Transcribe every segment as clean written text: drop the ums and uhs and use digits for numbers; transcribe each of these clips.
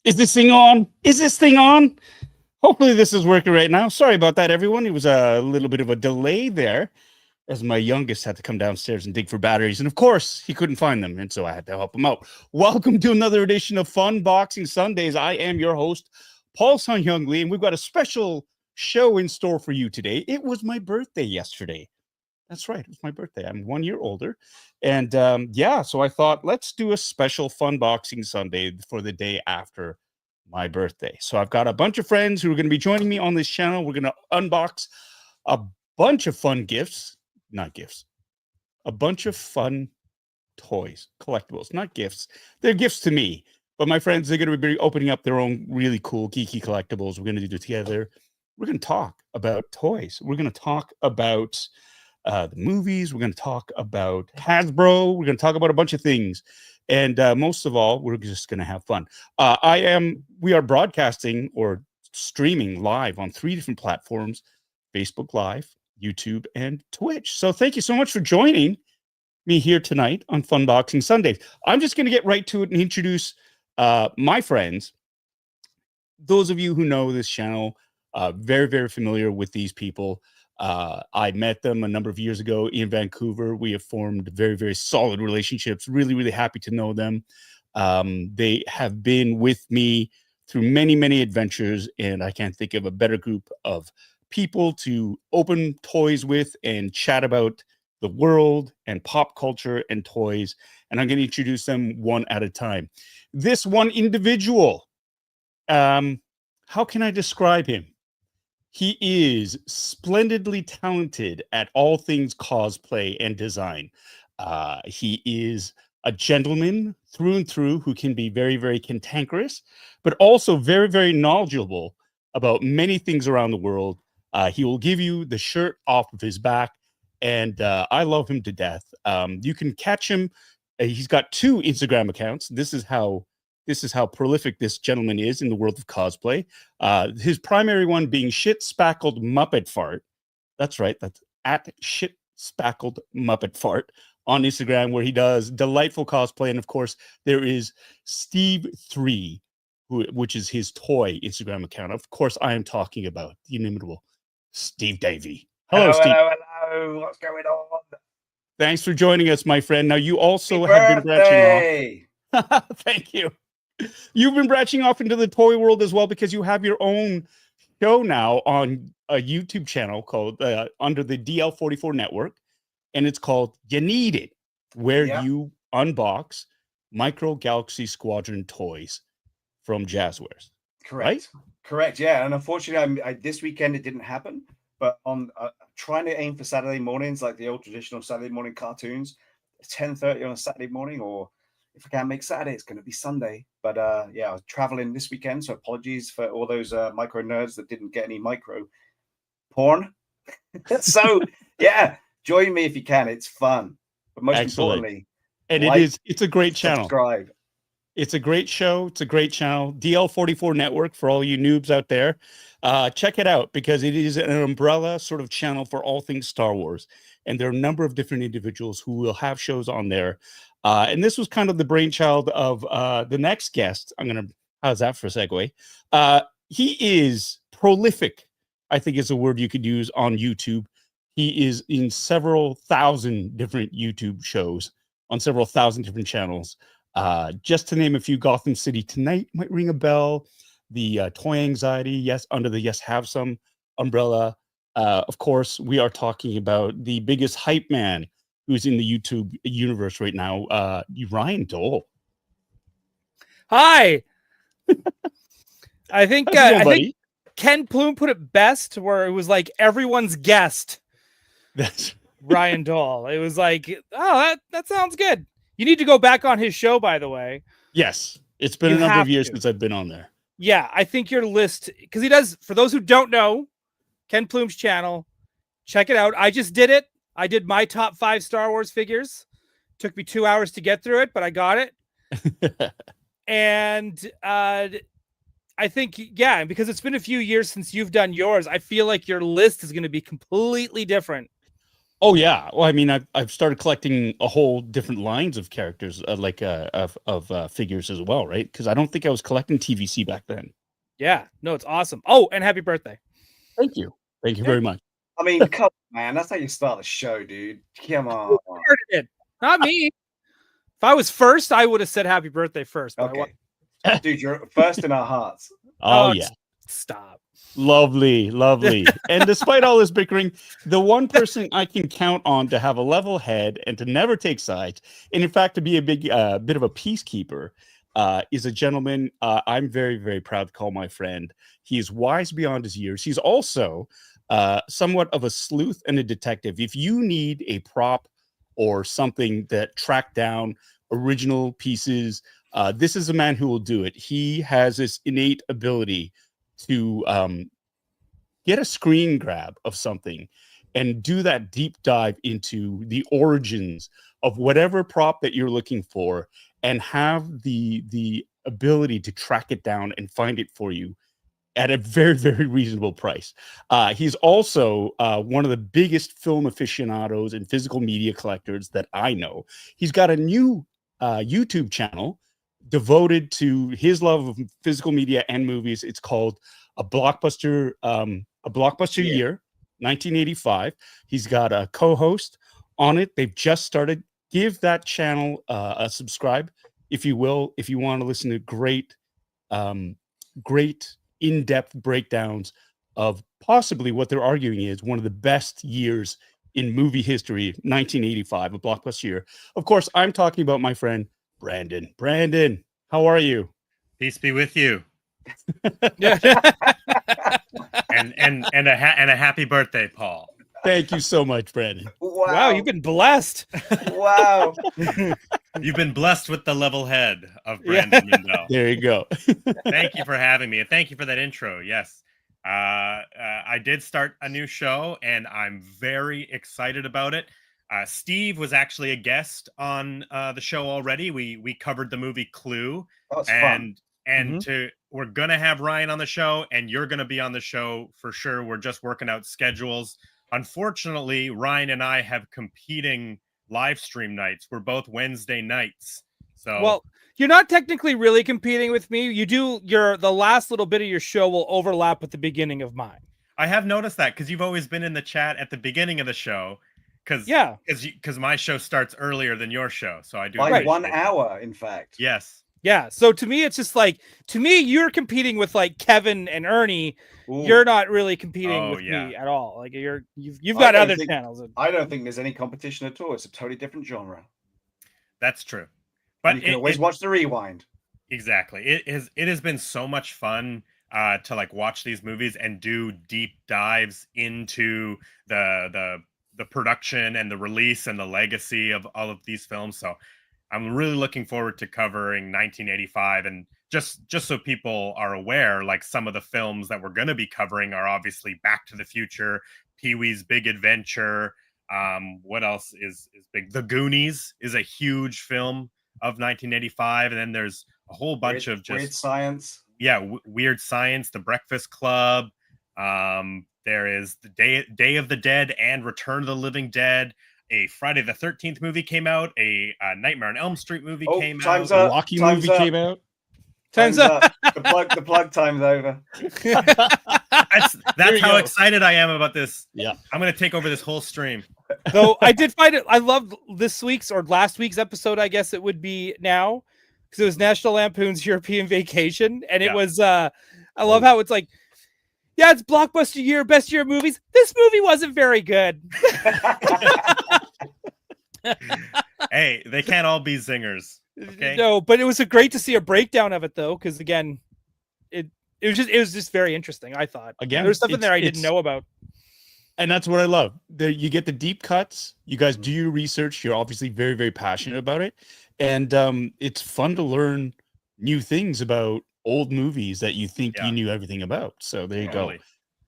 Is this thing on? Is this thing on? Hopefully this is working right now. Sorry about that, everyone. It was a little bit of a delay there as my youngest had to come downstairs and dig for batteries. And of course, he couldn't find them. And so I had to help him out. Welcome to another edition of Funboxing Sundays. I am your host, Paul Sun-Hyung Lee, and we've got a special show in store for you today. It was my birthday yesterday. That's right. It was my birthday. I'm 1 year older. And so I thought, let's do a special Funboxing Sunday for the day after my birthday. So I've got a bunch of friends who are going to be joining me on this channel. We're going to unbox a bunch of fun gifts, not gifts, a bunch of fun toys, collectibles, not gifts. They're gifts to me, but my friends, they're going to be opening up their own really cool, geeky collectibles. We're going to do it together. We're going to talk about toys. We're going to talk about the movies. We're going to talk about Hasbro. We're going to talk about a bunch of things. And most of all, we're just going to have fun. We are broadcasting or streaming live on 3 different platforms: Facebook Live, YouTube, and Twitch. So thank you so much for joining me here tonight on Funboxing Sundays. I'm just going to get right to it and introduce my friends. Those of you who know this channel, very, very familiar with these people. I met them a number of years ago in Vancouver. We have formed very, very solid relationships. Really, really happy to know them. They have been with me through many, many adventures, and I can't think of a better group of people to open toys with and chat about the world and pop culture and toys. And I'm going to introduce them one at a time. This one individual, how can I describe him? He is splendidly talented at all things cosplay and design. He is a gentleman through and through who can be very, very cantankerous, but also very, very knowledgeable about many things around the world. He will give you the shirt off of his back, and I love him to death. You can catch him. He's got 2 Instagram accounts. This is how prolific this gentleman is in the world of cosplay. His primary one being Shit Spackled Muppet Fart. That's right. That's at Shit Spackled Muppet Fart on Instagram, where he does delightful cosplay. And of course, there is Steve3, which is his toy Instagram account. Of course, I am talking about the inimitable Steve Davey. Hello, Steve. Hello. What's going on? Thanks for joining us, my friend. Now, you also have been branching off. Thank you. You've been branching off into the toy world as well, because you have your own show now on a YouTube channel called under the DL44 network, and it's called You Need It, where you unbox Micro Galaxy Squadron toys from Jazzwares. Correct. Right? Correct. Yeah, and unfortunately, this weekend it didn't happen. But on trying to aim for Saturday mornings, like the old traditional Saturday morning cartoons, 10:30 on a Saturday morning, or if I can't make Saturday, it's going to be Sunday. But I was traveling this weekend, so apologies for all those micro nerds that didn't get any micro porn. So join me if you can. It's fun, but most importantly, and it's a great channel. Subscribe. It's a great show. It's a great channel. DL44 Network, for all you noobs out there. Check it out, because it is an umbrella sort of channel for all things Star Wars. And there are a number of different individuals who will have shows on there. And this was kind of the brainchild of the next guest. How's that for a segue? He is prolific, I think is a word you could use, on YouTube. He is in several thousand different YouTube shows on several thousand different channels. Just to name a few: Gotham City Tonight might ring a bell. The Toy Anxiety, under the Yes Have Some umbrella. Of course, we are talking about the biggest hype man who's in the YouTube universe right now, Ryan Dole. Hi. I think Ken Plume put it best, where it was like everyone's guest. That's Ryan Dole. It was like, oh, that sounds good. You need to go back on his show, by the way. Yes. It's been a number of years since I've been on there. Yeah, I think your list, because he does, for those who don't know, Ken Plume's channel, check it out. I just did it. I did my top 5 Star Wars figures. Took me 2 hours to get through it, but I got it. And I think, because it's been a few years since you've done yours, I feel like your list is going to be completely different. Oh yeah. Well, I mean, I've started collecting a whole different lines of characters, of figures as well, right? Because I don't think I was collecting TVC back then. Yeah, no, it's awesome. Oh, and happy birthday. Thank you. Thank you Yeah. very much. I mean, come on, man. That's how you start the show, dude. Come on. Started it, not me. If I was first, I would have said happy birthday first. But Okay. Dude, you're first in our hearts. Oh yeah. Stop. Lovely, lovely. And despite all this bickering, the one person I can count on to have a level head and to never take sides, and in fact to be a big bit of a peacekeeper, is a gentleman I'm very, very proud to call my friend. He is wise beyond his years. He's also somewhat of a sleuth and a detective. If you need a prop or something that tracked down original pieces, this is a man who will do it. He has this innate ability to get a screen grab of something and do that deep dive into the origins of whatever prop that you're looking for, and have the ability to track it down and find it for you at a very, very reasonable price. He's also one of the biggest film aficionados and physical media collectors that I know. He's got a new YouTube channel devoted to his love of physical media and movies. It's called a blockbuster year, 1985. He's got a co-host on it. They've just started. Give that channel a subscribe, if you will, if you want to listen to great in-depth breakdowns of possibly what they're arguing is one of the best years in movie history, 1985, a blockbuster year. Of course, I'm talking about my friend Brandon. Brandon, how are you? Peace be with you. Yeah. and a happy birthday, Paul. Thank you so much, Brandon. Wow, you've been blessed. Wow. You've been blessed with the level head of Brandon Yindell. There you go. Thank you for having me, and thank you for that intro. Yes, I did start a new show, and I'm very excited about it. Steve was actually a guest on the show already. We covered the movie Clue, That's fun. and we're gonna have Ryan on the show, and you're gonna be on the show for sure. We're just working out schedules. Unfortunately, Ryan and I have competing live stream nights. We're both Wednesday nights. So Well, you're not technically really competing with me. You do the last little bit of your show will overlap with the beginning of mine. I have noticed that because you've always been in the chat at the beginning of the show. Because my show starts earlier than your show. So I do by appreciate 1 it. hour, in fact. Yes. Yeah. So to me, it's just like, you're competing with like Kevin and Ernie. Ooh. You're not really competing Oh, with yeah. me at all. Like you've I got don't other think- channels. I don't think there's any competition at all. It's a totally different genre. That's true. But But you can always watch the rewind. Exactly. It has been so much fun to like watch these movies and do deep dives into the production and the release and the legacy of all of these films. So I'm really looking forward to covering 1985, and just so people are aware, like some of the films that we're going to be covering are obviously Back to the Future, Pee-wee's Big Adventure. What else is big? The Goonies is a huge film of 1985, and then there's a whole bunch of just Weird Science. Yeah, Weird Science, The Breakfast Club. There is the Day of the Dead and Return of the Living Dead. A Friday the 13th movie came out. A Nightmare on Elm Street movie came time's out. up. The Rocky Time's movie up. came out. Time's up. The plug time's over. That's you how go. excited I am about this. Yeah. I'm going to take over this whole stream. Though I did find it. I loved this week's or last week's episode. I guess it would be now, because it was National Lampoon's European Vacation, and it Yeah. was. I love how it's like, yeah, it's blockbuster year, best year of movies. This movie wasn't very good. Hey, they can't all be zingers. Okay. No, but it was great to see a breakdown of it though, because again, it was just very interesting. I thought Again, there was stuff in it's- there I didn't it's- know about. And that's what I love. You get the deep cuts. You guys do your research. You're obviously very, very passionate about it. And it's fun to learn new things about old movies that you think Yeah. you knew everything about. So there you Totally.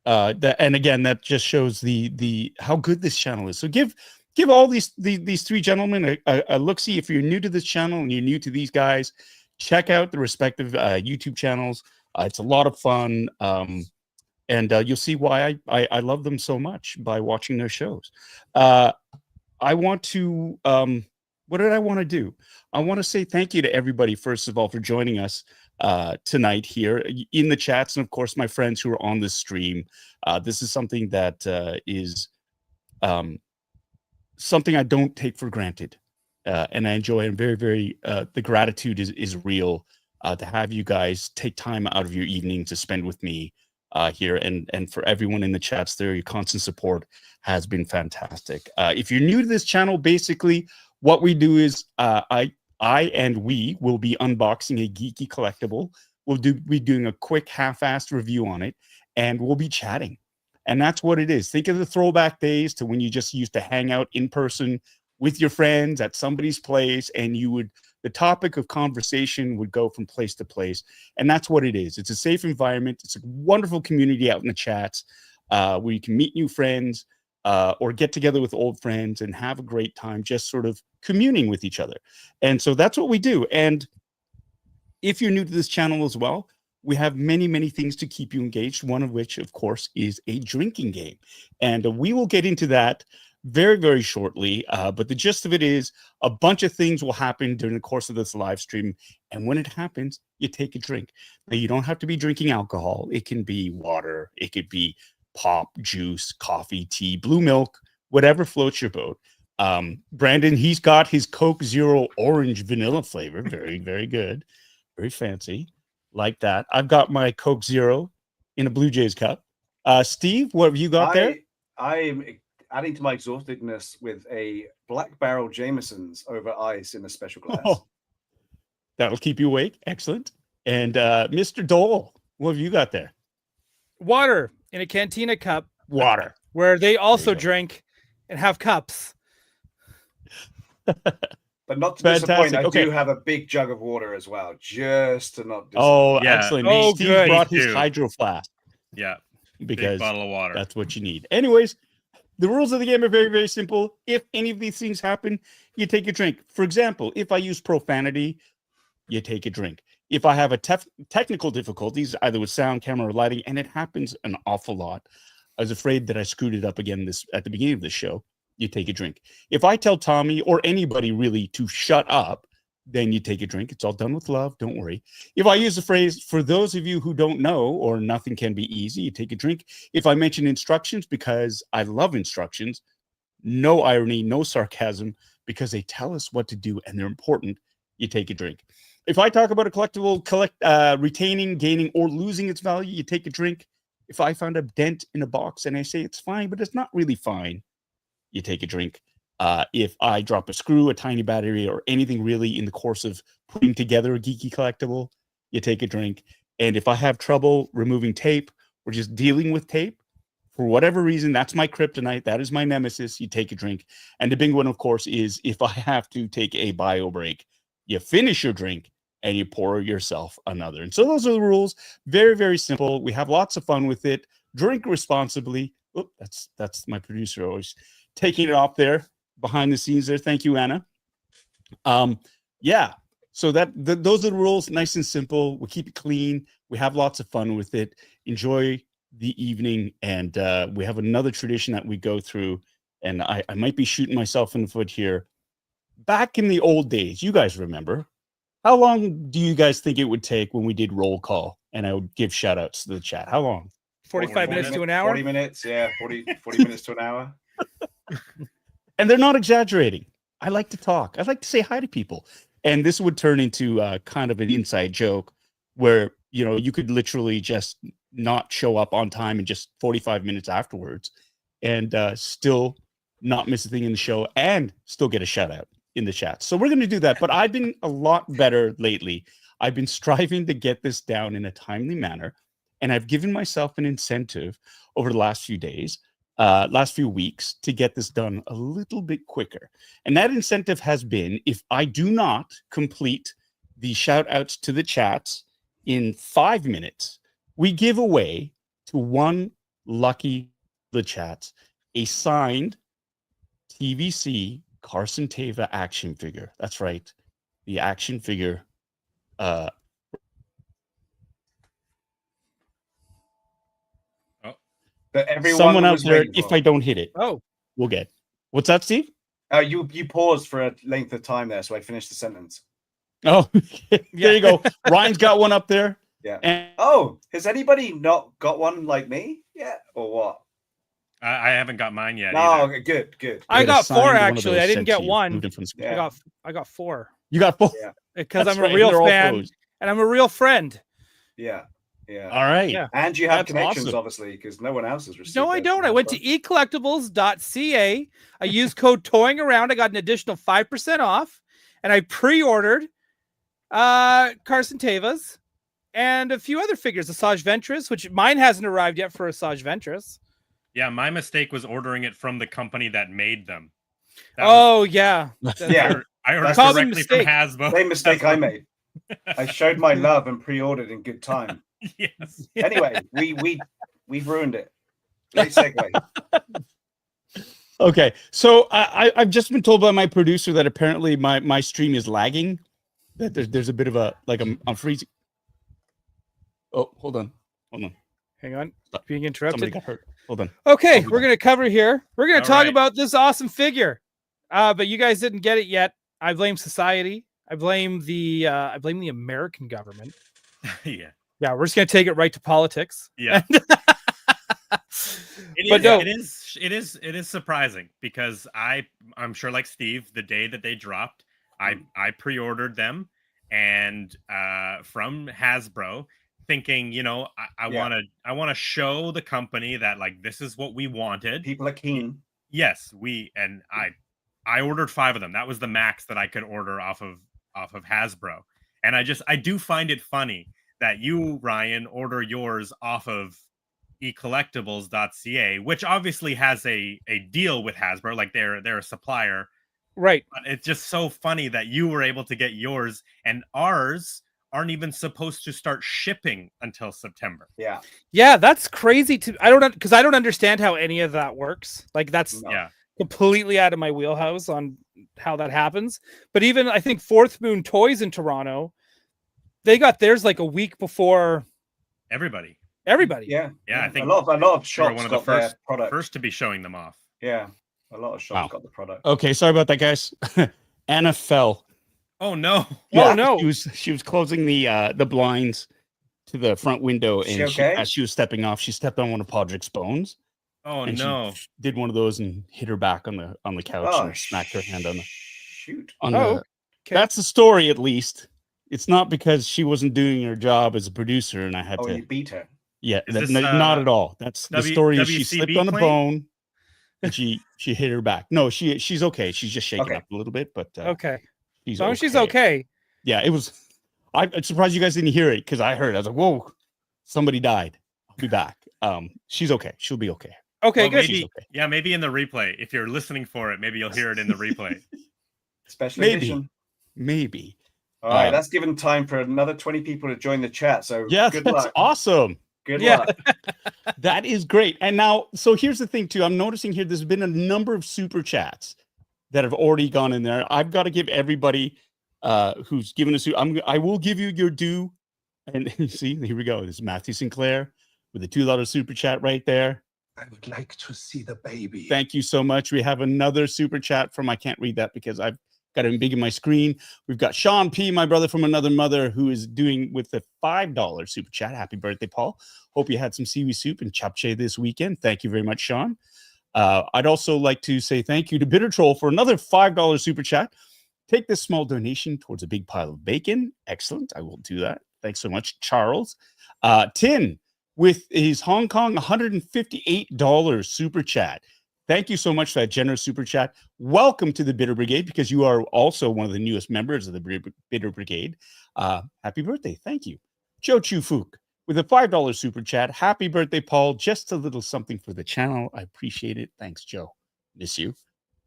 go. And again, that just shows the how good this channel is. So give all these three gentlemen a look-see. If you're new to this channel and you're new to these guys, check out the respective YouTube channels. It's a lot of fun. And you'll see why I love them so much by watching their shows. I want to what did I want to do? I want to say thank you to everybody, first of all, for joining us tonight here in the chats, and of course my friends who are on this stream. This is something that is something I don't take for granted, and I enjoy. And very the gratitude is real to have you guys take time out of your evening to spend with me here, and for everyone in the chats there, your constant support has been fantastic. If you're new to this channel, basically what we do is I and we will be unboxing a geeky collectible. We'll be doing a quick half-assed review on it, and we'll be chatting. And that's what it is. Think of the throwback days to when you just used to hang out in person with your friends at somebody's place, and the topic of conversation would go from place to place. And that's what it is. It's a safe environment. It's a wonderful community out in the chats where you can meet new friends or get together with old friends and have a great time just sort of communing with each other. And so that's what we do. And if you're new to this channel as well, we have many things to keep you engaged, one of which, of course, is a drinking game. And we will get into that very shortly. But the gist of it is a bunch of things will happen during the course of this live stream. And when it happens, you take a drink. Now, you don't have to be drinking alcohol. It can be water. It could be pop, juice, coffee, tea, blue milk, whatever floats your boat. Brandon, he's got his Coke Zero orange vanilla flavor. Very good. Very fancy. Like that. I've got my Coke Zero in a Blue Jays cup. Steve, what have you got there? I'm adding to my exhaustedness with a Black Barrel Jameson's over ice in a special glass. Oh, that'll keep you awake. Excellent. And Mr. Dole, what have you got there? Water in a cantina cup. Water. Where they also drink and have cups. But not to Fantastic. disappoint, I Okay. do have a big jug of water as well, just to not disappoint. Oh, Yeah. excellent. Oh, Steve good. brought his Me too. hydro flask Yeah, because big bottle of water. that's what you need. Anyways, the rules of the game are very simple. If any of these things happen, you take a drink. For example, if I use profanity, you take a drink. If I have a technical difficulties, either with sound, camera, or lighting, and it happens an awful lot, I was afraid that I screwed it up again at the beginning of the show, you take a drink. If I tell Tommy or anybody really to shut up, then you take a drink. It's all done with love. Don't worry. If I use the phrase, for those of you who don't know, or nothing can be easy, you take a drink. If I mention instructions, because I love instructions, no irony, no sarcasm, because they tell us what to do and they're important, you take a drink. If I talk about a collectible retaining, gaining, or losing its value, you take a drink. If I found a dent in a box and I say it's fine, but it's not really fine, you take a drink. If I drop a screw, a tiny battery, or anything really in the course of putting together a geeky collectible, you take a drink. And if I have trouble removing tape or just dealing with tape, for whatever reason, that's my kryptonite, that is my nemesis, you take a drink. And the big one, of course, is if I have to take a bio break, you finish your drink and you pour yourself another. And so those are the rules. Very simple. We have lots of fun with it. Drink responsibly. Oh, that's my producer always taking it off there behind the scenes there. Thank you, Anna. Yeah, so those are the rules. Nice and simple. We keep it clean. We have lots of fun with it. Enjoy the evening. And we have another tradition that we go through, and I might be shooting myself in the foot here. Back in the old days, you guys remember, how long do you guys think it would take when we did roll call and I would give shout outs to the chat? How long? 45 minutes to an hour? 40 minutes, yeah, 40 minutes to an hour. And they're not exaggerating. I like to talk. I like to say hi to people. And this would turn into kind of an inside joke where, you know, you could literally just not show up on time and just 45 minutes afterwards and still not miss a thing in the show and still get a shout out in the chat. So we're going to do that. But I've been a lot better lately. I've been striving to get this down in a timely manner. And I've given myself an incentive over the last few days, last few weeks, to get this done a little bit quicker. And that incentive has been, if I do not complete the shout outs to the chats in 5 minutes, we give away to one lucky the chats a signed TVC Carson Teva action figure. That's right. The action figure. That everyone Someone out was there, waiting if for. I don't hit it, Oh, we'll get. What's that, Steve? You paused for a length of time there, so I finished the sentence. Oh, there you go. Ryan's got one up there. Yeah. And Oh, has anybody not got one like me yet, or what? I haven't got mine yet. No, either. okay, good. I get got assigned 4 one of actually. those I didn't sent get to you, 1. moved in from school. Yeah. I got 4 You got 4. Yeah. because That's I'm a right, real they're all fan pros. and I'm a real friend. Yeah. All right. Yeah. And you have That's connections, awesome. obviously, because no one else has received. No, I those don't. from I went to Hasbro. ecollectibles.ca. I used code toying around. I got an additional 5% off, and I pre-ordered Carson Tevas and a few other figures, Asajj Ventress, which mine hasn't arrived yet for Asajj Ventress. Yeah, my mistake was ordering it from the company that made them. Yeah. Yeah. I ordered Common directly from mistake. Hasbro. Same mistake I made. I showed my love and pre-ordered in good time. Yes. Anyway, we've ruined it. Great segue. Okay, so I've just been told by my producer that apparently my stream is lagging. That there's a bit of a I'm freezing. Oh, hold on. Hang on. Stop. Being Somebody interrupted. got hurt. Hold on. Okay, I'll be we're back. going to cover here. We're going to All talk right. about this awesome figure. But you guys didn't get it yet. I blame society. I blame the American government. Yeah. Yeah, we're just going to take it right to politics. Yeah. But no. It is surprising because I'm sure, like Steve, the day that they dropped, I pre-ordered them and from Hasbro, thinking, I want to show the company that, like, this is what we wanted. People are keen. Yes, I ordered 5 of them. That was the max that I could order off of Hasbro. And I do find it funny that you, Ryan, order yours off of ecollectibles.ca, which obviously has a deal with Hasbro, like they're a supplier. Right. But it's just so funny that you were able to get yours and ours aren't even supposed to start shipping until September. Yeah. Yeah, that's crazy because I don't understand how any of that works. Like that's No. completely out of my wheelhouse on how that happens. But even I think Fourth Moon Toys in Toronto, they got theirs like a week before Everybody. Yeah. I think a lot of they were shops one of the got their product. first to be showing them off. Yeah. A lot of shops Wow. got the product. Okay, sorry about that, guys. Anna fell. Oh no. Oh, no. She was closing the blinds to the front window, Is she and okay? as she was stepping off, she stepped on one of Podrick's bones. Oh and no. she did one of those and hit her back on the couch Oh, and smacked her hand on the shoot. on Oh, the. okay. That's the story, at least. It's not because she wasn't doing her job as a producer, and I had Oh, to. you beat her. Yeah, Is this, not at all. That's the story. Is she WCB slipped on a claim? bone, and she hit her back. No, she's okay. She's just shaking Okay. up a little bit, but Okay. she's As long as she's okay. okay. Yeah, it was. I'm surprised you guys didn't hear it because I heard it. I was like, "Whoa, somebody died." I'll be back. She's okay. She'll be okay. Okay, Well, good. She's maybe, okay. yeah, maybe in the replay. If you're listening for it, maybe you'll hear it in the replay. Special Maybe. edition. Maybe. All right, Um, that's given time for another 20 people to join the chat. So Yeah, good that's luck. awesome. Good Yeah. luck. That is great. And now, so here's the thing too. I'm noticing here there's been a number of super chats that have already gone in there. I've got to give everybody who's given us. I will give you your due. And see, here we go. This is Matthew Sinclair with a $2 super chat right there. I would like to see the baby. Thank you so much. We have another super chat from, I can't read that because I've got it big in my screen. We've got Sean P, my brother from another mother, who is doing with a $5 super chat. Happy birthday, Paul. Hope you had some seaweed soup and japchae this weekend. Thank you very much, Sean. I'd also like to say thank you to Bitter Troll for another $5 super chat. Take this small donation towards a big pile of bacon. Excellent. I will do that. Thanks so much, Charles. Tin with his Hong Kong $158 super chat. Thank you so much for that generous super chat. Welcome to the Bitter Brigade, because you are also one of the newest members of the Bitter Brigade. Happy birthday. Thank you. Joe Chufuk with a $5 super chat. Happy birthday, Paul. Just a little something for the channel. I appreciate it. Thanks, Joe. Miss you.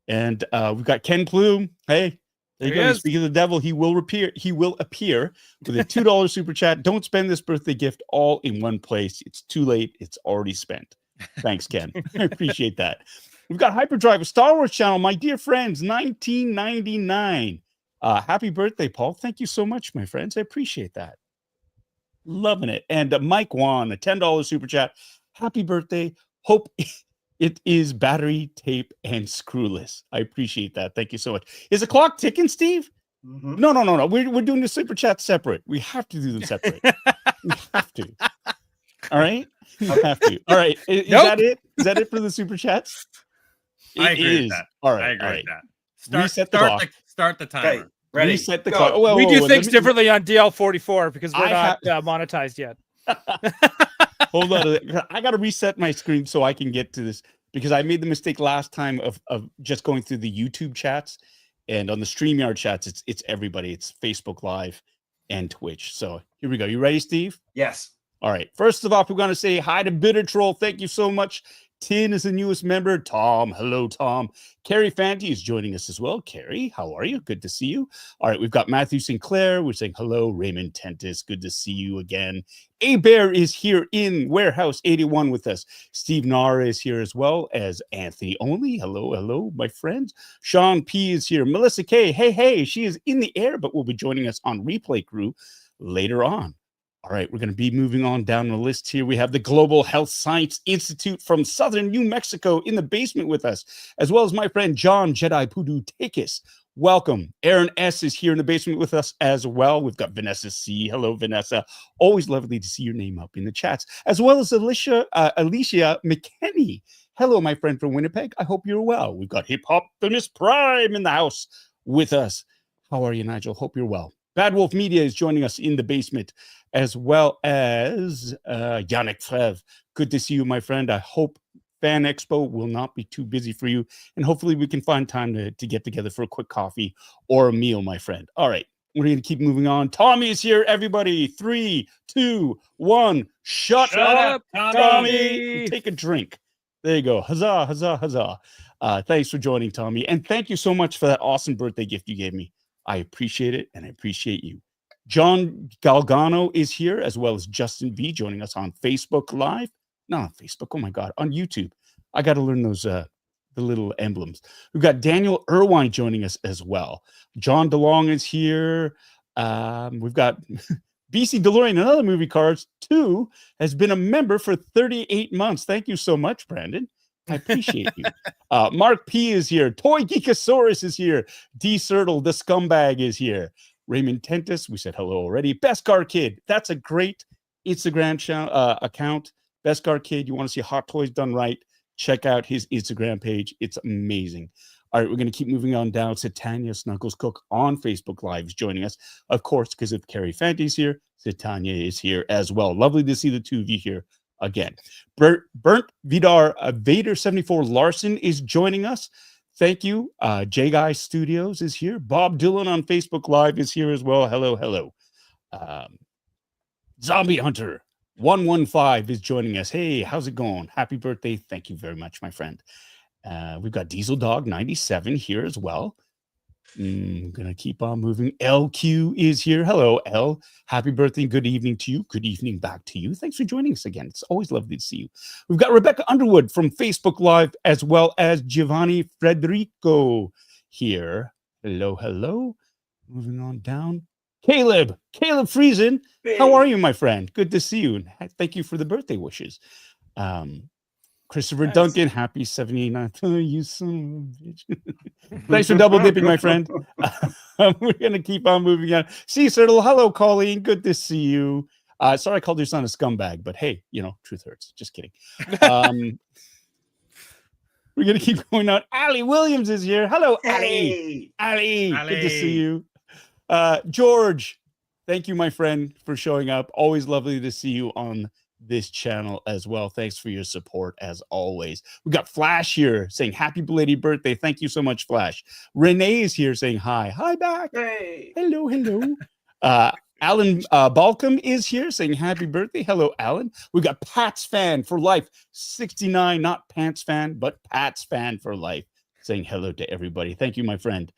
And we've got Ken Plume. Hey, there you There he go. is. Speaking of the devil, he will appear with a $2 super chat. Don't spend this birthday gift all in one place. It's too late. It's already spent. Thanks, Ken. I appreciate that. We've got Hyperdrive, a Star Wars channel. My dear friends, 1999. Happy birthday, Paul. Thank you so much, my friends. I appreciate that. Loving it. And Mike Wan, a $10 super chat. Happy birthday. Hope It is battery, tape, and screwless. I appreciate that. Thank you so much. Is the clock ticking, Steve? Mhm. No. We're doing the super chat separate. We have to do them separate. We have to. All right? We have to. All right. Is Nope. that it? Is that it for the super chats? I It agree with is. that. All right. I agree all with right. that. Reset the clock. Start the Okay, timer. ready? Reset the go. clock. Whoa, We whoa, do whoa, things let me- differently on DL44 because we're I not monetized yet. Hold on. I got to reset my screen so I can get to this because I made the mistake last time of just going through the YouTube chats, and on the StreamYard chats, it's everybody. It's Facebook Live and Twitch. So here we go. You ready, Steve? Yes. All right. First of all, we're going to say hi to Bitter Troll. Thank you so much. Tin is the newest member. Tom. Hello, Tom. Carrie Fanti is joining us as well. Carrie, how are you? Good to see you. All right. We've got Matthew Sinclair. We're saying hello. Raymond Tentis. Good to see you again. A Bear is here in Warehouse 81 with us. Steve Nara is here as well as Anthony Only. Hello, my friends. Sean P is here. Melissa K. Hey. She is in the air, but will be joining us on Replay Crew later on. All right, we're going to be moving on down the list here. We have the Global Health Science Institute from Southern New Mexico in the basement with us, as well as my friend John Jedi Pudu Takis. Welcome. Aaron S. is here in the basement with us as well. We've got Vanessa C. Hello, Vanessa. Always lovely to see your name up in the chats, as well as Alicia McKenney. Hello, my friend from Winnipeg. I hope you're well. We've got Hip Hoptimus Prime in the house with us. How are you, Nigel? Hope you're well. Bad Wolf Media is joining us in the basement, as well as Yannick Frev. Good to see you, my friend. I hope Fan Expo will not be too busy for you, and hopefully we can find time to get together for a quick coffee or a meal, my friend. All right, we're going to keep moving on. Tommy is here, everybody. 3, 2, 1. Shut up, Tommy. Take a drink. There you go. Huzzah, huzzah, huzzah. Thanks for joining, Tommy, and thank you so much for that awesome birthday gift you gave me. I appreciate it, and I appreciate you. John Galgano is here, as well as Justin V joining us on Facebook Live. Not on Facebook, oh my God, on YouTube. I got to learn those the little emblems. We've got Daniel Irwine joining us as well. John DeLong is here. We've got BC DeLorean, another movie cards, 2, has been a member for 38 months. Thank you so much, Brandon. I appreciate you. Mark P is here. Toy Geekosaurus is here. D Sertle, the scumbag, is here. Raymond Tentis, we said hello already. Best Car Kid, that's a great Instagram account. Best Car Kid, you want to see Hot Toys done right, check out his Instagram page. It's amazing. All right, we're going to keep moving on down to Tanya Snuggles Cook on Facebook Live is joining us, of course, because of Carrie Fanti's here. So Tanya is here as well. Lovely to see the two of you here again. Burnt Vidar Vader 74 Larson is joining us. Thank you. J Guy Studios is here. Bob Dylan on Facebook Live is here as well. Hello. Zombie Hunter 115 is joining us. Hey, how's it going? Happy birthday. Thank you very much, my friend. We've got Diesel Dog 97 here as well. I'm gonna keep on moving. LQ is here. Hello, L. Happy birthday and good evening to you. Good evening back to you. Thanks for joining us again. It's always lovely to see you. We've got Rebecca Underwood from Facebook Live, as well as Giovanni Frederico here. Hello. Moving on down. Caleb Friesen. How are you, my friend? Good to see you. And thank you for the birthday wishes. Christopher Duncan, happy 79th. Oh, you son of a bitch. Thanks for double dipping, my friend. We're going to keep on moving on. See, Sertle. Hello, Colleen. Good to see you. Sorry I called your son a scumbag, but hey, truth hurts. Just kidding. We're going to keep going on. Allie Williams is here. Hello, Allie. Allie. Good to see you. George, thank you, my friend, for showing up. Always lovely to see you on this channel as well. Thanks for your support as always. We got Flash here saying happy belated birthday. Thank you so much, Flash. Renee is here saying hi back. Hey. Hello. Alan Balcom is here saying happy birthday. Hello, Alan. We got Pat's fan for life 69, not Pants fan, but Pat's fan for life, saying hello to everybody. Thank you, my friend.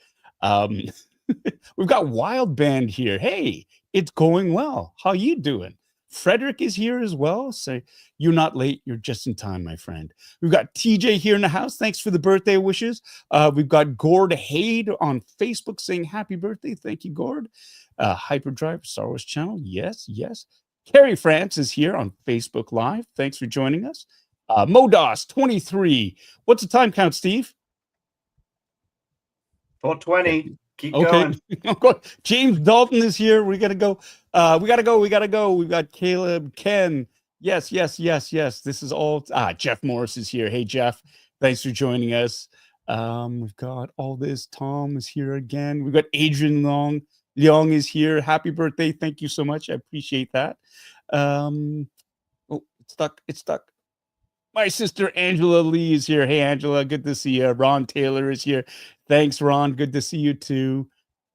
We've got Wild Band here. Hey, it's going well. How you doing? Frederick is here as well. Say, you're not late. You're just in time, my friend. We've got TJ here in the house. Thanks for the birthday wishes. We've got Gord Hade on Facebook saying happy birthday. Thank you, Gord. Hyperdrive Star Wars channel. Yes. Carrie France is here on Facebook Live. Thanks for joining us. Modos 23. What's the time count, Steve? 420. Keep Okay. going. James Dalton is here. We gotta go. We gotta go. We've got Caleb, Ken. Yes. This is all. Jeff Morris is here. Hey, Jeff. Thanks for joining us. We've got all this. Tom is here again. We've got Adrian Long. Leong is here. Happy birthday. Thank you so much. I appreciate that. It's stuck. My sister Angela Lee is here. Hey, Angela. Good to see you. Ron Taylor is here. Thanks, Ron. Good to see you too.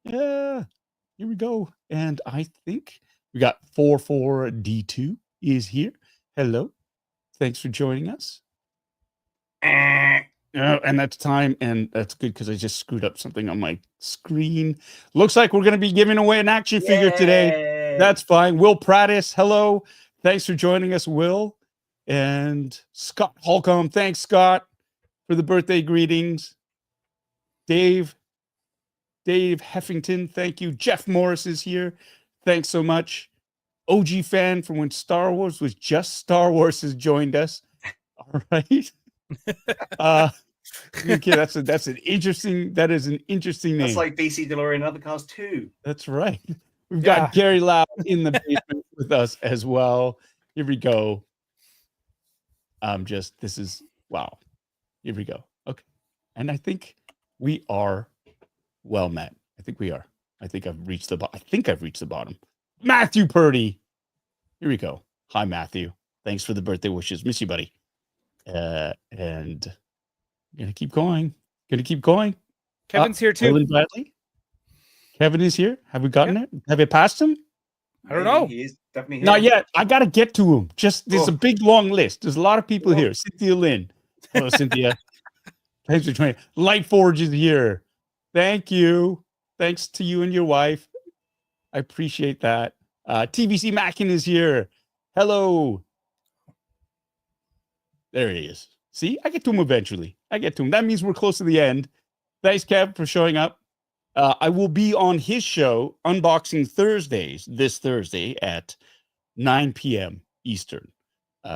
Yeah, here we go. And I think we got 44D2 is here. Hello. Thanks for joining us. And that's time, and that's good because I just screwed up something on my screen. Looks like we're going to be giving away an action figure today. That's fine. Will Prattis, hello. Thanks for joining us, Will. And Scott Holcomb, thanks, Scott, for the birthday greetings. Dave Heffington, thank you. Jeff Morris is here. Thanks so much. OG fan from when Star Wars was just Star Wars has joined us. All right. Okay, that is an interesting name. That's like BC DeLorean and other cars too. That's right. We've got Gary Lau in the basement with us as well. Here we go. This is wow. Here we go. Okay. And I think we are well met. I think we are. I think I've reached the bottom. Matthew Purdy. Here we go. Hi, Matthew. Thanks for the birthday wishes. Miss you, buddy. And gonna keep going. Kevin's here too. Dylan Bradley. Kevin is here. Have we gotten it? Have you passed him? I don't know. He is definitely here. Not yet. I gotta get to him. There's a big long list. There's a lot of people here. Cynthia Lynn. Hello, Cynthia. Thanks for joining. Lightforge is here. Thank you. Thanks to you and your wife. I appreciate that. TVC Mackin is here. Hello. There he is. See, I get to him eventually. That means we're close to the end. Thanks, Kev, for showing up. I will be on his show, Unboxing Thursdays, this Thursday at 9 p.m. Eastern.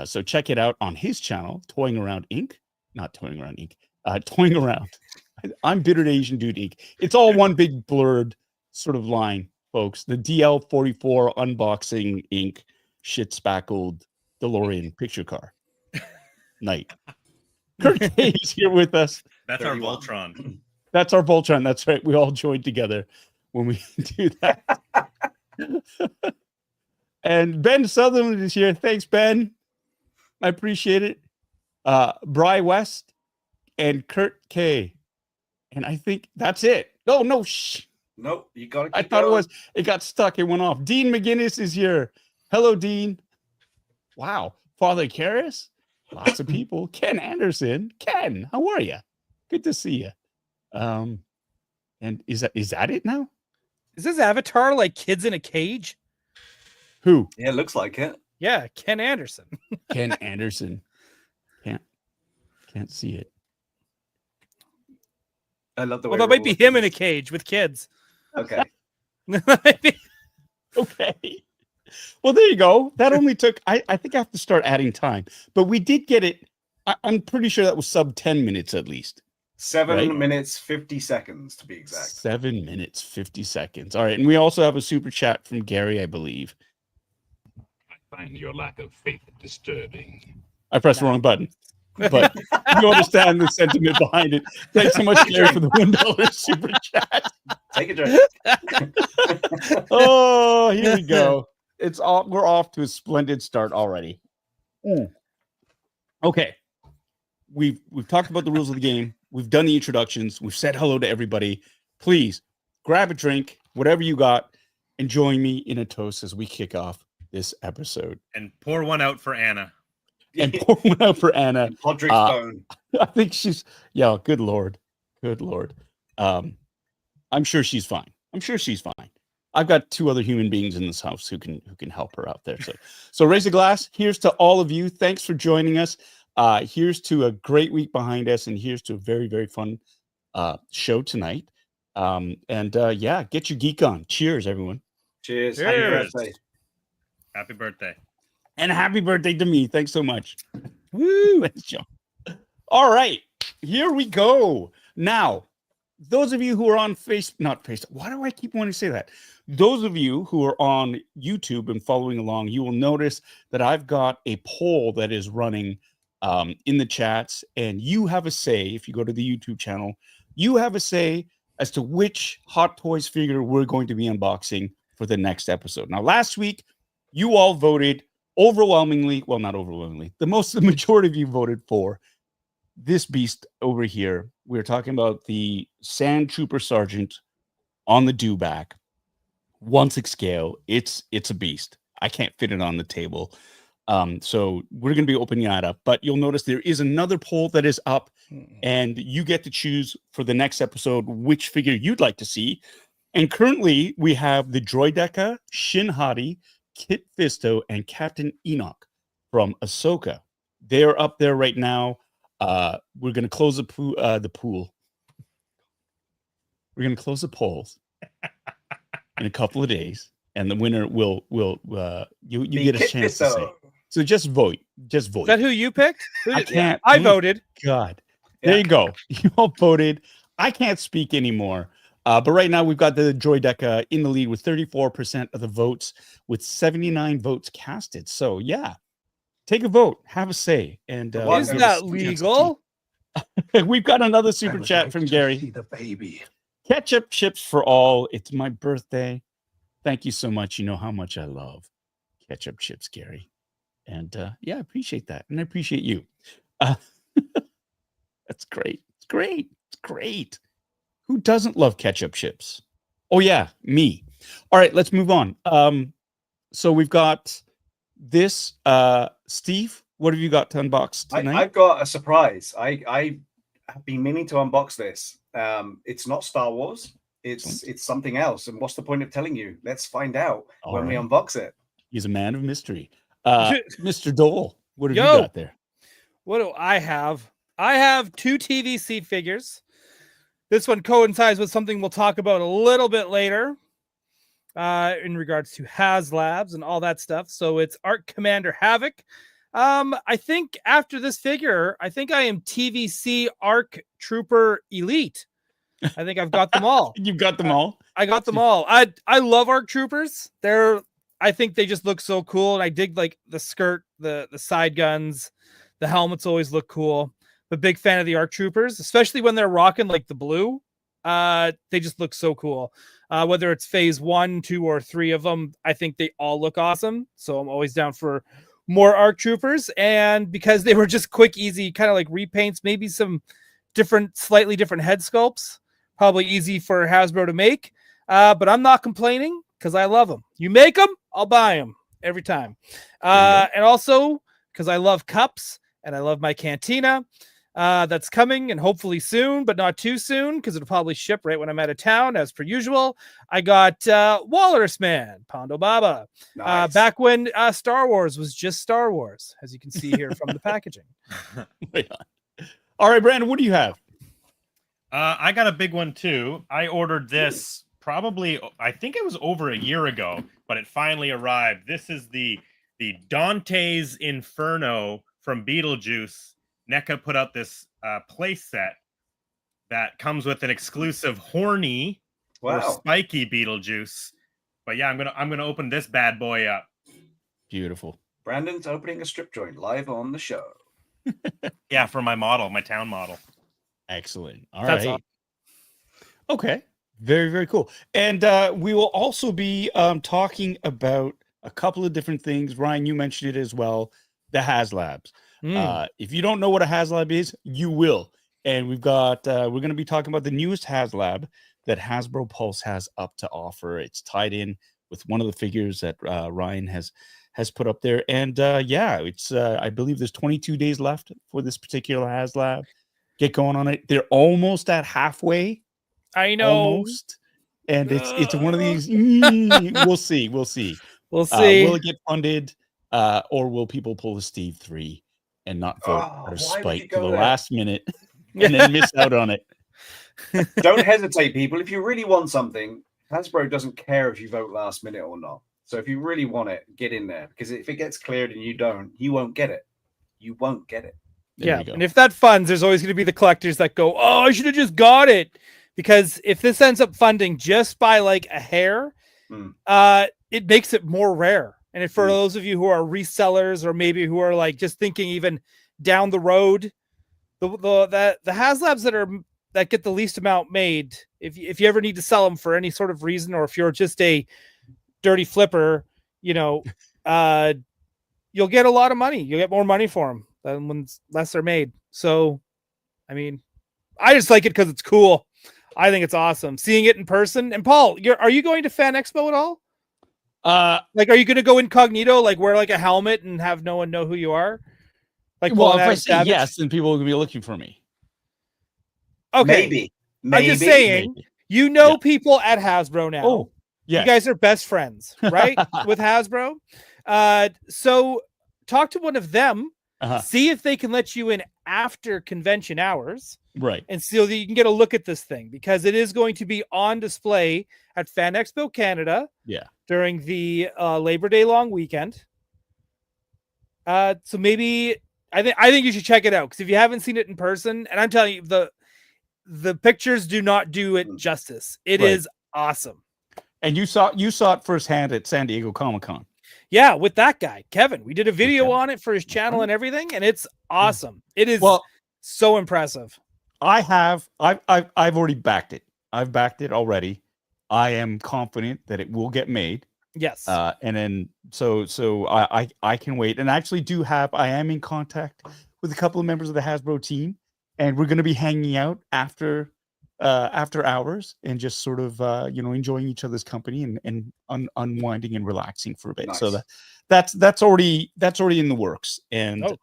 So check it out on his channel, Toying Around Inc. Not Toying Around Inc. Toying Around. I'm Bitter Asian Dude Inc. It's all one big blurred sort of line, folks. The DL44 Unboxing Inc. shit spackled DeLorean picture car. Night. Kurt K is here with us. That's our Voltron. That's our Voltron. That's right. We all joined together when we do that. And Ben Sutherland is here. Thanks, Ben. I appreciate it. Bry West and Kurt K. And I think that's it. Oh, no. Nope. You got to I thought going. It got stuck. It went off. Dean McGinnis is here. Hello, Dean. Wow. Father Karras. Lots of people. Ken Anderson. Ken, how are you? Good to see you. And is that it now? Is this avatar like kids in a cage? Who? Yeah, it looks like it. Yeah, Ken Anderson. Ken Anderson. Can't see it. I love the way. Well, that might be him in a cage with kids. Okay. Okay. Well, there you go. That only took, I think I have to start adding time, but we did get it. I'm pretty sure that was sub 10 minutes at least. 7 minutes, 50 seconds to be exact. 7 minutes, 50 seconds. All right. And we also have a super chat from Gary, I believe. I find your lack of faith disturbing. I pressed the wrong button, but you understand the sentiment behind it. Thanks so much, Gary, for the $1 super chat. Take a drink. Oh, here we go. We're off to a splendid start already. Okay. We've talked about the rules of the game. We've done the introductions. We've said hello to everybody. Please grab a drink, whatever you got, and join me in a toast as we kick off this episode. And pour one out for Anna. And pour one out for Anna. Podrick's bone. I think good Lord. Good Lord. I'm sure she's fine. I've got two other human beings in this house who can help her out there. So raise a glass. Here's to all of you. Thanks for joining us. Here's to a great week behind us, and here's to a very, very fun show tonight. Get your geek on. Cheers, everyone. Cheers. Cheers. Happy birthday. Happy birthday. And happy birthday to me. Thanks so much. Woo! Thanks, John. All right, here we go. Now, those of you who are on not Facebook, why do I keep wanting to say that? Those of you who are on YouTube and following along, you will notice that I've got a poll that is running in the chats, and you have a say. If you go to the YouTube channel, you have a say as to which Hot Toys figure we're going to be unboxing for the next episode. Now, last week, you all voted overwhelmingly, well, not overwhelmingly, the majority of you voted for this beast over here. We're talking about the Sandtrooper Sergeant on the Dewback, 1/6 scale. It's a beast. I can't fit it on the table. So we're going to be opening that up, but you'll notice there is another poll that is up, and you get to choose for the next episode which figure you'd like to see. And currently we have the Droideka, Shin Hati, Kit Fisto, and Captain Enoch from Ahsoka. They're up there right now. We're going to close the pool. We're going to close the polls in a couple of days, and the winner will you get a chance to say. So just vote. Just vote. Is that who you picked? I can't. I voted. God, there you go. You all voted. I can't speak anymore. But right now we've got the Droideka in the lead with 34% of the votes, with 79 votes casted. So yeah, take a vote, have a say, and is that legal? We've got another super chat from Gary. See the baby. Ketchup chips for all. It's my birthday. Thank you so much. You know how much I love ketchup chips, Gary. And yeah, I appreciate that. And I appreciate you. That's great. It's great. It's great. Who doesn't love ketchup chips? Oh, yeah, me. All right, let's move on. So we've got this. Steve, what have you got to unbox tonight? I've got a surprise. I have been meaning to unbox this. It's not Star Wars. It's something else. And what's the point of telling you? Let's find out when we unbox it. He's a man of mystery. Mr. Dole, what have you got there? What do I have? I have 2 TVC figures. This one coincides with something we'll talk about a little bit later in regards to HASLABS and all that stuff. So it's Arc Commander Havoc. I think after this figure, I think I am TVC Arc Trooper Elite. I think I've got them all. You've got them all? I got them all. I love Arc Troopers. I think they just look so cool. And I dig like the skirt, the side guns, the helmets always look cool. But big fan of the Arc Troopers, especially when they're rocking like the blue. They just look so cool. Whether it's phase 1, 2, or 3 of them, I think they all look awesome. So I'm always down for more Arc Troopers. And because they were just quick, easy, kind of like repaints, maybe some slightly different head sculpts, probably easy for Hasbro to make. But I'm not complaining because I love them. You make them, I'll buy them every time. And also because I love cups and I love my Cantina. That's coming and hopefully soon, but not too soon because it'll probably ship right when I'm out of town, as per usual. I got Walrus Man, Pondo Baba, Nice. back when Star Wars was just Star Wars, as you can see here from the packaging. All right, Brandon, what do you have? I got a big one too. I ordered this probably, I think it was over a year ago, but it finally arrived. This is the Dante's Inferno from Beetlejuice. NECA put out this play set that comes with an exclusive horny or spiky Beetlejuice. But yeah, I'm gonna open this bad boy up. Beautiful. Brandon's opening a strip joint live on the show. Yeah, for my model, my town model. Excellent. All That's right. awesome. Okay. Very, very cool. And we will also be talking about a couple of different things. Ryan, you mentioned it as well. The HASLABs. If you don't know what a HASLAB is, you will. And we've got we're going to be talking about the newest HASLAB that Hasbro Pulse has up to offer. It's tied in with one of the figures that Ryan has put up there. And yeah, it's I believe there's 22 days left for this particular HASLAB. Get going on it. They're almost at halfway. I know. Almost. And it's one of these. We'll see. We'll see. Will it get funded, or will people pull the Steve 3 and not vote out of spite to the last minute and then miss out on it? Don't hesitate, people. If you really want something, Hasbro doesn't care if you vote last minute or not. So if you really want it, get in there, because if it gets cleared and you don't, you won't get it. you won't get it. There Yeah, you go. and if that funds, there's always going to be the collectors that go, "Oh, I should have just got it," because if this ends up funding just by like a hair, it makes it more rare. And if for those of you who are resellers or maybe who are like just thinking even down the road, the HASLABs that get the least amount made, if you ever need to sell them for any sort of reason, or if you're just a dirty flipper, you know, you'll get a lot of money. You'll get more money for them than when less are made. So, I mean, I just like it because it's cool. I think it's awesome seeing it in person. And Paul, are you going to Fan Expo at all? Like, are you going to go incognito, like wear like a helmet and have no one know who you are? Like, well, if Adam I say Savage? yes, then people will be looking for me. Okay, Maybe. I'm just saying, you know, people at Hasbro now. Oh, yeah. You guys are best friends, right? With Hasbro. So talk to one of them, see if they can let you in after convention hours. Right. And so that you can get a look at this thing, because it is going to be on display at Fan Expo Canada. Yeah. During the Labor Day long weekend. So maybe I think you should check it out, because if you haven't seen it in person, and I'm telling you, the pictures do not do it justice. It is awesome. And you saw it firsthand at San Diego Comic-Con. Yeah, with that guy, Kevin. We did a video on it for his channel and everything, and it's awesome. It is so impressive. I've already backed it. I've backed it already. I am confident that it will get made. Yes. And then so I can wait. And I actually I am in contact with a couple of members of the Hasbro team, and we're going to be hanging out after hours and just sort of enjoying each other's company and unwinding and relaxing for a bit. Nice. So that's already in the works. And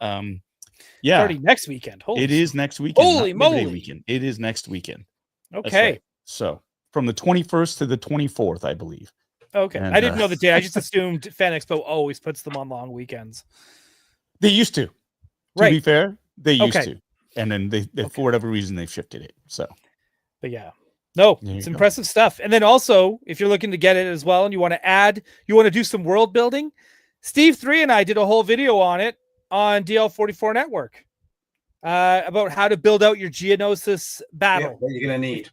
yeah, already next weekend. It is next weekend. Holy moly! Weekend. It is next weekend. Okay. Right. So from the 21st to the 24th, I believe. Okay. And, I didn't know the day. I just assumed Fan Expo always puts them on long weekends. They used to. To be fair, they used to. And then they for whatever reason, they've shifted it. So. But yeah. No, it's impressive stuff. And then also, if you're looking to get it as well and you want to do some world building, Steve 3 and I did a whole video on it on DL44 Network about how to build out your Geonosis battle. Yeah, what you're going to need.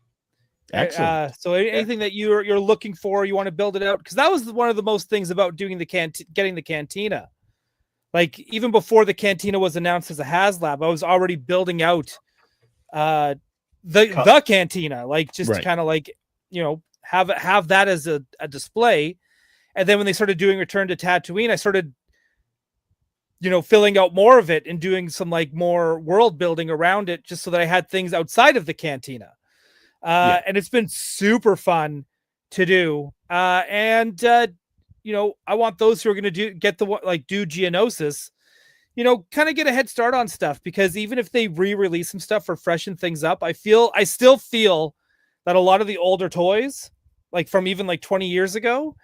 Excellent. So anything that you're looking for, you want to build it out, because that was one of the most things about doing getting the Cantina. Like, even before the Cantina was announced as a HASLAB, I was already building out the Cantina, like just to kind of like have that as a display. And then when they started doing Return to Tatooine, I started filling out more of it and doing some like more world building around it, just so that I had things outside of the Cantina. And it's been super fun to do. And I want those who are going to do Geonosis, kind of get a head start on stuff, because even if they re-release some stuff or freshen things up, I still feel that a lot of the older toys, like from even like 20 years ago,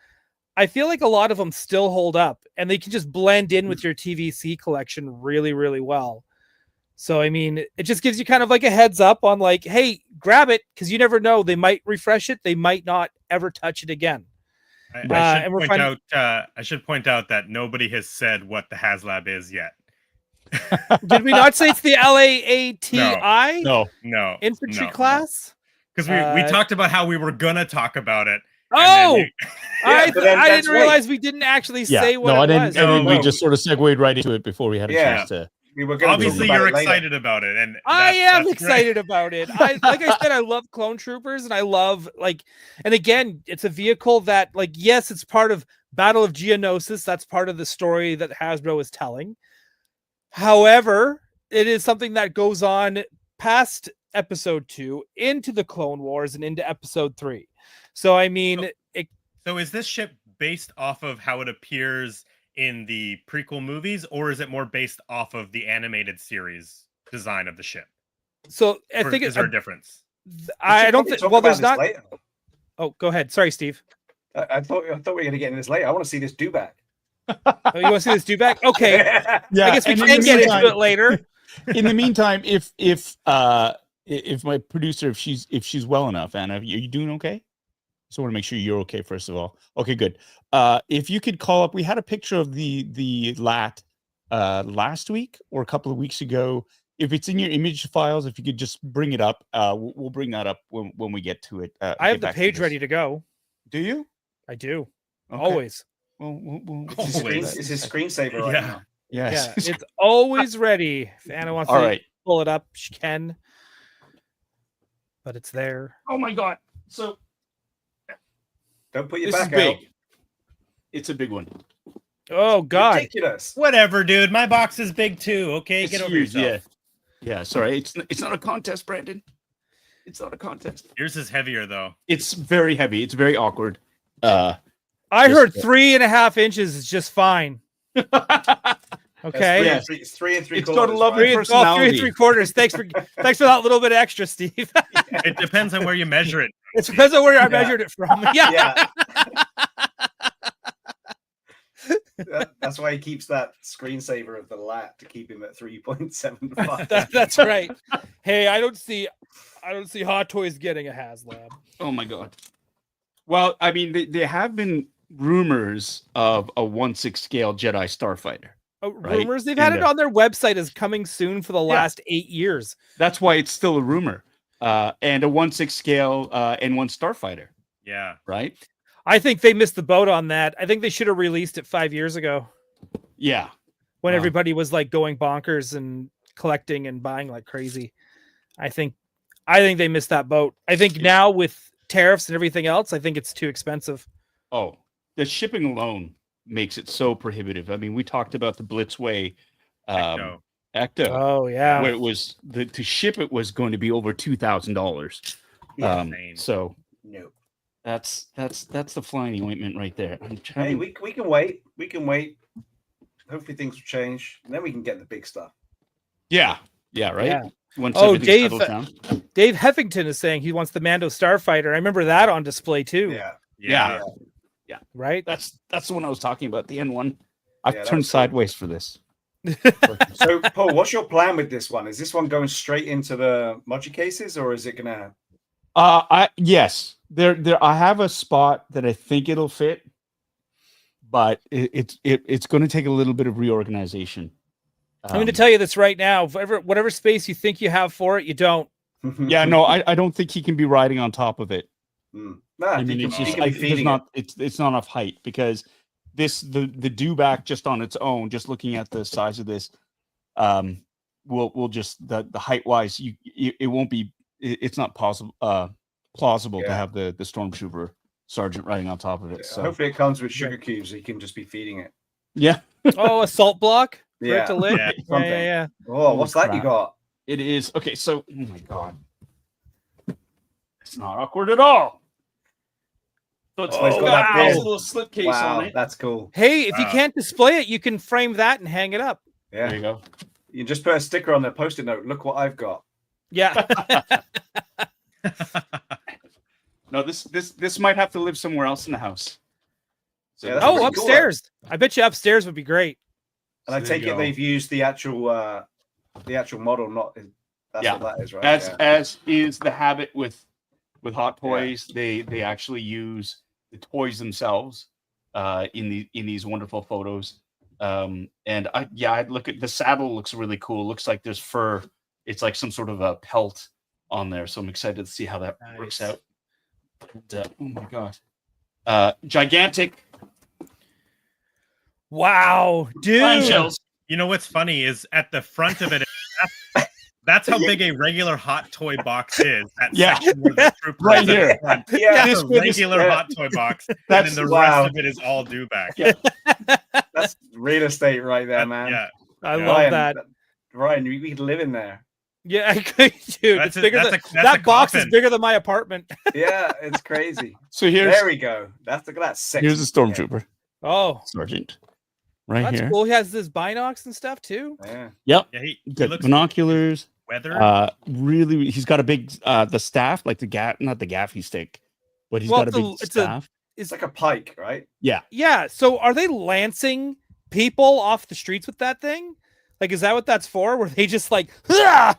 I feel like a lot of them still hold up, and they can just blend in with your TVC collection really, really well. So, I mean, it just gives you kind of like a heads up on like, hey, grab it, because you never know. They might refresh it. They might not ever touch it again. I should point out that nobody has said what the HASLAB is yet. Did we not say it's the LAATI? No. Infantry class? Because we talked about how we were going to talk about it. Oh! I didn't realize we didn't actually say what it was. And then we just sort of segued right into it before we had a chance to... Obviously, you're excited about it, and I am excited about it. Like I said, I love Clone Troopers, and I love and again, it's a vehicle that, like, yes, it's part of Battle of Geonosis. That's part of the story that Hasbro is telling. However, it is something that goes on past Episode 2 into the Clone Wars and into Episode 3. So, I mean, so is this ship based off of how it appears in the prequel movies, or is it more based off of the animated series design of the ship? So I think is there a difference? I don't think. Well, there's not. Later. Oh, go ahead. Sorry, Steve. I thought we were going to get into this later. I want to see this Dewback. Oh, you want to see this Dewback? Okay. Yeah, I guess we can get into it later. In the meantime, if my producer, if she's well enough, Anna, are you doing okay? So I want to make sure you're okay, first of all. Okay, good. If you could call up, we had a picture of the LAT last week or a couple of weeks ago. If it's in your image files, if you could just bring it up, we'll bring that up when we get to it. I have the page ready to go. Do you? I do. Okay. Always. Well, It's his screensaver right now. Yes. Yeah, it's always ready. If Anna wants All to right. pull it up, she can. But it's there. Oh my God. So Don't put your this is back out. big. It's a big one. Oh God. Ridiculous. Whatever, dude. My box is big too. Okay, It's get over huge, yourself. Yeah. Sorry. It's not a contest, Brandon. It's not a contest. Yours is heavier though. It's very heavy. It's very awkward. I Just- heard 3.5 inches is just fine. Okay. Yes. It's 3 3 It's got quarters. a lovely right? 3 3 3/4. Thanks for that little bit extra, Steve. It depends on where you measure it. It depends on where I Yeah. measured it from. Yeah. Yeah. That's why he keeps that screensaver of the lat to keep him at 3.75. That's right. Hey, I don't see Hot Toys getting a HASLAB. Oh my God. Well, I mean, there have been rumors of a 1/6 scale Jedi Starfighter. Oh, Right. rumors they've had And, it on their website as coming soon for the Yeah. last 8 years. That's why it's still a rumor. And a 1/6 scale N1 Starfighter, Yeah. right? I think they missed the boat on that. I think they should have released it 5 years ago Yeah. when Wow. everybody was like going bonkers and collecting and buying like crazy. I think they missed that boat. I think now with tariffs and everything else, I think it's too expensive. Oh, the shipping alone makes it so prohibitive. I mean, we talked about the Blitzway Ecto. Ecto, Oh yeah. where it was to ship it was going to be over $2,000. Yeah. Insane. So No. that's the flying ointment right there. I'm Hey, trying. we can wait. We can wait. Hopefully things will change. And then we can get the big stuff. Yeah, right. Yeah. Once Oh, everything Dave, settles down. Dave Heffington is saying he wants the Mando Starfighter. I remember that on display too. Yeah. Yeah. Right? That's the one I was talking about. The N1. I've Yeah, that turned was cool. sideways for this. So, Paul, what's your plan with this one? Is this one going straight into the mochi cases, or is it gonna? Yes, there. I have a spot that I think it'll fit, but it's going to take a little bit of reorganization. I'm going to tell you this right now. Whatever space you think you have for it, you don't. Yeah, no, I don't think he can be riding on top of it. Nah, I mean, you it's can, just you can be there's feeding not it's not enough height because the Dewback just on its own, just looking at the size of this, will just the height wise, it won't be it's not possible plausible to Yeah. have the Stormtrooper sergeant riding on top of it. it. So Hopefully, it comes with sugar cubes. So you can just be feeding it. yeah, Oh, a salt block for it Yeah. to live. Yeah. Yeah. Oh, what's that you crap. got? it is. Okay, so oh my God, it's not awkward at all. So it's Oh, got wow. a nice little slip case Wow, on it. that's cool. Hey, if you Wow. can't display it, you can frame that and hang it up. Yeah, There you go. you just put a sticker on the post-it note. Look what I've got. Yeah. No, this might have to live somewhere else in the house. So Yeah, that's Oh, pretty cool, upstairs. I bet you upstairs would be great. And I So there take you it go. they've used the actual model, not that's Yeah. what that is, right? as is the habit with Hot Toys, they actually use the toys themselves in these wonderful photos. And I'd look at the saddle, looks really cool. Looks like there's fur. It's like some sort of a pelt on there. So I'm excited to see how that works Nice. out. And, oh my God. Gigantic Wow, dude. clamshells. You know what's funny is at the front of it, that's how big a regular Hot Toy box is. That Yeah. section where the trooper Right is at the here. front. Yeah, That's this a bit is- regular yeah. Hot Toy box, and That's then the wow. rest of it is all Dewback. Yeah. that's real estate right there, man. Yeah, I Yeah. love Ryan, that. Ryan, we could live in there. Yeah, I could, dude. That's It's bigger than that's that a box is coffin. bigger than my apartment. Yeah, it's crazy. So here's There we go. Look at that. Sexy. here's a stormtrooper Oh, sergeant right that's here. cool. He has this binocs and stuff too. Yeah. Yep. Yeah, he Got looks binoculars. weathered. Really, he's got a big the staff, like the not the gaffy stick, but he's Well, got a big it's a- staff. It's like a pike, right? Yeah. So are they lancing people off the streets with that thing? Like, is that what that's for? Were they just like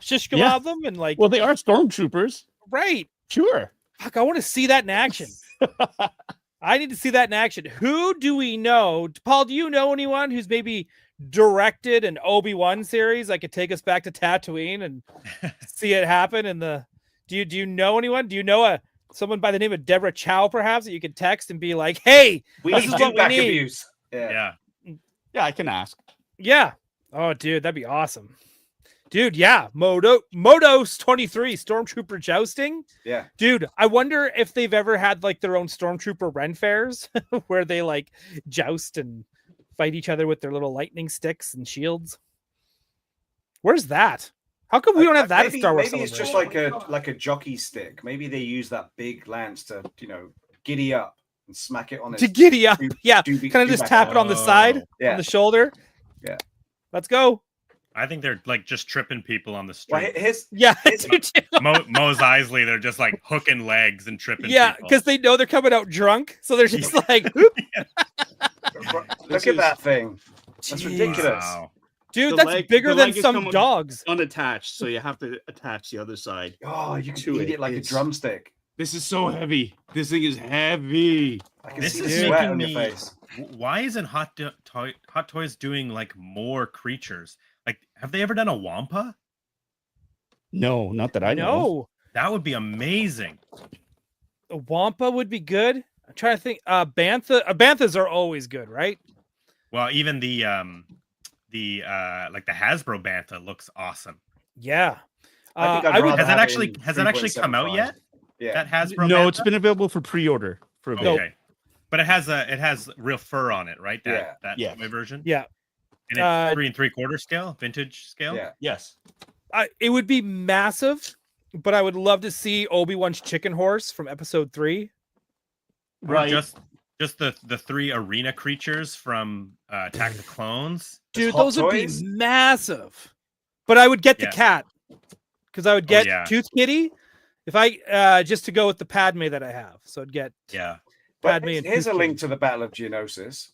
shish kebab Yeah. them and like Well, they are stormtroopers, right? sure. Fuck, I want to see that in action. I need to see that in action. Who do we know? Paul, do you know anyone who's maybe directed an Obi-Wan series, I could take us back to Tatooine and see it happen. In the do you know anyone? Do you know someone by the name of Deborah Chow, perhaps, that you could text and be like, "Hey, We this need is what we Dewback need." abuse. Yeah. Yeah, I can ask. Yeah. Oh, dude, that'd be awesome. Dude, yeah. Modos 23 Stormtrooper jousting. Yeah. Dude, I wonder if they've ever had like their own Stormtrooper Ren fairs where they like joust and fight each other with their little lightning sticks and shields. Where's that? How come we don't have that maybe, at Star Wars Maybe it's just Celebration? like a jockey stick. Maybe they use that big lance to, giddy up and smack it on his To giddy up. Dew- Yeah. Dewback- Kind of just Dewback tap it on the side, Yeah. on the shoulder. Yeah. Let's go. I think they're like just tripping people on the Well, street. Yeah. Mos Eisley, they're just like hooking legs and tripping. Yeah, people. because they know they're coming out drunk. So they're just like, "Oop." Look at that thing. That's Jeez. ridiculous. Wow. Dude, The that's leg- bigger the than leg is some coming- dogs. Unattached, so you have to attach the other side. Oh, you can To eat it like a it's- drumstick. This is so heavy. This thing is heavy. I can This see the is sweat making on your me- face. Why isn't Hot Toys doing like more creatures? Like, have they ever done a Wampa? No, not that I know. No. That would be amazing. A Wampa would be good. I'm trying to think. Banthas are always good, right? Well, even the like the Hasbro Bantha looks awesome. Yeah. I think I'd I would, rather Has that have it actually in has that actually come out 3.75. yet? Yeah. That Hasbro No, Bantha? it's been available for pre-order for a bit. Okay. But it has real fur on it, right? That Yeah. toy version. yeah. And it's 3 3/4 scale, vintage scale. Yeah. Yes. It would be massive, but I would love to see Obi-Wan's chicken horse from episode 3. Or Right. just the 3 arena creatures from Attack of the Clones. Dude, Hot those would be Toys? massive. But I would get the Yeah. cat because I would get yeah. Tooth Kitty if I just to go with the Padme that I have. So I'd get Yeah. But Padme and here's a Tooth link Kitty. to the Battle of Geonosis.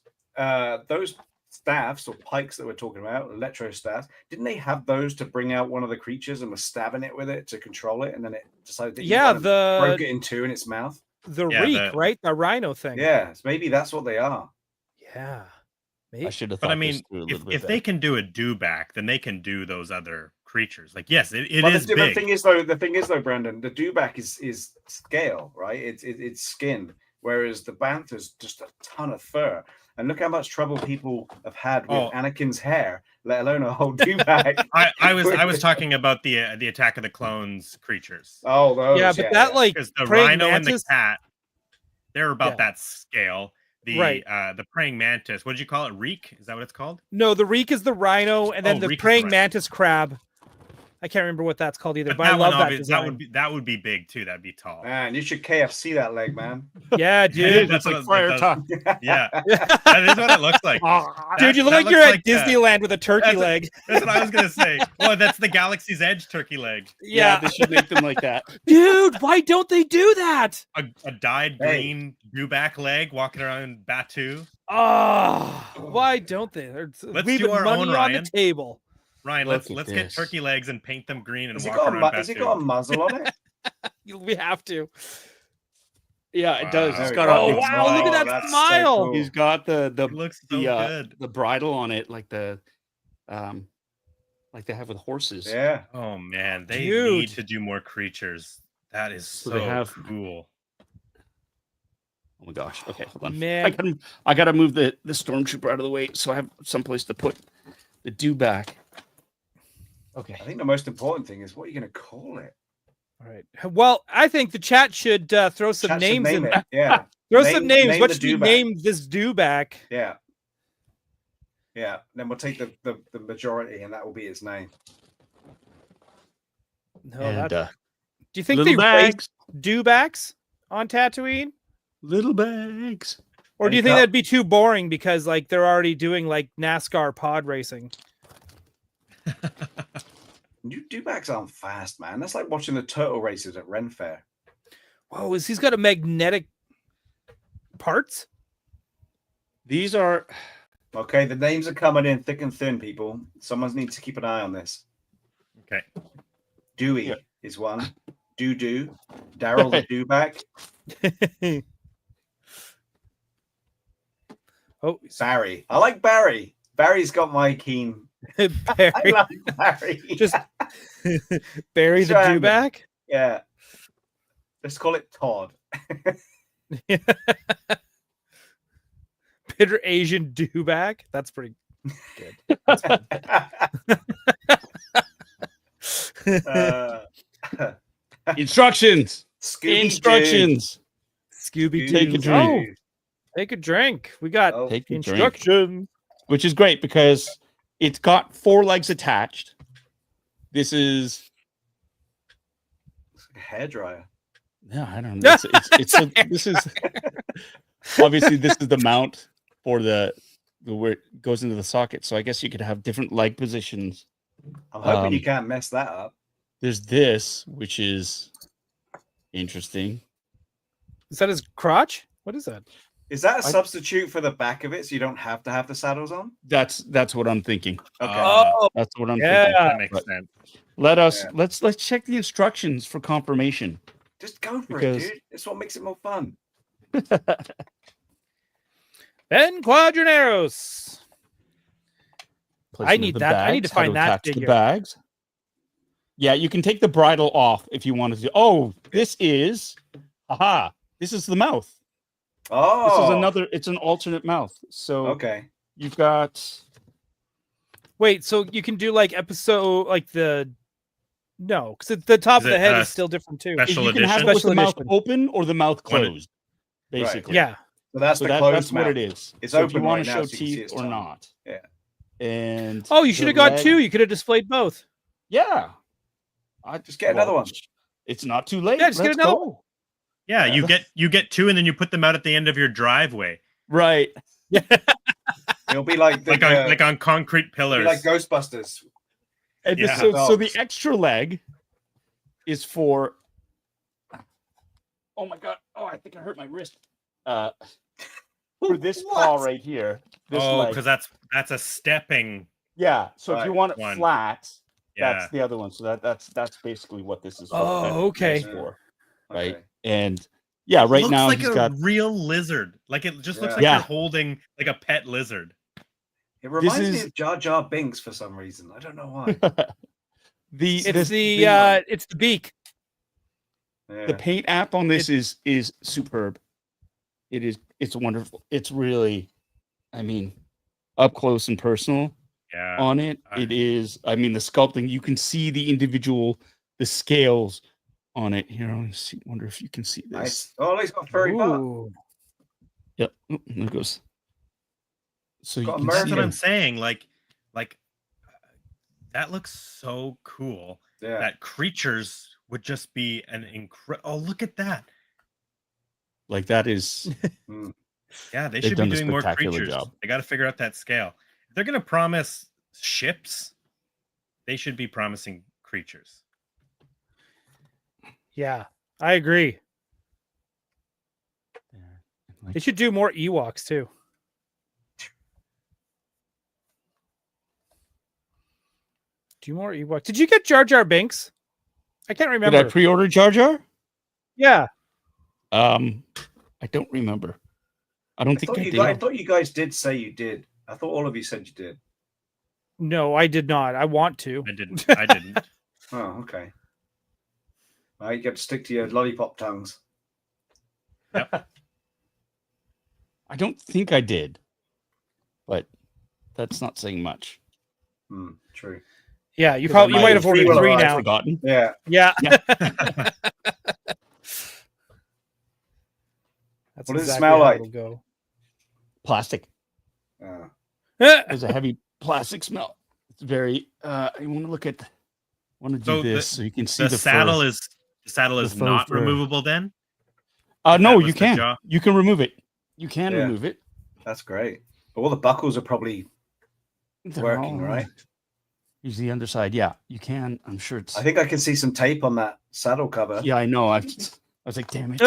Those staffs or pikes that we're talking about, electro staffs, didn't they have those to bring out one of the creatures and was stabbing it with it to control it, and then it decided to eat Yeah, one and broke the it in two in its mouth? Yeah, reek, right? The rhino thing. Yeah, so maybe that's what they are. Yeah. I Maybe. should have But thought I mean, this through a if, little bit if they better. can do a Dewback, then they can do those other creatures. Like, yes, it But is the big. thing is though, Brandon, the Dewback is scale, right? It's skin, whereas the Bantha's just a ton of fur. And look how much trouble people have had with Oh. Anakin's hair, let alone a whole Dewback. I was talking about the Attack of the Clones creatures. Oh, those, Yeah, but that like Because the praying rhino and the mantis- cat, they're about Yeah. that scale. The Right. The praying mantis, what did you call it? Reek? Is that what it's called? No, the reek is the rhino, and then Oh, the reek is the praying rhino. mantis crab. I can't remember what that's called either, But but I that love one, that obviously, design. that would be big too. That'd be tall. Man, you should KFC that leg, man. Yeah, dude. That's like what- fire that talk. Yeah, that is what it looks like. Dude, you look that like you're looks at like, Disneyland with a turkey that's a- leg. That's what I was gonna say. Well, that's the Galaxy's Edge turkey leg. Yeah, Yeah. they should make them like that. Dude, why don't they do that? A dyed Hey. green Dewback leg walking around Batu. Oh, why don't they? They're Let's leaving do our money own, on Ryan. the table. Ryan, Look let's at get this. turkey legs and paint them green and Has it walk got around Batu. has it got a muzzle on it? We have to. Yeah, it does. Wow. It's got Oh, a, wow, look at that that's so smile. cool. He's got It looks so good. the bridle on it, like the like they have with horses. Yeah. Oh man, they Dude. need to do more creatures. That is so they have- cool. Oh my gosh. Okay, hold on. Man. I gotta move the stormtrooper out of the way so I have someplace to put the Dewback. Okay. I think the most important thing is what you're going to call it. All right. Well, I think the chat should throw some Chat should names name in. it. Yeah. Throw Name- some names. name What the should we Dewback. name this Dewback? Yeah. Yeah. Then we'll take the majority and that will be its name. No, And do you think they little raised bags. Dewbacks on Tatooine? Little bags. Or do you And think cup. that'd be too boring because like they're already doing like NASCAR pod racing? New Dewbacks aren't fast, man. That's like watching the turtle races at Ren Fair. Whoa, he's got a magnetic parts? These are Okay, the names are coming in thick and thin, people. Someone needs to keep an eye on this. Okay. Dewey Yeah. is one. Doo-Doo. Daryl the Dewback. Oh, Barry. I like Barry. Barry's got my keen. I Barry, love Barry. just Barry the Random. Dewback. Yeah. Let's call it Todd. Bitter Asian Dewback. That's pretty good. Instructions. Scooby-Doo. Instructions. Scooby Take a Doo. drink. Oh, take a drink. We got Oh, Take a drink. instructions. Which is great because it's got 4 legs attached. This is it's like a hairdryer. yeah, I don't know. This is obviously this is the mount for the where it goes into the socket. So I guess you could have different leg positions. I'm hoping you can't mess that up. There's this, which is interesting. Is that his crotch? What is that? Is that a substitute for the back of it, so you don't have to have the saddles on? That's what I'm thinking. Okay. Oh, That's what I'm yeah. thinking. That makes But sense. let's check the instructions for confirmation. Just go for Because- it, dude. It's what makes it more fun. Ben Quadraneros. Placement need of the that. I need to bags, how find that attach the figure. bags. Yeah, you can take the bridle off if you wanted to. Oh, this is this is the mouth. Oh, This is another. It's an alternate mouth. So Okay. you've got Wait, so you can do like episode like the no, because the top Is of the it, head is still different too. special you can have edition? it with the Special mouth edition. open or the mouth When it- closed, basically. Yeah. So that's So the closed that's what mouth. it is. It's so if you open want right to now, show so you can see teeth its or tongue. not. Yeah. And Oh, you should the have got leg- 2. You could have displayed both. Yeah. Just get another one. It's not too late. Yeah, just get Let's another go. Yeah, Yeah. you get 2 and then you put them out at the end of your driveway. Right. It'll be like the, Like on concrete it'll be pillars. like Ghostbusters. And Yeah. so the extra leg is for. Oh my god! Oh, I think I hurt my wrist. For this paw right here. This Oh, leg. because that's a stepping. Yeah. So if you Right. want it One. flat, Yeah. that's the other one. So that's basically what this is. Oh, that's okay. for, right? Okay. And yeah, right looks now like he's a got real lizard. Like it just looks Yeah. like Yeah. you're holding like a pet lizard. It reminds me is- of Jar Jar Binks for some reason. I don't know why. It's the- it's the beak. Yeah. the paint app on this is superb. It's wonderful. It's really, I mean, up close and personal Yeah. on it. It is. I mean, the sculpting. You can see the scales on it. Here, I want to see. Wonder if you can see this. Nice. Oh, he's got a furry butt. Ooh. Yep. Oh, there it goes. So you Got a can mermaid. That's see what I'm it. saying. Like that looks so cool. Yeah. That creatures would just be an incredible. Oh, look at that. Like that is. Yeah, they They've should done be a doing more spectacular creatures. job. They got to figure out that scale. If they're going to promise ships, they should be promising creatures. Yeah, I agree. They should do more Ewoks too. Do more Ewoks. Did you get Jar Jar Binks? I can't Did remember. I pre-order Jar Jar? Yeah. I don't remember. I don't think I did. I thought you guys did say you did. I thought all of you said you did. No, I did not. I want to. I didn't. I didn't. Oh, okay. Well, you got to stick to your lollipop tongues. I don't think I did, but that's not saying much. True. Yeah, you 'Cause probably I you might have ordered Well, 3 I've now. Forgotten. Yeah. Yeah. Yeah. That's What does it exactly smell how like? it'll go. Plastic. Uh, There's a heavy plastic smell. It's very. I want to look at. Want to do So this so you can see The the saddle fur. is The faux not fur. removable then? No, that was you the can. jaw. You can remove it. You can Yeah. remove it. that's great. But all the buckles are probably They're working, all- right? Here's the underside. Yeah, you can. I'm sure it's. I think I can see some tape on that saddle cover. Yeah, I know. I was like, damn it.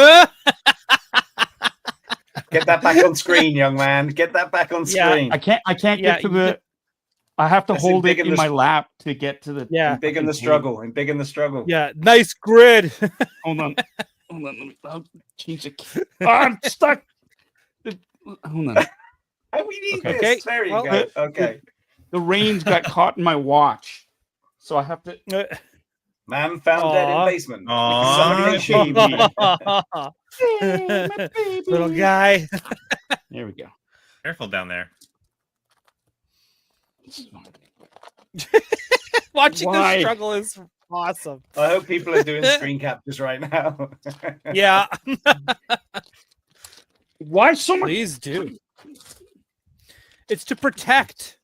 Get that back on screen, young man. Get that back on Yeah, screen. I can't. Yeah, get to the. I have to That's hold it embiggen in the my s- lap to get to the. Yeah. Big in the fucking struggle. And big in the struggle. Yeah, nice grid. Hold on. Hold on. Let me. I'll change the. I'm stuck. Hold on. Oh, we need Okay. this. There you Well, go. Okay. The reins got caught in my watch, so I have to. Man found dead in Aw. basement. Aw. Somebody Hey, my baby. Little guy. There we go. Careful down there. Watching Why? the struggle is awesome. I hope people are doing screen captures right now. Yeah, Why so much? please do. It's to protect.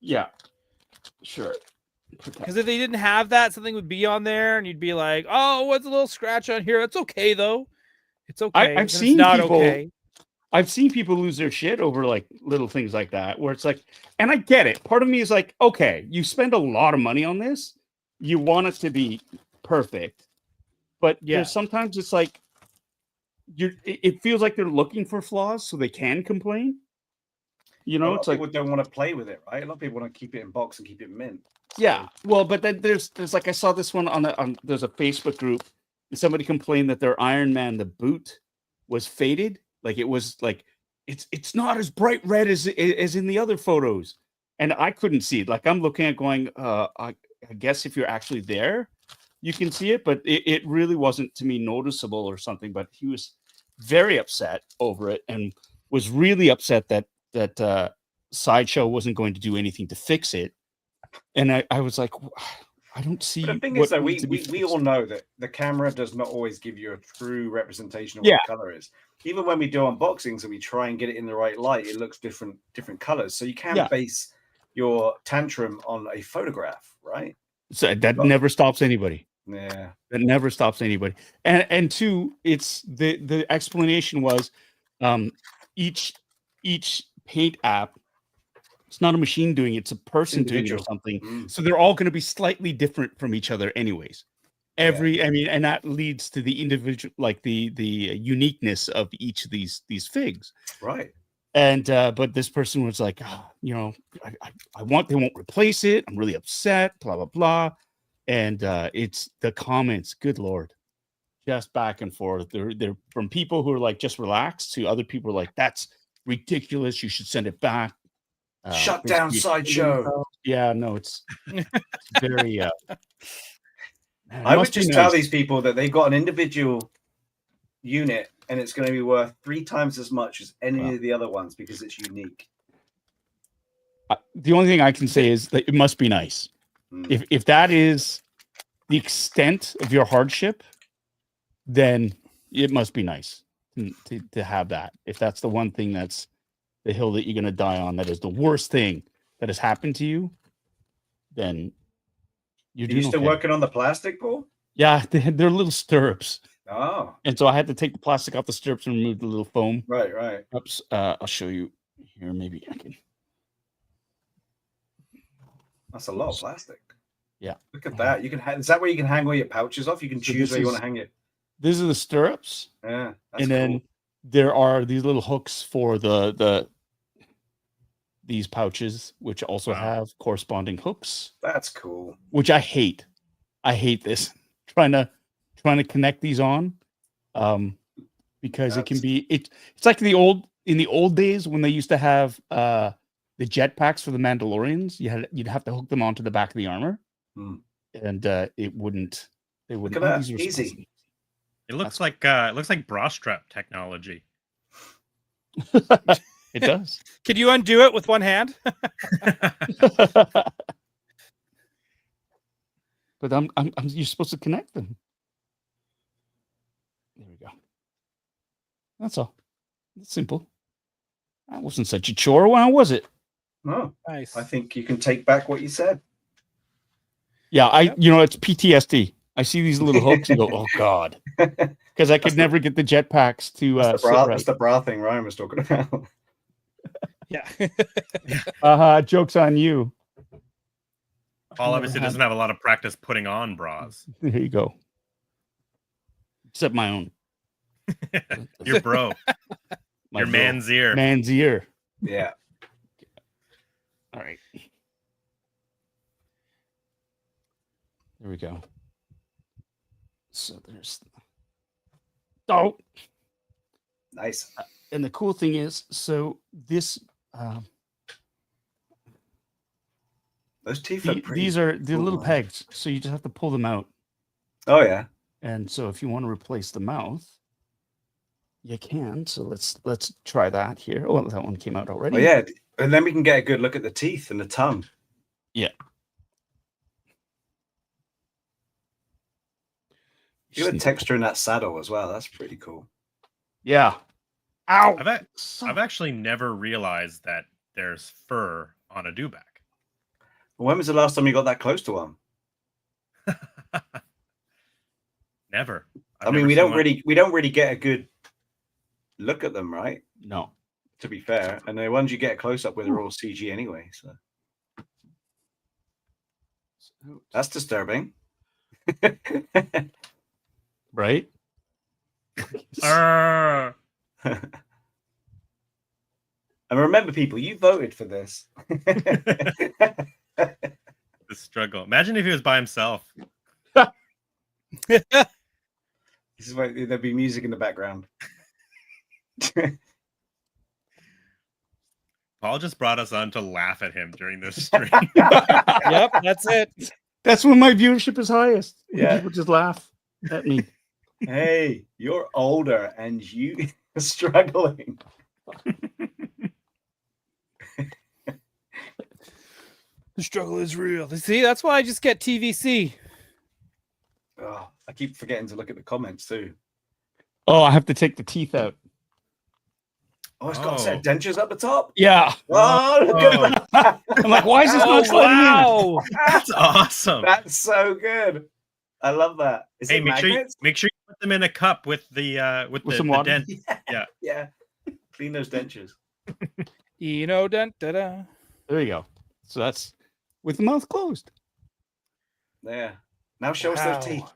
Yeah, sure. Because if they didn't have that, something would be on there, and you'd be like, "Oh, what's a little scratch on here? It's okay though. It's okay." I've It's seen not people- okay. I've seen people lose their shit over like little things like that, where it's like, and I get it. Part of me is like, okay, you spend a lot of money on this, you want it to be perfect, but Yeah. there's sometimes it's like, it feels like they're looking for flaws so they can complain. You A know, lot it's of like, people don't want to play with it, right? A lot of people want to keep it in box and keep it mint. yeah. Well, but then there's like I saw this one on there's a Facebook group, and somebody complained that their Iron Man the boot was faded. Like it was like it's not as bright red as in the other photos, and I couldn't see it. Like I'm looking at going, I guess if you're actually there, you can see it, but it really wasn't to me noticeable or something. But he was very upset over it and was really upset that Sideshow wasn't going to do anything to fix it. And I was like, I don't see. But the thing what is, though, needs to be we fixed." all know that the camera does not always give you a true representation of Yeah. what the color is. Even when we do unboxings and we try and get it in the right light, it looks different colors. So you can Yeah. base your tantrum on a photograph, right? So that But- never stops anybody. Yeah. That never stops anybody. And two, it's the explanation was each paint app, it's not a machine doing it, it's a person doing it or Individual. something. Mm. So they're all going to be slightly different from each other anyways. I mean, and that leads to the individual, like the uniqueness of each of these figs. Right. And but this person was like, "Ah, you know, I want they won't replace it. I'm really upset, blah blah blah." And it's the comments, good lord, just back and forth. They're from people who are like just relaxed to other people who are like, that's ridiculous. You should send it back. Shut down basically- Sideshow. Yeah, no, it's very man, it I would must be just tell nice. these people that they've got an individual unit and it's going to be worth 3 times as much as any Wow. of the other ones because it's unique. The only thing I can say is that it must be nice. Mm. If that is the extent of your hardship, then it must be nice to have that. If that's the one thing that's the hill that you're going to die on, that is the worst thing that has happened to you, then you're Are doing you still okay. working on the plastic, Paul? Yeah, they're little stirrups, Oh, and so I had to take the plastic off the stirrups and remove the little foam. right. Oops, I'll show you here. Maybe I can. That's a lot of plastic. Yeah. Look at that. You can is that where you can hang all your pouches off? You can So choose this where you want is- to hang it. These are the stirrups. Yeah. That's And then cool. there are these little hooks for these pouches, which also Wow. have corresponding hooks, That's cool. which I hate. I hate this trying to connect these on, because it can That's- be it's like in the old days when they used to have the jetpacks for the Mandalorians. You'd have to hook them onto the back of the armor, Hmm. and it wouldn't. They wouldn't. at that. These are Easy. supposed It looks like bra strap technology. to- It does. Can you undo it with one hand? But you're supposed to connect them. There we go. That's all. It's simple. That wasn't such a chore. Why was it? No, Nice. I think you can take back what you said. Yeah, Yep. it's PTSD. I see these little hooks and go, oh god, because I could never get the jetpacks to That's sit the right. bra thing Ryan was talking about. Yeah. Jokes on you. Paul never obviously had- doesn't have a lot of practice putting on bras. There you go. Except my own. Your bro, My your bro. man's ear. Man's ear. Yeah. All right. There we go. So there's. Oh, Nice. And the cool thing is, so this Those teeth look pretty. these are the cool, little man. pegs, so you just have to pull them out. Oh yeah. And so if you want to replace the mouth, you can. So let's try that here. Oh, that one came out already. Oh yeah, and then we can get a good look at the teeth and the tongue. Yeah. Look at the texture in that saddle as well. That's pretty cool. Yeah. Ow. I've actually never realized that there's fur on a Dewback. When was the last time you got that close to one? Never. I mean, we don't really get a good look at them, right? No. To be fair, and the ones you get close up with are all CG anyway. So that's disturbing. Right? And remember, people, you voted for this. The struggle. Imagine if he was by himself. This is why there'd be music in the background. Paul just brought us on to laugh at him during this stream. Yep, that's it. That's when my viewership is highest. When Yeah. people just laugh at me. Hey, you're older and you are struggling. The struggle is real. See, that's why I just get TVC. Oh, I keep forgetting to look at the comments too. Oh, I have to take the teeth out. Oh, it's got a set of dentures up the top. Yeah. Oh, look at that. I'm like, why is this not sliding in? wow. That's awesome. That's so good. I love that. Is Hey, it make magnets? sure you put them in a cup with the some the water? dent. Yeah. Yeah. Clean those dentures. You know, dun, da, da. There you go. So that's with the mouth closed. There. Now show us Wow. those teeth.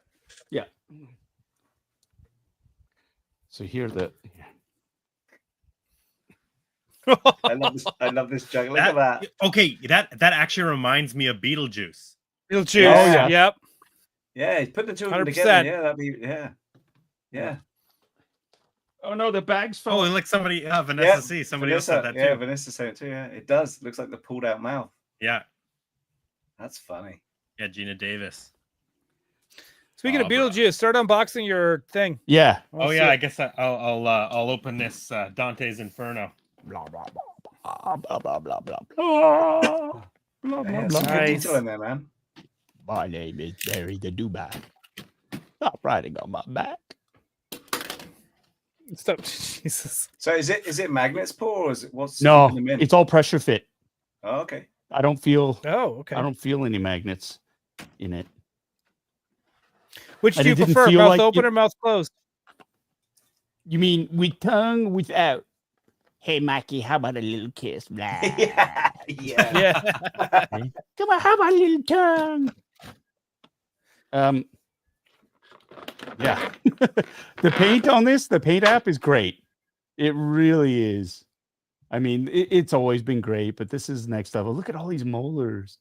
Yeah. So here I love this jug. Look at that. Okay, that actually reminds me of Beetlejuice. Beetlejuice. Yeah. Yep. Yeah, put the two of them 100%. together. Yeah, that'd be yeah. Oh no, the bags fell. Oh, like somebody, Vanessa Yeah, C. Somebody else said that too. Yeah, Vanessa said it too. Yeah, it does. Looks like the pulled out mouth. Yeah, That's funny. yeah, Gina Davis. Speaking of bro. Beetlejuice, start unboxing your thing. Yeah. Oh yeah, I guess I'll open this Dante's Inferno. Blah blah blah blah blah blah blah blah. Blah, Yeah, blah, some blah. good Nice. detail in there, man. My name is Barry the Dewback. Stop riding on my back. Stop. Jesus. So is it magnets, Paul, or is it what's No, keeping them in? it's all pressure fit. Oh, okay. I don't feel Oh, okay. I don't feel any magnets in it. Which and do you it didn't prefer, feel mouth like open it- or mouth closed? You mean with tongue without? Hey, Mikey, how about a little kiss? Blah. yeah. Yeah. Come on, how about a little tongue? Yeah. The paint on this, the paint app is great. It really is. I mean, it's always been great, but this is next level. Look at all these molars.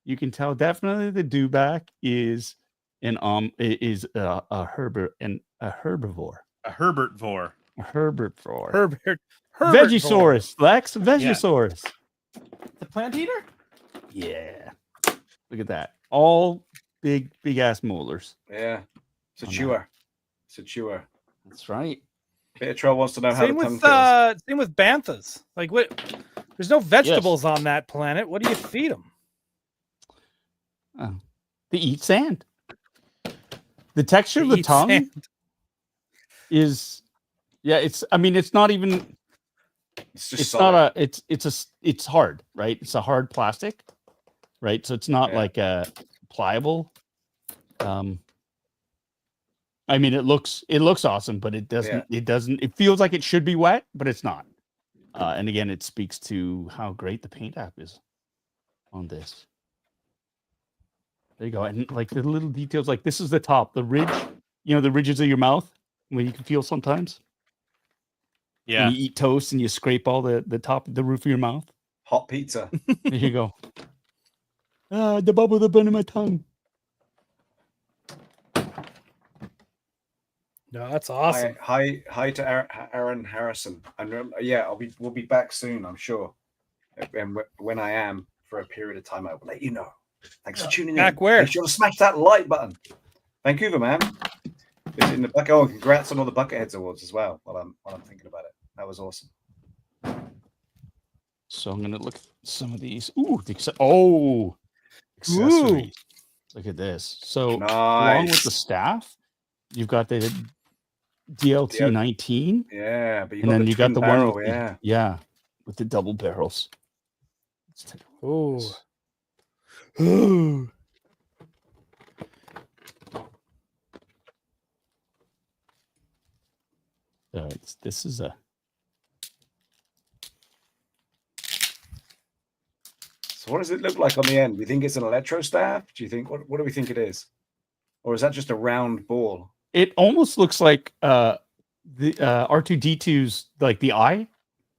You can tell definitely the Dewback is a herbivore. A Herbert Vor. A herbivore. Herbert. Vegisaurus, Lex. Vegisaurus. The plant eater? Yeah. Look at that. All big ass molars. Yeah. It's a Oh, no. chewer. It's a chewer. That's right. Bit of troll wants to know how Same the tongue with feels. same with banthas. Like what? There's no vegetables on that planet. What do you feed them? They eat sand. The texture of the tongue is, yeah. It's. I mean, it's not even. It's just It's solid. not a. It's hard, right? It's a hard plastic, right? So it's not Yeah. like a pliable. I mean, it looks awesome, but it doesn't. Yeah. It doesn't. It feels like it should be wet, but it's not. And again, it speaks to how great the paint app is on this. There you go. And like the little details, like this is the top, the ridge, the ridges of your mouth when you can feel sometimes. Yeah. When you eat toast and you scrape all the top, the roof of your mouth. Hot pizza. There you go. The bubble that burned in my tongue. No, that's awesome. Hi to Aaron Harrison. And yeah, we'll be back soon, I'm sure. And when I am for a period of time, I will let you know. Thanks for tuning in. Back where? Make sure to smash that like button. Vancouver, man. It's in the bucket. Oh, congrats on all the Bucketheads awards as well. While I'm thinking about it, that was awesome. So I'm gonna look at some of these. Ooh, accessories. Look at this. So along with the staff, you've got the DLT 19. Yeah, but and then you got the barrel, one with with the double barrels. Let's take a look at this. Ooh. This is a. So what does it look like on the end? Do you think it's an electro staff? Do you think what do we think it is? Or is that just a round ball? It almost looks like the R2D2's like the eye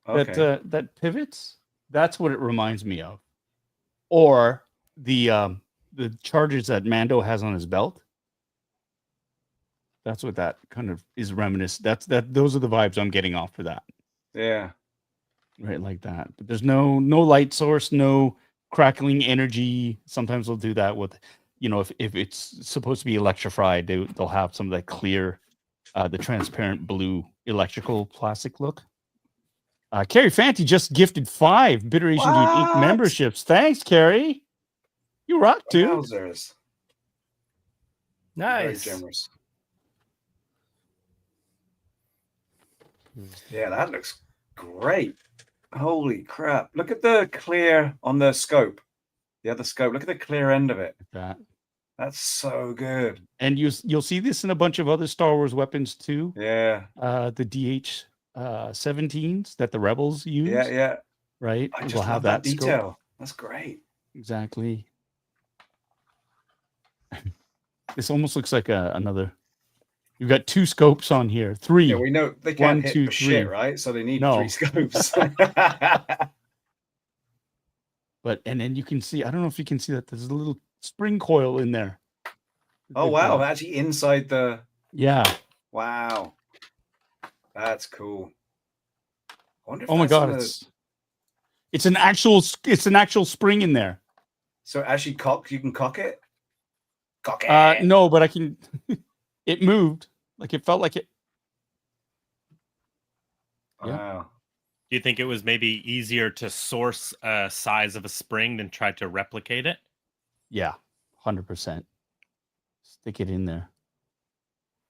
that pivots. That's what it reminds me of. Or the charges that Mando has on his belt. That's what that kind of is reminiscent. Those are the vibes I'm getting off for that. Yeah. Right, like that. But there's no light source, no crackling energy. Sometimes they'll do that with, if it's supposed to be electrified, they'll have some of that clear, the transparent blue electrical plastic look. Carrie Fanti just gifted 5 Bitter Asian Geek Inc. memberships. Thanks, Carrie. You rock, too. Wowzers. Nice. Very generous. Yeah, that looks great. Holy crap. Look at the clear on the scope. The other scope. Look at the clear end of it. That's so good. And you'll see this in a bunch of other Star Wars weapons too. Yeah. The DH 17s that the Rebels use. Yeah. Right. I just love that detail. Scope. That's great. Exactly. This almost looks like another. You've got 2 scopes on here. 3. Yeah, we know they can't 1, hit 2, for 3. shit, right? So they need 3 scopes. But and then you can see. I don't know if you can see that. There's a little spring coil in there. Oh wow! Actually, inside the. Yeah. Wow. That's cool. I wonder if oh my god! It's an actual spring in there. So actually, you can cock it. Cock it. No, but I can. It moved. Like it felt like it. Yeah. Wow. Do you think it was maybe easier to source a size of a spring than try to replicate it? Yeah, 100%. Stick it in there.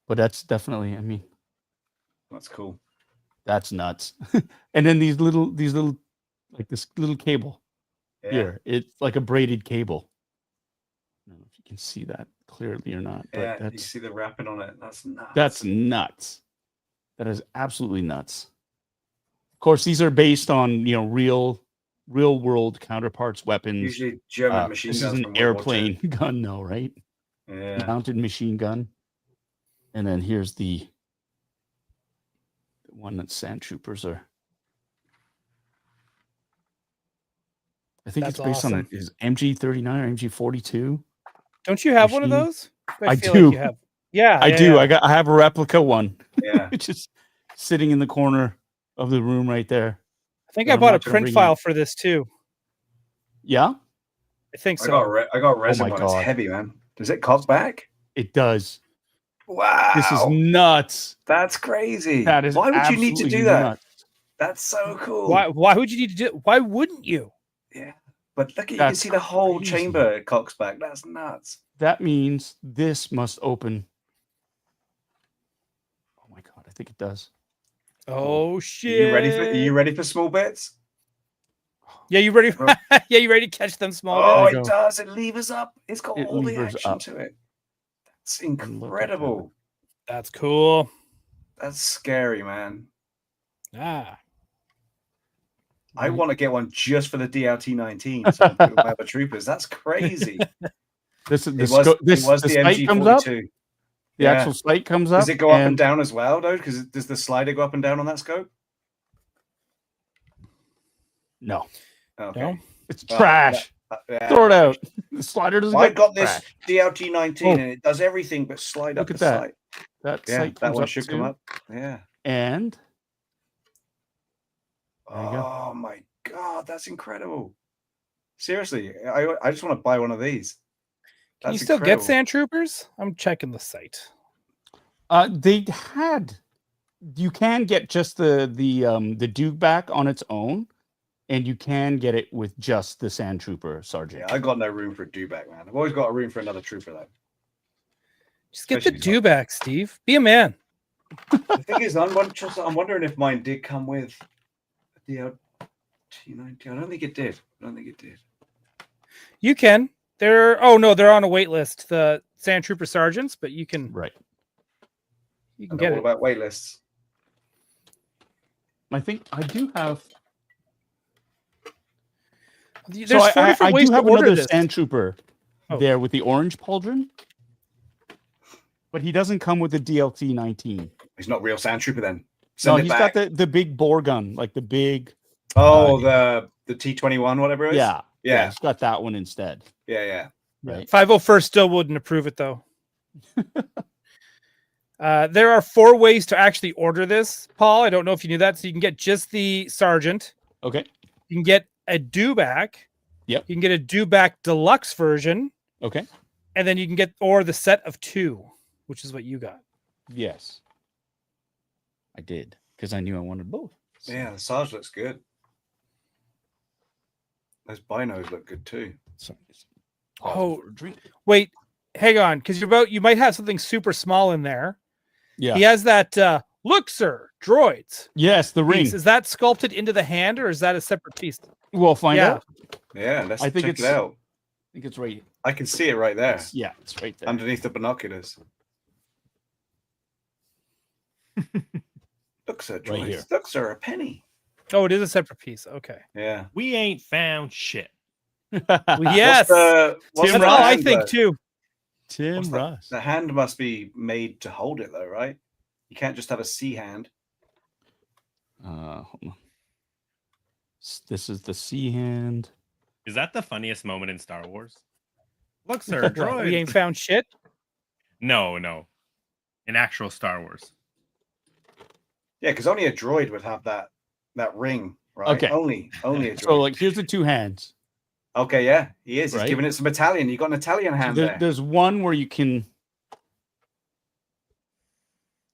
But that's definitely. I mean, that's cool. That's nuts. And then these little, like this little cable here. It's like a braided cable. I don't know if you can see that clearly or not. But you see the wrapping on it. That's nuts. That's nuts. That is absolutely nuts. Of course, these are based on real world counterparts weapons. Usually German machine guns. This is an airplane gun, though, right? Yeah. Mounted machine gun. And then here's the one that Sandtroopers are. I think it's based on is MG39 or MG42. Don't you have one of those? I do. Like you have. Yeah, I do. Yeah. I have a replica one. Yeah. It's just sitting in the corner of the room right there. I think I bought a print file for this too. Yeah? I think so. I got resin one. It's heavy, man. Does it cock back? It does. Wow. This is nuts. That's crazy. That is Why would you need to do that? Nuts. That's so cool. Why would you need to do it? Why wouldn't you? Yeah. But look, you can see the whole chamber it cocks back. That's nuts. That means this must open. Oh my god, I think it does. Oh shit! Are you ready for small bits? Yeah, you ready? Yeah, you ready to catch them small bits? bits? It does. It levers up. It's got all the action to it. That's incredible. That's cool. That's scary, man. I want to get one just for the DLT 19. So the troopers. That's crazy. This is the sight comes up. The actual sight comes up. Does it go up and down as well, though? Because does the slider go up and down on that scope? No. Okay. No? It's trash. Throw it out. The slider doesn't. I got this DLT 19 and it does everything but slide up the side. That Yeah, site that comes one up should too. come up. Yeah. And there you go. Oh my god, that's incredible. Seriously, I just want to buy one of these. Can you That's still incredible. get Sandtroopers? I'm checking the site. They had. You can get just the Dewback on its own, and you can get it with just the Sandtrooper Sergeant. Yeah, I got no room for a Dewback, man. I've always got a room for another trooper though. Just get the Especially Dewback, Steve. Be a man. The thing is, I'm wondering if mine did come with the T90. I don't think it did. You can. They're they're on a wait list, the Sandtrooper Sergeants, but you can Right. you I can know get all it. about wait lists. I think I do have. There's So four different I ways do to have order another this. Sandtrooper Oh. there with the orange pauldron, but he doesn't come with the DLT 19. He's not real Sandtrooper then. No, Send it he's back. got the big bore gun, like the big. Oh, the T21, whatever it is. Yeah, Yeah. He's got that one instead. Yeah. Right. 501st still wouldn't approve it though. There are 4 ways to actually order this, Paul. I don't know if you knew that. So you can get just the Sergeant. Okay. You can get a Dewback. Yep. You can get a Dewback Deluxe version. Okay. And then you can get the set of 2, which is what you got. Yes. I did because I knew I wanted both. So- Yeah, the Sarge looks good. Those binos look good too. Sorry. Oh, for a drink. Wait, hang on, because you might have something super small in there. Yeah. He has that look, sir, droids. Yes, the ring. Piece. Is that sculpted into the hand or is that a separate piece? We'll find out. Yeah, let's I think check it it's- out. I think it's right. I can see it right there Yeah, it's right there. underneath the binoculars. Look, sir, Right here. Look, sir, a penny. Oh, it is a separate piece. Okay. Yeah. We ain't found shit. Well, yes. What's That's the all I hand, think though? too. Tim What's Ross. The hand must be made to hold it, though, right? You can't just have a C hand. Hold on. This is the C hand. Is that the funniest moment in Star Wars? Look, sir, We droid. ain't found shit. No. In actual Star Wars. Yeah, because only a droid would have that ring, right? Okay. Only a droid. So like here's the 2 hands. Okay, yeah, he is. He's Right. giving it some Italian. You got an Italian hand There- there. There's one where you can.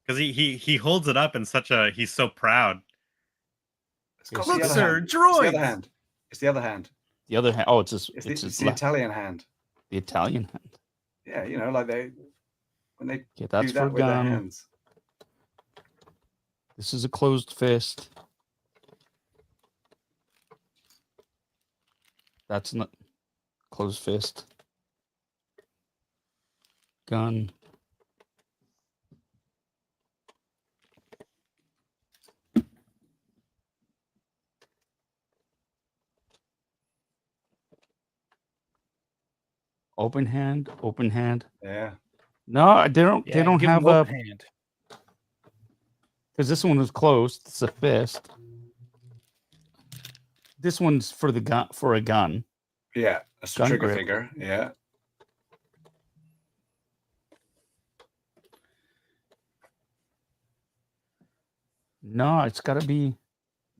Because he holds it up in such a he's so proud. It's got Look, the other sir, hand. It's the other droids. hand. It's the other hand. The other hand. Oh, it's his. It's, It's the, his it's the left. Italian hand. The Italian hand. Yeah, you know, like when they Okay, that's do that for with their gun. hands. This is a closed fist. That's not closed fist. Gun. Open hand. Open hand. Yeah. No, they don't. Yeah, they don't give him have a. open hand. Because this one was closed. It's a fist. This one's for the gun. For a gun. Yeah. That's the Gun trigger grip. finger. Yeah. No, it's got to be.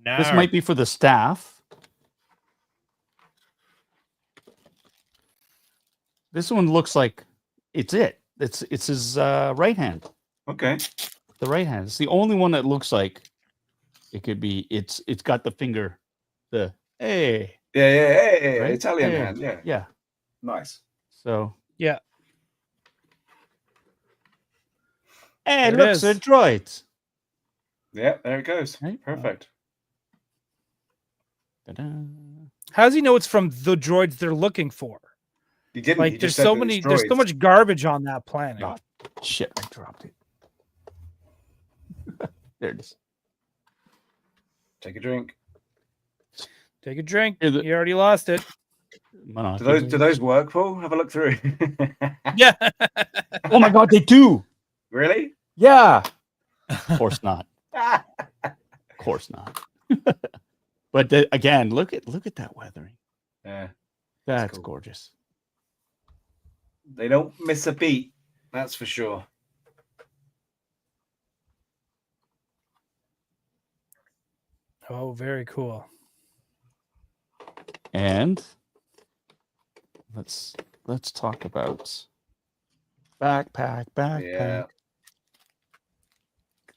Now, This might be for the staff. This one looks like it's it. It's his right hand. Okay. The right hand. It's the only one that looks like it could be. It's got the finger. The hey. Yeah. Right? Italian Hey. hand. Yeah. Yeah. Nice. So. Yeah. Hey, There it look, is. sir, droids. Yeah. There it goes. Right? Perfect. Ta-da. How does he know it's from the droids they're looking for? He didn't. He Like, just there's said so that it's many, there's so droids. much garbage on that planet. Oh, shit, I dropped it. There it is. Take a drink. Take a drink. Is it- You already lost it. Do those work, Paul? Have a look through. Yeah. Oh my god, they do. Really? Yeah. Of course not. Of course not. But again, look at that weathering. Yeah. That's cool. gorgeous. They don't miss a beat. That's for sure. Oh, very cool. And let's talk about backpack. Yeah.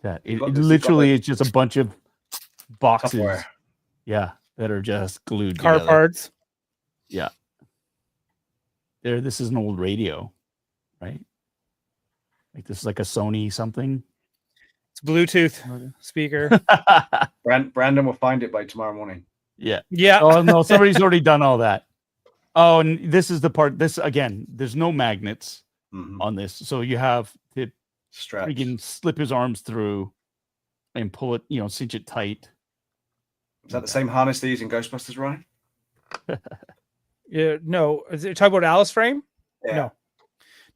That You've it got this- you've got, literally like, is just a bunch of boxes. Tupperware. Yeah, that are just glued Car together. parts. Yeah. There, this is an old radio, right? Like this is like a Sony something. It's Bluetooth speaker. Brandon will find it by tomorrow morning. Yeah. Yeah. Oh no, somebody's already done all that. Oh, and this is the part. This again, there's no magnets Mhm. on this, so you have to Straps. freaking slip his arms through and pull it, cinch it tight. Is that the same harness they use in Ghostbusters, Ryan? Yeah. No. Is it talking about Alice frame? Yeah. No.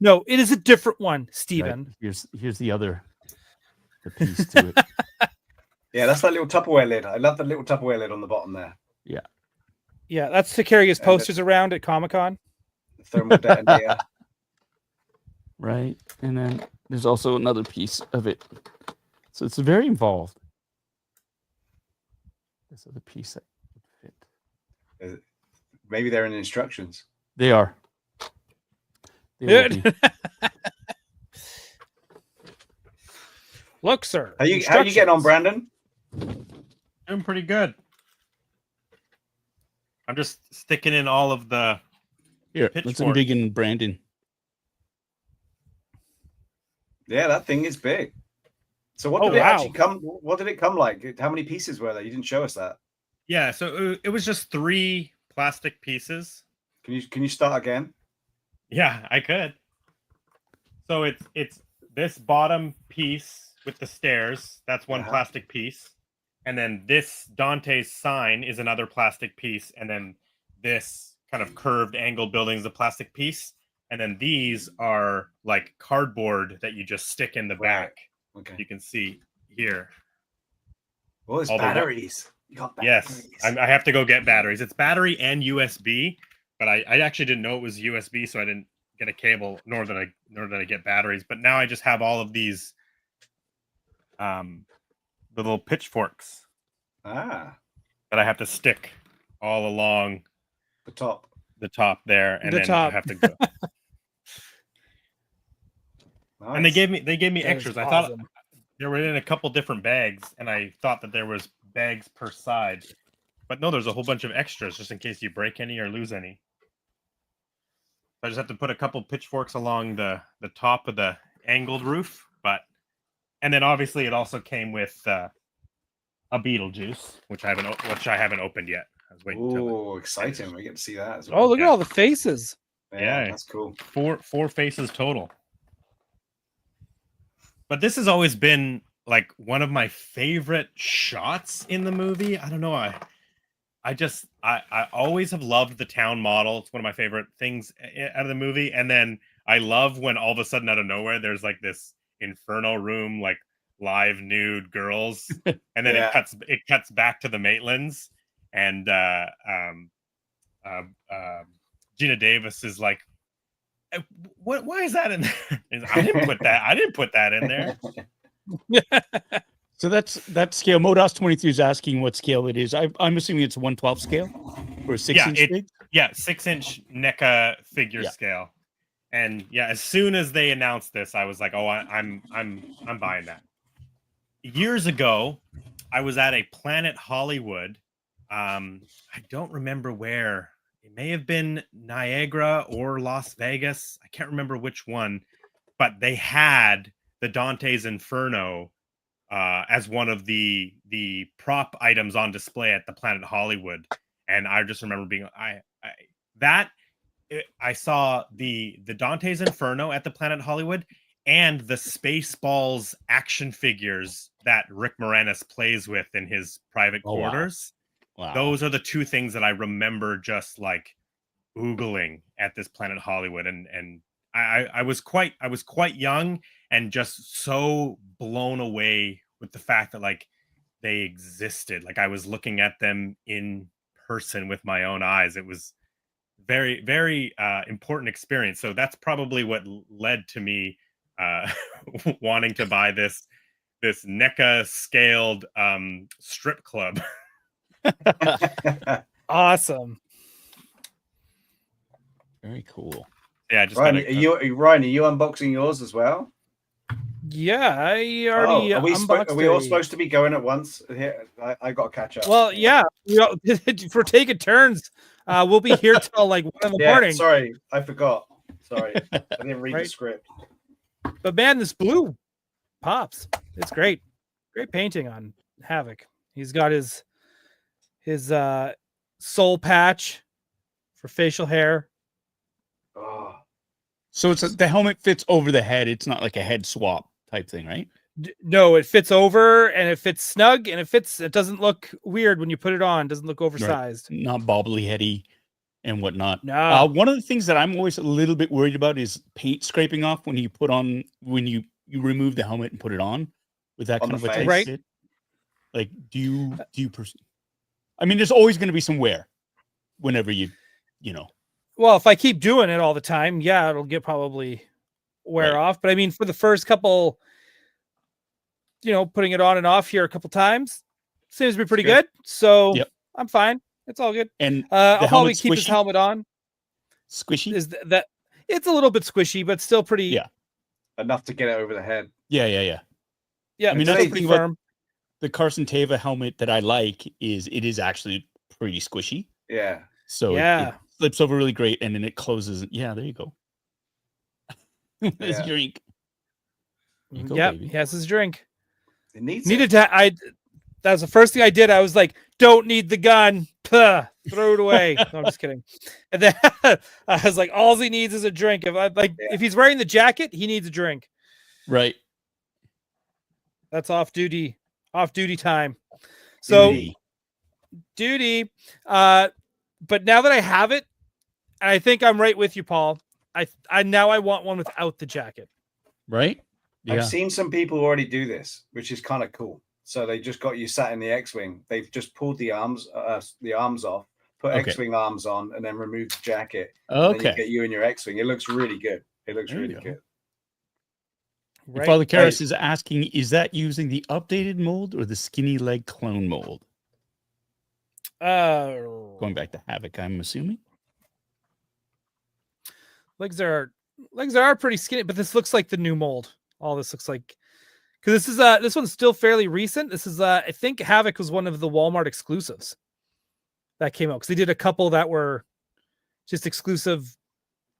No, it is a different one, Steven. Right. Here's the piece to it. Yeah, that's that little Tupperware lid. I love the little Tupperware lid on the bottom there. Yeah, that's to carry his And posters around at Comic-Con. The thermal detonator. Right. And then there's also another piece of it. So it's very involved. This other piece that would fit. Maybe they're in the instructions. They are. They will be. Look, sir. How you getting on, Brandon? Doing pretty good. I'm just sticking in all of the Here, let's pitchfork. embiggen Brandon. Yeah, that thing is big. So what Oh, did it wow. actually come? What did it come like? How many pieces were there? You didn't show us that. Yeah, so it was just 3 plastic pieces. Can you start again? Yeah, I could. So it's this bottom piece with the stairs. That's one Uh-huh. plastic piece. And then this Dante's sign is another plastic piece. And then this kind of curved angled building is a plastic piece. And then these are like cardboard that you just stick in the Right. back. Okay. You can see here. Well, there's all the- batteries. You got batteries. Yes, I have to go get batteries. It's battery and USB, but I actually didn't know it was USB, so I didn't get a cable, nor did I get batteries. But now I just have all of these, the little pitchforks Ah, that I have to stick all along the top. the top there, and The then top. I have to go. Nice. And they gave me That is extras. I thought awesome. they were in a couple different bags, and I thought that there was bags per side, but no, there's a whole bunch of extras just in case you break any or lose any. I just have to put a couple pitchforks along the top of the angled roof, and then obviously it also came with a Beetlejuice, which I haven't opened yet. I was waiting till Oh, exciting! We get to see that as well. Oh, look at all the faces. Yeah, Yeah. that's cool. four faces total. But this has always been like one of my favorite shots in the movie. I don't know. I always have loved the town model. It's one of my favorite things out of the movie. And then I love when all of a sudden out of nowhere there's like this Inferno room, like live nude girls, and then Yeah. it cuts back to the Maitlands, and Gina Davis is like, "What? Why is that in there? I didn't put that. I didn't put that in there." So that's scale. Modos 23 is asking what scale it is. I'm assuming it's 1/12 scale or 6-inch big. Yeah, 6-inch NECA figure Yeah. scale. And yeah, as soon as they announced this, I was like, "Oh, I'm buying that." Years ago, I was at a Planet Hollywood. I don't remember where. It may have been Niagara or Las Vegas. I can't remember which one, but they had the Dante's Inferno as one of the prop items on display at the Planet Hollywood, and I just remember being I saw the Dante's Inferno at the Planet Hollywood and the Spaceballs action figures that Rick Moranis plays with in his private Oh, wow. quarters. Wow. Those are the two things that I remember just like oogling at this Planet Hollywood, and I was quite young and just so blown away with the fact that like they existed. Like I was looking at them in person with my own eyes. It was very, very important experience. So that's probably what led to me wanting to buy this NECA scaled strip club Awesome. Very cool. Yeah, I just Ryan, gotta- Ryan, are you unboxing yours as well? Yeah, I already Are we, unboxed are we all a- supposed to be going at once? Here, I got to catch up. Well, yeah, if we're taking turns, we'll be here till like 1 in the morning. Sorry, I forgot. Sorry, I didn't read the Right. script. But man, this blue pops. It's great. Great painting on Havoc. He's got his soul patch for facial hair. Oh, So the helmet fits over the head. It's not like a head swap type thing, right? No, it fits over and it fits snug and it doesn't look weird when you put it on. It doesn't look oversized. Not bobbly heady and whatnot. No. One of the things that I'm always a little bit worried about is paint scraping off when you remove the helmet and put it on with that On kind of the a face? tight Right. fit. Like, do you I mean, there's always going to be some wear whenever you know. Well, if I keep doing it all the time, yeah, it'll get probably wear Right. off. But I mean, for the first couple, putting it on and off here a couple times seems to be pretty good. good. So Yep. I'm fine. It's all good. And I'll probably helmet's keep his squishy? helmet on. squishy. Is that it's a little bit squishy, but still pretty. Yeah. enough to get it over the head. Yeah. Yeah. I mean, it's that's still the pretty thing about firm. the Carson Teva helmet that I like is it is actually pretty squishy. Yeah. So Yeah. it slips over really great and then it closes. Yeah, there you go. There's Yeah. your ink. There you go, Yep. baby. He has his drink. It needs Needed it. to. That was the first thing I did. I was like, "Don't need the gun. Puh, throw it away." No, I'm just kidding. And then I was like, "All he needs is a drink." If he's wearing the jacket, he needs a drink. Right. That's off duty time. So Duty. duty. But now that I have it, and I think I'm right with you, Paul. I now want one without the jacket. Right. Yeah. I've seen some people already do this, which is kind of cool. So they just got you sat in the X-wing. They've just pulled the arms off, put Okay. X-wing arms on, and then removed the jacket. And then you Okay. get you in your X-wing. It looks really good. It looks There you really go. good. Right? Father Karras is asking, is that using the updated mold or the skinny leg clone mold? Going back to Havoc, I'm assuming. legs are pretty skinny, but this looks like the new mold. All this looks like, because this one's still fairly recent. This is I think Havoc was one of the Walmart exclusives that came out, because they did a couple that were just exclusive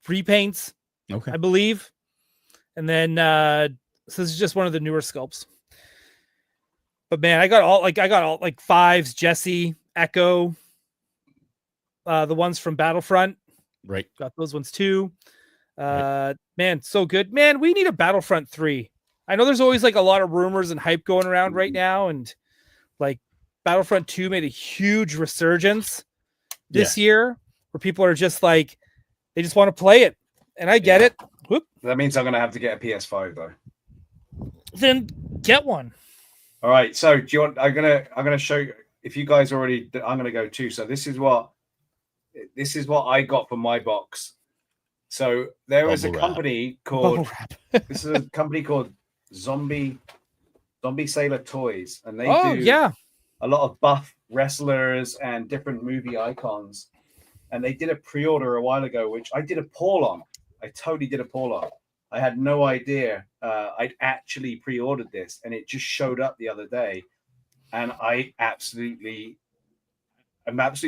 repaints, Okay. I believe. And then so this is just one of the newer sculpts. But man, I got all like Fives, Jesse, Echo, the ones from Battlefront. Right. Got those ones too. Right. Man, so good. Man, we need a Battlefront 3. I know there's always like a lot of rumors and hype going around right now, and like Battlefront 2 made a huge resurgence this year where people are just like, they just want to play it. And I get it. Whoop. That means I'm going to have to get a PS5 though. Then get one. All right. So do you want? I'm gonna show you. If you guys already, I'm gonna go too. So this is what I got from my box. So there is a Bubble wrap. company called. Bubble wrap. This is a company called Zombie Sailor Toys, and they Oh, do yeah. a lot of buff wrestlers and different movie icons. And they did a pre-order a while ago, which I did a poll on. I totally did a poll on. I had no idea I'd actually pre-ordered this, and it just showed up the other day. And I'm absolutely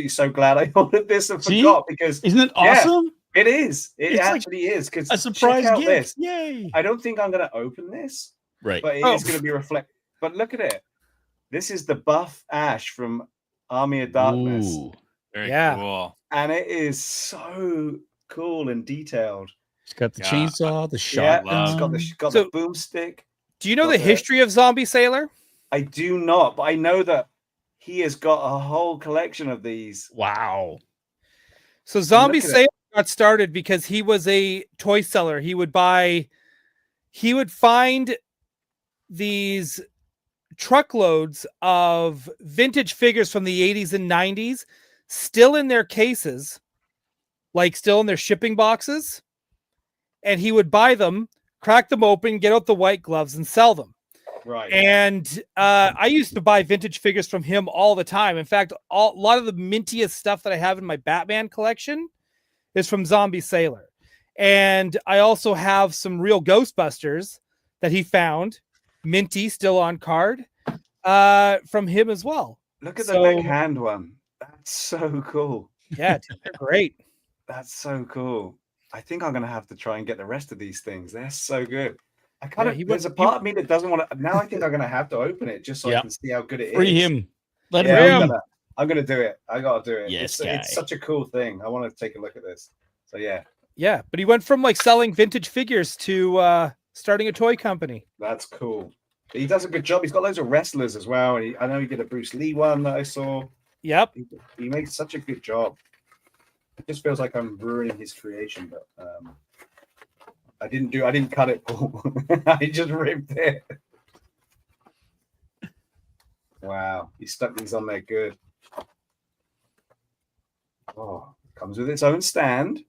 so glad I ordered this and See? forgot, because Isn't it Yeah. awesome? it is. It It's like actually is. Because A surprise out gift. this. Yay. I don't think I'm going to open this, Right. but it is going to be reflected. But look at it. This is the buff Ash from Army of Darkness. Ooh. Very Yeah. cool. And it is so cool and detailed. It's got the Yeah. chainsaw, the Yeah, shotgun. it's got the So- boomstick. Do you know Got the the- history of Zombie Sailor? I do not, but I know that he has got a whole collection of these. Wow. So Zombie look at it. Sailor got started because he was a toy seller. He would find these truckloads of vintage figures from the 80s and 90s still in their cases, like still in their shipping boxes. And he would buy them, crack them open, get out the white gloves and sell them. Right. And I used to buy vintage figures from him all the time. In fact, a lot of the mintiest stuff that I have in my Batman collection is from Zombie Sailor. And I also have some real Ghostbusters that he found, minty, still on card, from him as well. Look at the leg hand one. That's so cool. Yeah, dude, they're great. That's so cool. I think I'm gonna have to try and get the rest of these things. They're so good. I kind of there's a part of me that doesn't want to. Now I think I'm gonna have to open it just so I can see how good it is. Free him. Let yeah, him. I'm gonna do it. I gotta do it. Yes, it's such a cool thing. I want to take a look at this. So yeah. Yeah, but he went from like selling vintage figures to starting a toy company. That's cool. He does a good job. He's got loads of wrestlers as well. And I know he did a Bruce Lee one that I saw. Yep. He makes such a good job. It just feels like I'm ruining his creation, but I didn't cut it, Paul. I just ripped it. Wow, he stuck these on there good. Oh, comes with its own stand.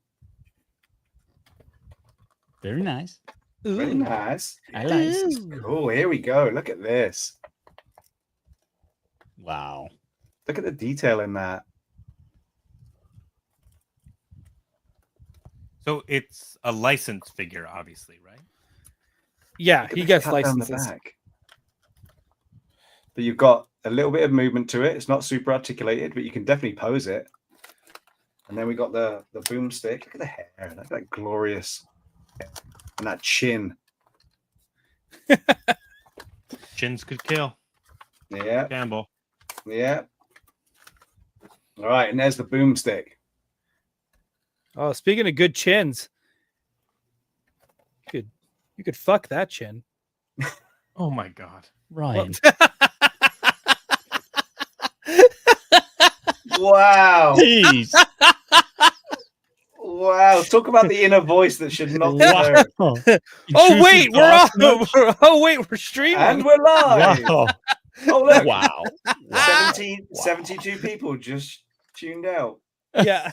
Very nice. Very nice. I like it. Cool. Here we go. Look at this. Wow. Look at the detail in that. So it's a licensed figure, obviously, right? Yeah, he gets cut down the licenses. back. But you've got a little bit of movement to it. It's not super articulated, but you can definitely pose it. And then we got the boomstick. Look at the hair. Look at that glorious hair. And that chin. Chins could kill. Yeah. Gamble. Yeah. All right, and there's the boomstick. Oh, speaking of good chins, you could fuck that chin. Oh my god. Ryan. Wow. Jeez. Wow. Talk about the inner voice that should not be there. Oh wait, we're streaming. And we're live. Wow. Oh, look. Wow. 72 people just tuned out. Yeah.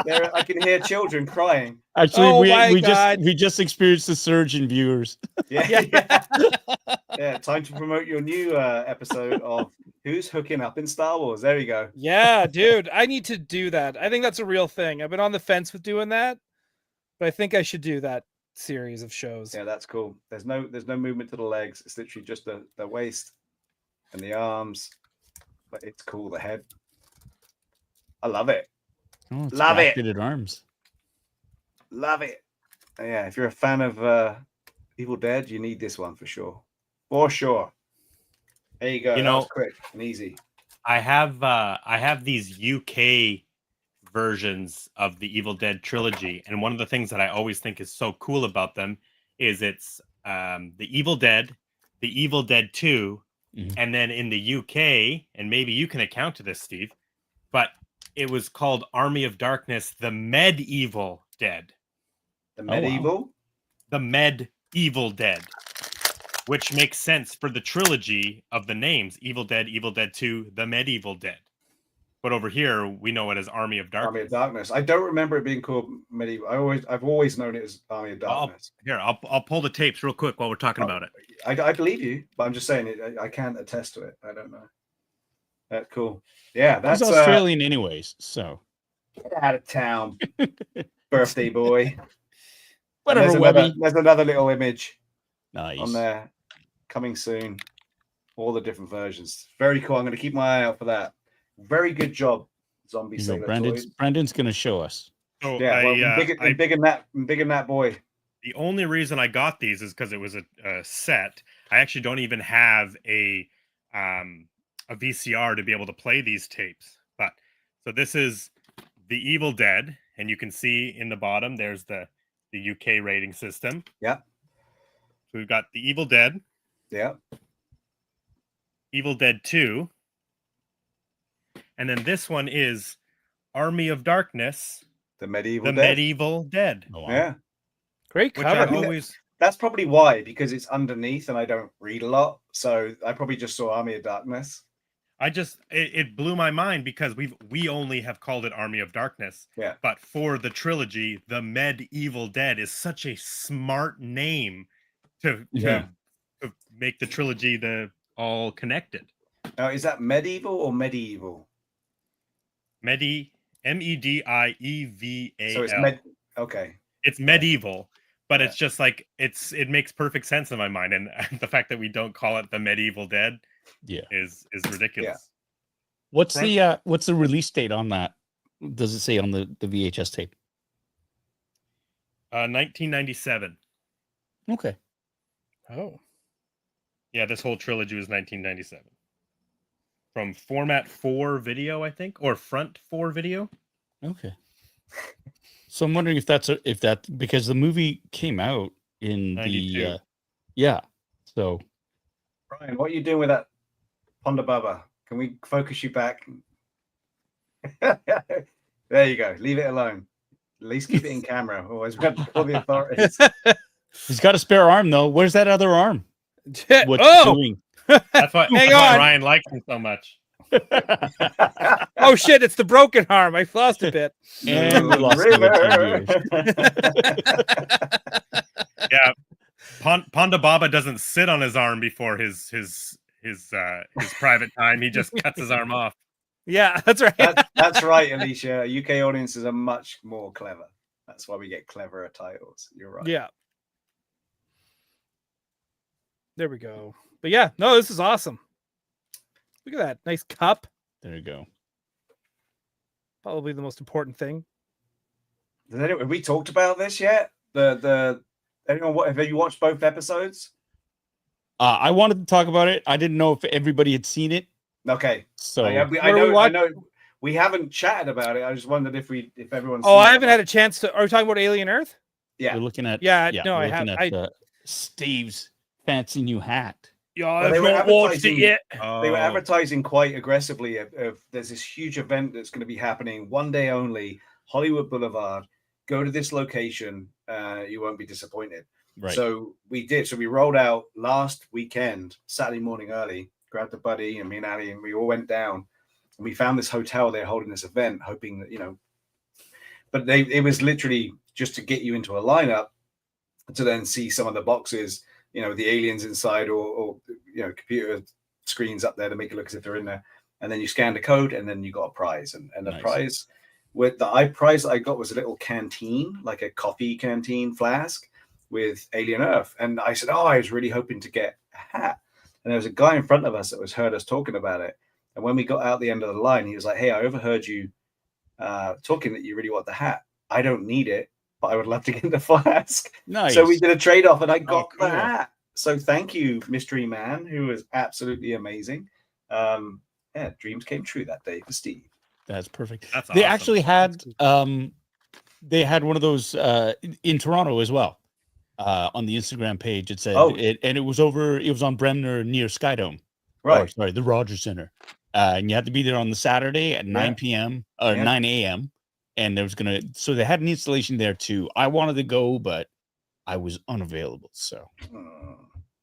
There, I can hear children crying. Actually, Oh my we God. just experienced a surge in viewers. Yeah. Yeah. Time to promote your new episode of Who's Hooking Up in Star Wars. There you go. Yeah, dude, I need to do that. I think that's a real thing. I've been on the fence with doing that, but I think I should do that series of shows. Yeah, that's cool. There's no movement to the legs. It's literally just the waist and the arms. But it's cool. The head. I love it. Oh, it's Love it. bracketed arms. Love it. Yeah, if you're a fan of Evil Dead, you need this one for sure. For sure. There you go. You That know, was quick and easy. I have these UK versions of the Evil Dead trilogy, and one of the things that I always think is so cool about them is it's the Evil Dead 2, and then in the UK, and maybe you can account to this, Steve, but it was called Army of Darkness, the Medieval Dead. The medieval? Wow. The Medieval Dead, which makes sense for the trilogy of the names Evil Dead 2, The Medieval Dead. But over here, we know it as Army of Darkness. Army of Darkness. I don't remember it being called medieval. I've always known it as Army of Darkness. I'll pull the tapes real quick while we're talking about it. I believe you, but I'm just saying it. I can't attest to it. I don't know. That's cool. Yeah, that's He's Australian anyways, so get out of town, birthday boy. whatever. There's another little image Nice. on there coming soon. All the different versions. Very cool. I'm going to keep my eye out for that. Very good job, Zombie Sailor Toys. Brandon's going to show us. So Yeah, well, big in that boy. the only reason I got these is because it was a set. I actually don't even have a VCR to be able to play these tapes. But so this is the Evil Dead, and you can see in the bottom there's the UK rating system. Yeah. So we've got the Evil Dead, Yeah. Evil Dead 2, and then this one is Army of Darkness, The Medieval the Dead. Medieval Dead. Oh, wow. Yeah. Great Which cover. I always That's probably why, because it's underneath and I don't read a lot. So I probably just saw Army of Darkness. it blew my mind because we only have called it Army of Darkness. Yeah. But for the trilogy, the Medieval Dead is such a smart name to make the trilogy all connected. Now, is that medieval or medieval? MEDIEVAL. So it's okay. It's medieval, but Yeah. it's just like it makes perfect sense in my mind, and the fact that we don't call it the Medieval Dead is ridiculous. What's the release date on that? Does it say on the VHS tape? 1997. Okay. Oh. Yeah, this whole trilogy was 1997. From format 4 video, I think, or front 4 video. Okay. So I'm wondering if because the movie came out in 92. So Brian, what are you doing with that Ponda Baba? Can we focus you back? There you go. Leave it alone. At least keep it in camera. Always have to call the authorities. he's got a spare arm though. Where's that other arm? What's Oh, doing? That's why Ryan likes him so much. oh shit! It's the broken arm. I lost a bit. And we lost River. Yeah, Ponda Baba doesn't sit on his arm before his private time. He just cuts his arm off. Yeah, that's right. That's right, Alicia. UK audiences are much more clever. That's why we get cleverer titles. You're right. Yeah. There we go. But yeah, no, this is awesome. Look at that nice cup. There you go. Probably the most important thing. Have we talked about this yet? Have you watched both episodes? I wanted to talk about it. I didn't know if everybody had seen it. Okay. So I know we haven't chatted about it. I just wondered if everyone's Oh, I haven't had a chance to. Are we talking about Alien Earth? Yeah. we're looking at No, I have. Steve's fancy new hat. Yeah, Well, I've not watched it yet. They were advertising quite aggressively of there's this huge event that's going to be happening one day only, Hollywood Boulevard. Go to this location, you won't be disappointed. Right. So we did. So we rolled out last weekend, Saturday morning early, grabbed a buddy and me and Ali, and we all went down and we found this hotel. They're holding this event, hoping that, but it was literally just to get you into a lineup to then see some of the boxes, the aliens inside or computer screens up there to make it look as if they're in there. And then you scan the code and then you got a prize. And the Nice. prize with the prize I got was a little canteen, like a coffee canteen flask with Alien Earth. And I said, I was really hoping to get a hat. And there was a guy in front of us that heard us talking about it. And when we got out the end of the line, he was like, hey, I overheard you talking that you really want the hat. I don't need it, but I would love to get the flask. Nice. So we did a trade-off and I got cool. the hat. So thank you, Mystery Man, who was absolutely amazing. Dreams came true that day for Steve. That's perfect. That's They awesome. actually had they had one of those in Toronto as well. On the Instagram page, it said it was on Bremner near Skydome. Right. Or, sorry, the Rogers Center. And you had to be there on the Saturday at 9 p.m. or 9 a.m. And so they had an installation there too. I wanted to go, but I was unavailable. So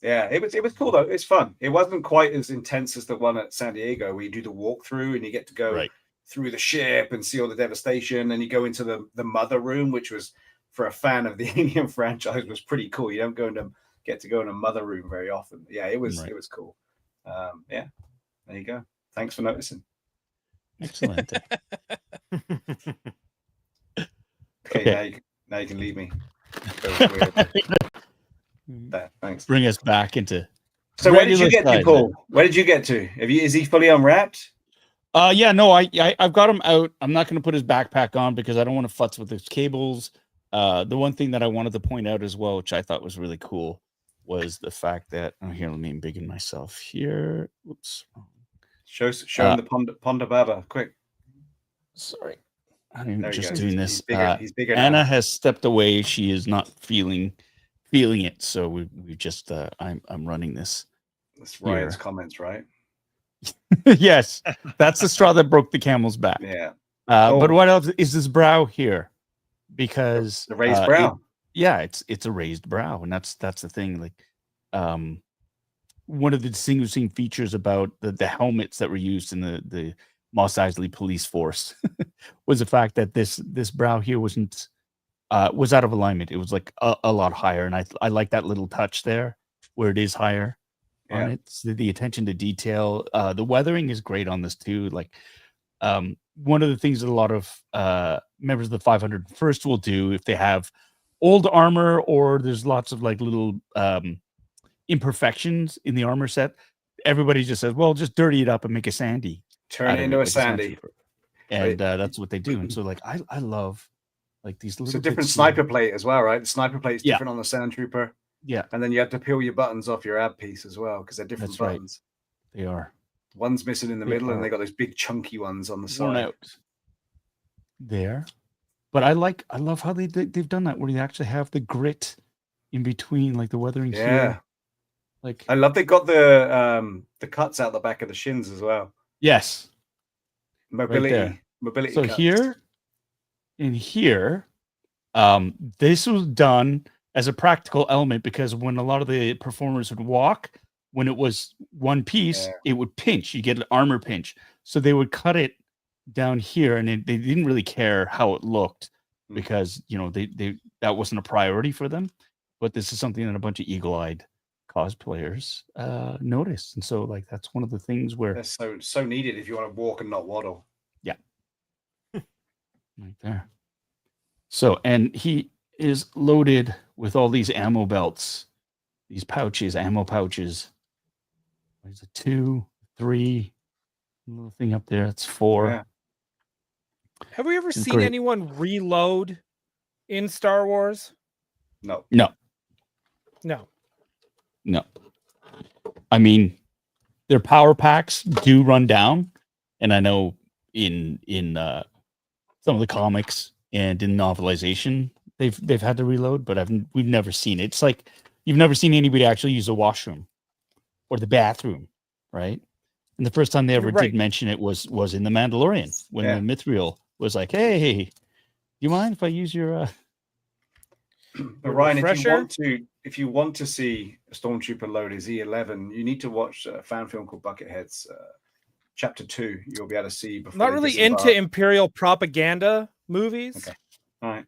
yeah, it was cool though. It's fun. It wasn't quite as intense as the one at San Diego where you do the walkthrough and you get to go through the ship and see all the devastation, and you go into the mother room, which was, for a fan of the Alien franchise, was pretty cool. You don't get to go in a mother room very often. Yeah, it was cool. There you go. Thanks for noticing. excellent. Okay. Now you can leave me. That was weird. Thanks. Bring us back into. So where did you get to, side, Paul? Where did you get to? Is he fully unwrapped? Yeah, no, I've got him out. I'm not going to put his backpack on because I don't want to futz with his cables. The one thing that I wanted to point out as well, which I thought was really cool, was the fact that here, let me embiggen myself here. Whoops. Show him the Ponda Baba, quick. Sorry. I'm There he just goes. doing He's this. bigger. He's bigger Anna now. has stepped away. She is not feeling it. So we just I'm running this. That's Ryan's here. comments, right? Yes, that's the straw that broke the camel's back. Yeah. But what else is this brow here? Because The raised brow. it's a raised brow, and that's the thing. Like, one of the distinguishing features about the helmets that were used in the Mos Eisley police force was the fact that this brow here was out of alignment. It was like a lot higher, and I like that little touch there where it is higher. on it. So the attention to detail. The weathering is great on this too. Like one of the things that a lot of members of the 501st will do if they have old armor or there's lots of like little imperfections in the armor set, everybody just says, well, just dirty it up and make a sandy. Turn it into a sandy. And that's what they do. And so like I love like these little it's a different sniper plate as well, right? The sniper plate is different on the Sandtrooper. Yeah. And then you have to peel your buttons off your ab piece as well because they're different That's buttons. Right. They are. One's missing in the middle and they got those big chunky ones on the side. Out there. But I love how they've done that where you actually have the grit in between, like the weathering here. Like I love they got the cuts out the back of the shins as well. Yes. Mobility. Right mobility. So cuts. here and here, this was done as a practical element because when a lot of the performers would walk, when it was one piece, it would pinch. You get an armor pinch. So they would cut it down here, and they didn't really care how it looked because you know they that wasn't a priority for them. But this is something that a bunch of eagle-eyed cosplayers noticed, and so like that's one of the things where that's so needed if you want to walk and not waddle. Yeah, right there. So and he is loaded with all these ammo belts, these pouches, ammo pouches. There's a 2, 3, little thing up there. It's 4. Yeah. Have we ever seen anyone reload in Star Wars? No. I mean, their power packs do run down, and I know in some of the comics and in novelization they've had to reload, but we've never seen it. It's like you've never seen anybody actually use a washroom or the bathroom, right? And the first time they ever did mention it was in The Mandalorian when the Mithril was like, "Hey, do you mind if I use your?" But Ryan, if you want to see a Stormtrooper load his E11, you need to watch a fan film called Bucketheads, Chapter 2. You'll be able to see. Not really into Imperial propaganda movies. Okay, all right.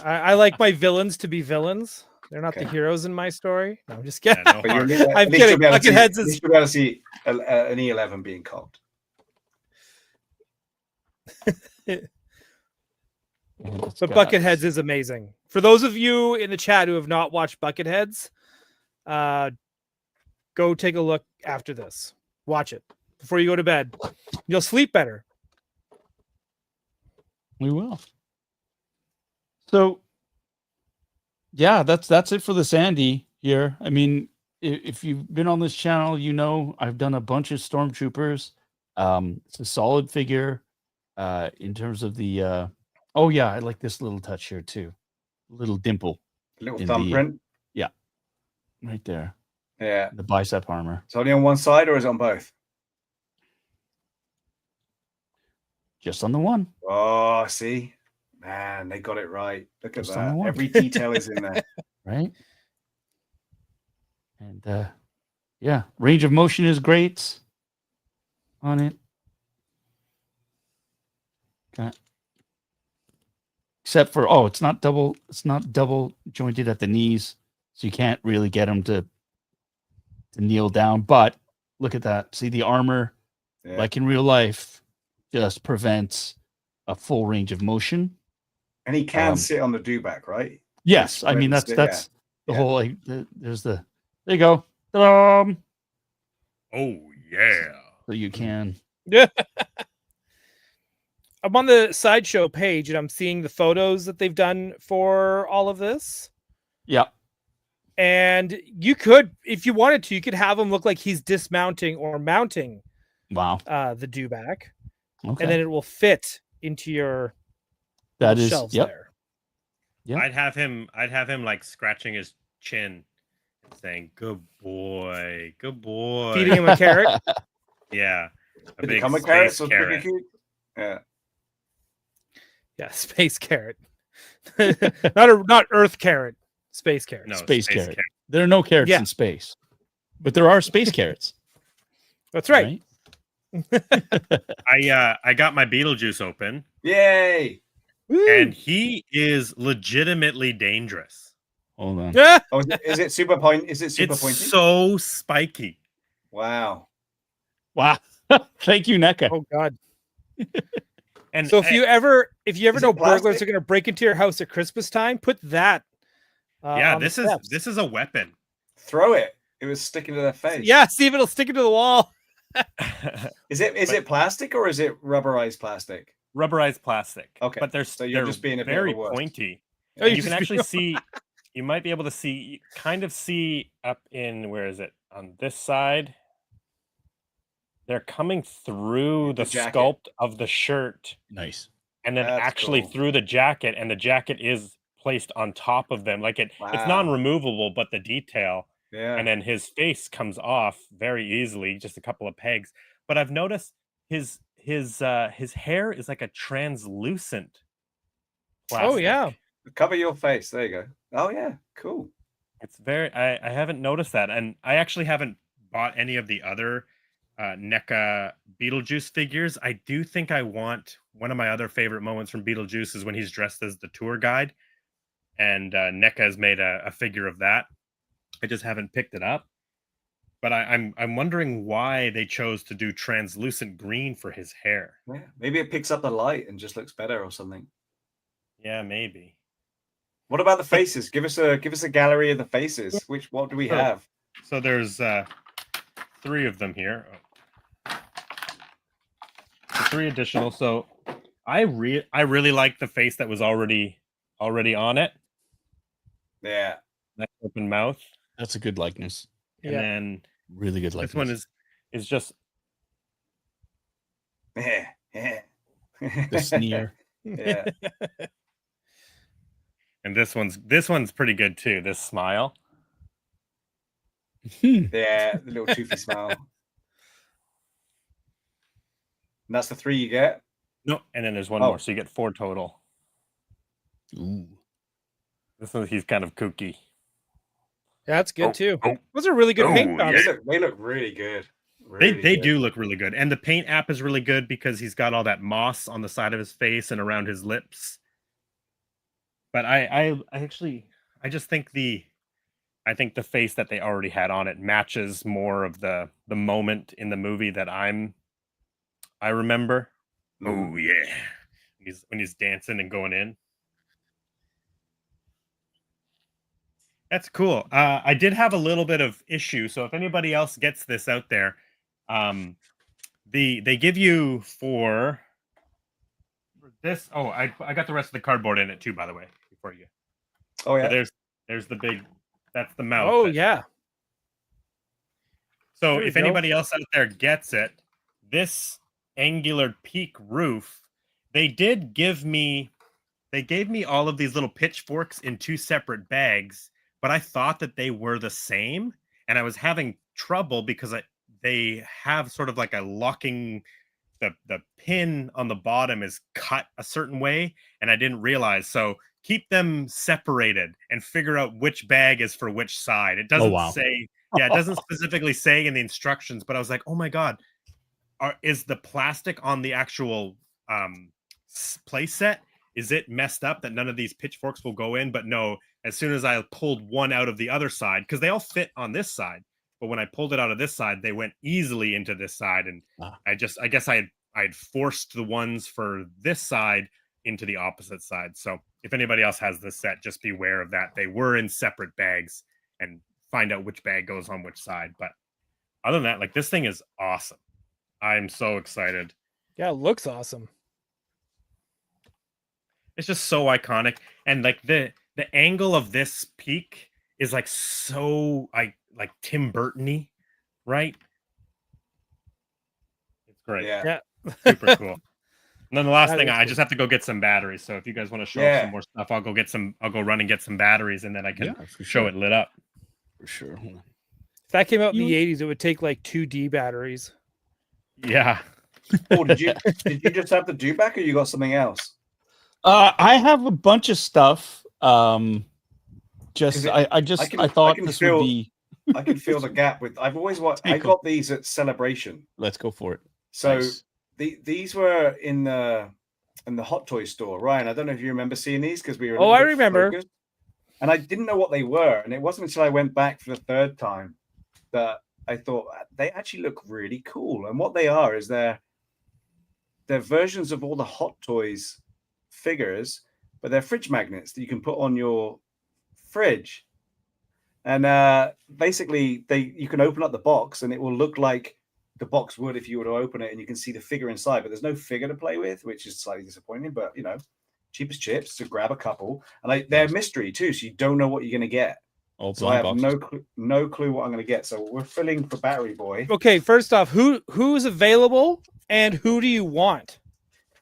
I like my villains to be villains. They're not the heroes in my story. No, I'm just kidding. I'm kidding. Bucketheads is. You'll be able to see an E11 being cocked. But Bucketheads is amazing. For those of you in the chat who have not watched Bucketheads, go take a look after this. Watch it before you go to bed. You'll sleep better. We will. So, yeah, that's it for the Sandy here. I mean, if you've been on this channel, you know I've done a bunch of Stormtroopers. It's a solid figure in terms of the. Oh yeah, I like this little touch here too. Little dimple. Little thumbprint. Yeah, right there. Yeah. The bicep armor. It's only on one side, or is it on both? Just on the one. Oh, see, man, they got it right. Look at that. Every detail is in there. Right. And yeah, range of motion is great on it. Okay. Except for it's not double jointed at the knees, so you can't really get him to kneel down. But look at that. See the armor, like in real life, just prevents a full range of motion. And he can sit on the Dewback, right? Yes, I mean that's the whole like there's the there you go. Ta-da! Oh yeah. So you can. Yeah. I'm on the Sideshow page and I'm seeing the photos that they've done for all of this. Yeah. And you could, if you wanted to, you could have him look like he's dismounting or mounting the Dewback. Okay. And then it will fit into your shelves there. Yeah. I'd have him like scratching his chin and saying, "Good boy, good boy." Feeding him a carrot. Yeah. A big space carrot. Yeah. Yeah, space carrot. not Earth carrot. Space carrot. No, space carrot. There are no carrots in space, but there are space carrots. That's right. I got my Beetlejuice open. Yay! And he is legitimately dangerous. Hold on. Oh, is it super point? Is it super It's pointy? so spiky. Wow. Wow. Thank you, NECA. Oh God. And So if you ever Is know it burglars plastic? are going to break into your house at Christmas time, put that. yeah, on the this steps. is a weapon. Throw it. It was sticking to their face. Yeah, see if it'll stick into the wall. Is it plastic or is it rubberized plastic? Rubberized plastic. Okay, But so you're just being a bit of a very wuss. pointy. Oh, you're You can just actually being- see. You might be able to see, kind of see up in, where is it? On this side. They're coming through The the jacket. sculpt of the shirt, Nice. and then That's actually cool. through the jacket, and the jacket is placed on top of them. Like it's Wow. non-removable, but the detail. Yeah. And then his face comes off very easily, just a couple of pegs. But I've noticed his hair is like a translucent plastic. Oh yeah. Cover your face. There you go. Oh yeah, cool. It's very. I haven't noticed that, and I actually haven't bought any of the other NECA Beetlejuice figures. I do think I want one of my other favorite moments from Beetlejuice is when he's dressed as the tour guide, and NECA has made a figure of that. I just haven't picked it up, but I'm wondering why they chose to do translucent green for his hair. Yeah. Maybe it picks up the light and just looks better or something. Yeah, maybe. What about the faces? Give us a gallery of the faces. What do we Sure. have? So there's 3 of them here. So 3 additional. So I really like the face that was already on it. Yeah. That open mouth. That's a good likeness. And Yeah. then Really good likeness. this one is just Yeah. Yeah. the sneer. Yeah. and this one's pretty good too. This smile. Yeah. The little toothy smile. And that's the 3 you get. No, and then there's one Oh. more, so you get 4 total. Ooh. This one, he's kind of kooky. That's good too. oh. Those are really good paint Oh, jobs. yeah. They look really good. They Really good. do look really good, and the paint app is really good because he's got all that moss on the side of his face and around his lips. But I just think the face that they already had on it matches more of the moment in the movie that I remember. Oh yeah, when he's dancing and going in. That's cool. I did have a little bit of issue, so if anybody else gets this out there, they give you for this. Oh, I got the rest of the cardboard in it too, by the way. Before you, Oh yeah. so there's the big. That's the mouth. Oh yeah. So There we if go. anybody else out there gets it, this angular peak roof, they gave me all of these little pitchforks in 2 separate bags, but I thought that they were the same, and I was having trouble because they have sort of like a locking, the pin on the bottom is cut a certain way, and I didn't realize. So keep them separated and figure out which bag is for which side. It doesn't wow. say, yeah, it doesn't specifically say in the instructions, but I was like, oh my God, is the plastic on the actual play set, is it messed up that none of these pitchforks will go in? But no, as soon as I pulled one out of the other side, because they all fit on this side, but when I pulled it out of this side, they went easily into this side, and I guess I had forced the ones for this side into the opposite side. So if anybody else has this set, just beware of that. They were in separate bags, and find out which bag goes on which side. But other than that, like, this thing is awesome. I'm so excited. Yeah, it looks awesome. It's just so iconic, and like the angle of this peak is like so like Tim Burton-y, right? It's great. Yeah. Super cool. And then the last That thing, is I cool. just have to go get some batteries. So if you guys want to show off some more stuff, I'll go run and get some batteries, and then I can for show it lit up. For sure. Hold on. If that came out in the 80s, it would take like 2D batteries. Yeah. Oh, did you just have the Dewback, or you got something else? I have a bunch of stuff. I thought can this feel- would be. I can feel the gap with. I've always watched. I Pretty got these at Celebration. Let's go for it. So Nice. these were in the HOT Toys store, Ryan. I don't know if you remember seeing these because we were. a Oh, little I bit remember. focused. and I didn't know what they were. And it wasn't until I went back for the third time that I thought they actually look really cool. And what they are is they're versions of all the Hot Toys figures, but they're fridge magnets that you can put on your fridge. And basically, you can open up the box, and it will look like the box would if you were to open it, and you can see the figure inside. But there's no figure to play with, which is slightly disappointing. But you know, cheap as chips to grab a couple, and they're mystery too, so you don't know what you're going to get. So I have no clue what I'm going to get. So we're filling for Battery Boy. Okay, first off, who's available and who do you want?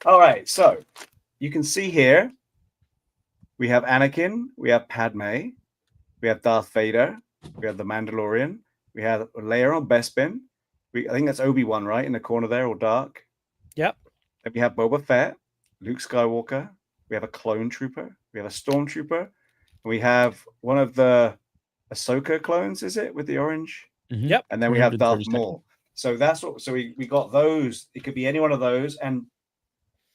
All right, so you can see here we have Anakin, we have Padme, we have Darth Vader, we have the Mandalorian, we have Leia on Bespin. I think that's Obi-Wan, right, in the corner there, or dark. Yep. Then we have Boba Fett, Luke Skywalker. We have a clone trooper. We have a stormtrooper. And we have one of the Ahsoka clones, is it, with the orange? Yep. And then we have Darth Maul. So that's what. So we got those. It could be any one of those, and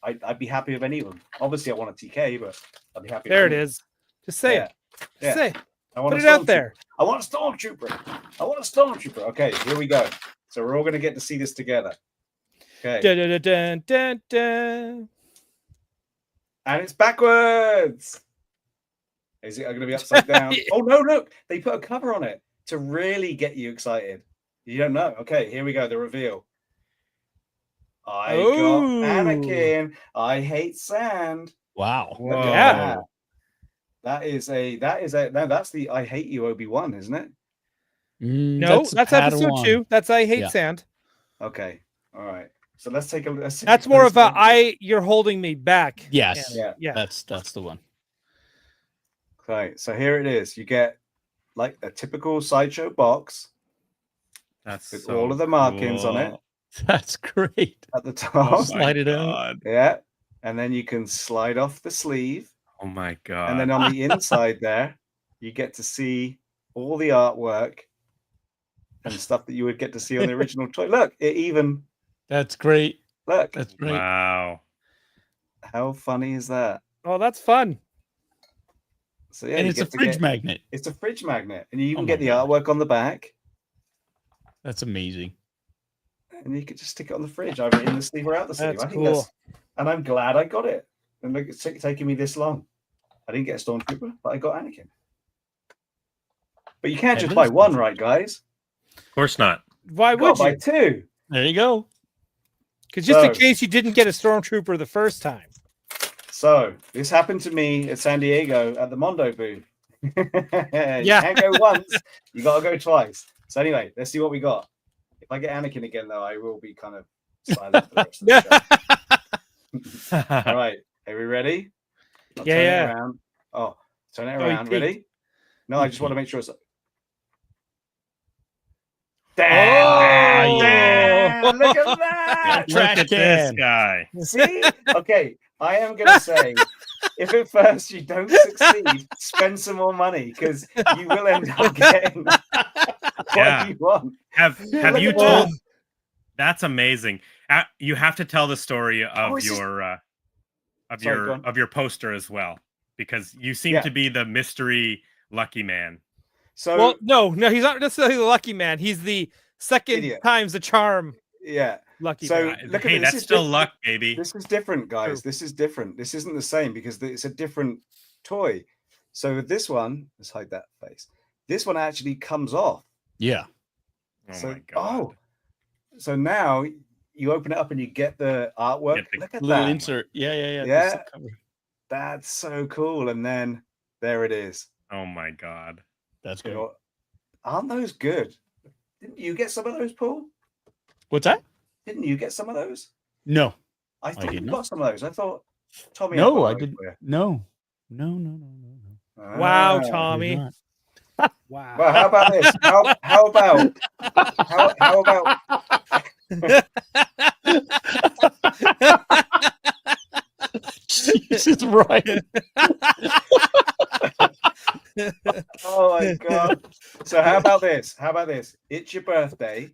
I'd be happy with any of them. Obviously, I want a TK, but I'd be happy. There with it is. Just say it. Yeah. Say. I want Put it out there. I want a stormtrooper. I want a stormtrooper. Okay, here we go. So we're all going to get to see this together. Okay. Dun, dun, dun, dun, dun. And it's backwards. Is it going to be upside down? Oh, no, look. They put a cover on it to really get you excited. You don't know. Okay, here we go. The reveal. I got Anakin. I hate sand. Wow. Look at Yeah. That's the I hate you Obi-Wan, isn't it? No, that's episode 2. That's I hate sand. Okay. All right. So let's take a look. That's more of a you're holding me back. Yes. Yeah. That's the one. Okay. So here it is. You get like a typical sideshow box. That's with so all of the markings on it. That's great. At the top. Slide it out. Yeah. And then you can slide off the sleeve. Oh my god. And then on the inside there, you get to see all the artwork and stuff that you would get to see on the original toy. Look, it even. That's great. Look. That's great. Wow. How funny is that? Oh, that's fun. So yeah, And it's a fridge magnet. It's a fridge magnet. And you even get the artwork on the back. That's amazing. And you could just stick it on the fridge, either in the sleeve or out the sleeve. That's I think cool. And I'm glad I got it. And look, it's taking me this long. I didn't get a Stormtrooper, but I got Anakin. But you can't just buy one, right, guys? Of course not. Why would you? Buy two. There you go. Because just in case you didn't get a Stormtrooper the first time. So this happened to me at San Diego at the Mondo booth. You can't go once, you got to go twice. So anyway, let's see what we got. If I get Anakin again, though, I will be kind of silent for the rest of the show. All right, are we ready? Turn it around. Oh, turn it around. Ready? No, I just want to make sure it's. Damn! Look at that! Look at this guy. See? Okay, I am going to say, if at first you don't succeed, spend some more money because you will end up getting what you want. Have you told? That's amazing. You have to tell the story of your poster as well, because you seem to be the mystery lucky man. So no, he's not necessarily the lucky man. He's the second time's the charm. Yeah. Lucky man. Look hey, that's still luck, baby. This is different, guys. This is different. This isn't the same because it's a different toy. So with this one, let's hide that face. This one actually comes off. Yeah. Oh my God. So now you open it up and you get the artwork. Look at little that. insert. Yeah. Yeah. That's so cool. And then there it is. Oh my God. That's good. Aren't those good? Didn't you get some of those, Paul? What's that? Didn't you get some of those? No. I thought you got some of those. I thought Tommy. No, I didn't. No. Wow, Tommy. Wow. Well, how about this? How about Jesus, right. Oh my God. So how about this? It's your birthday.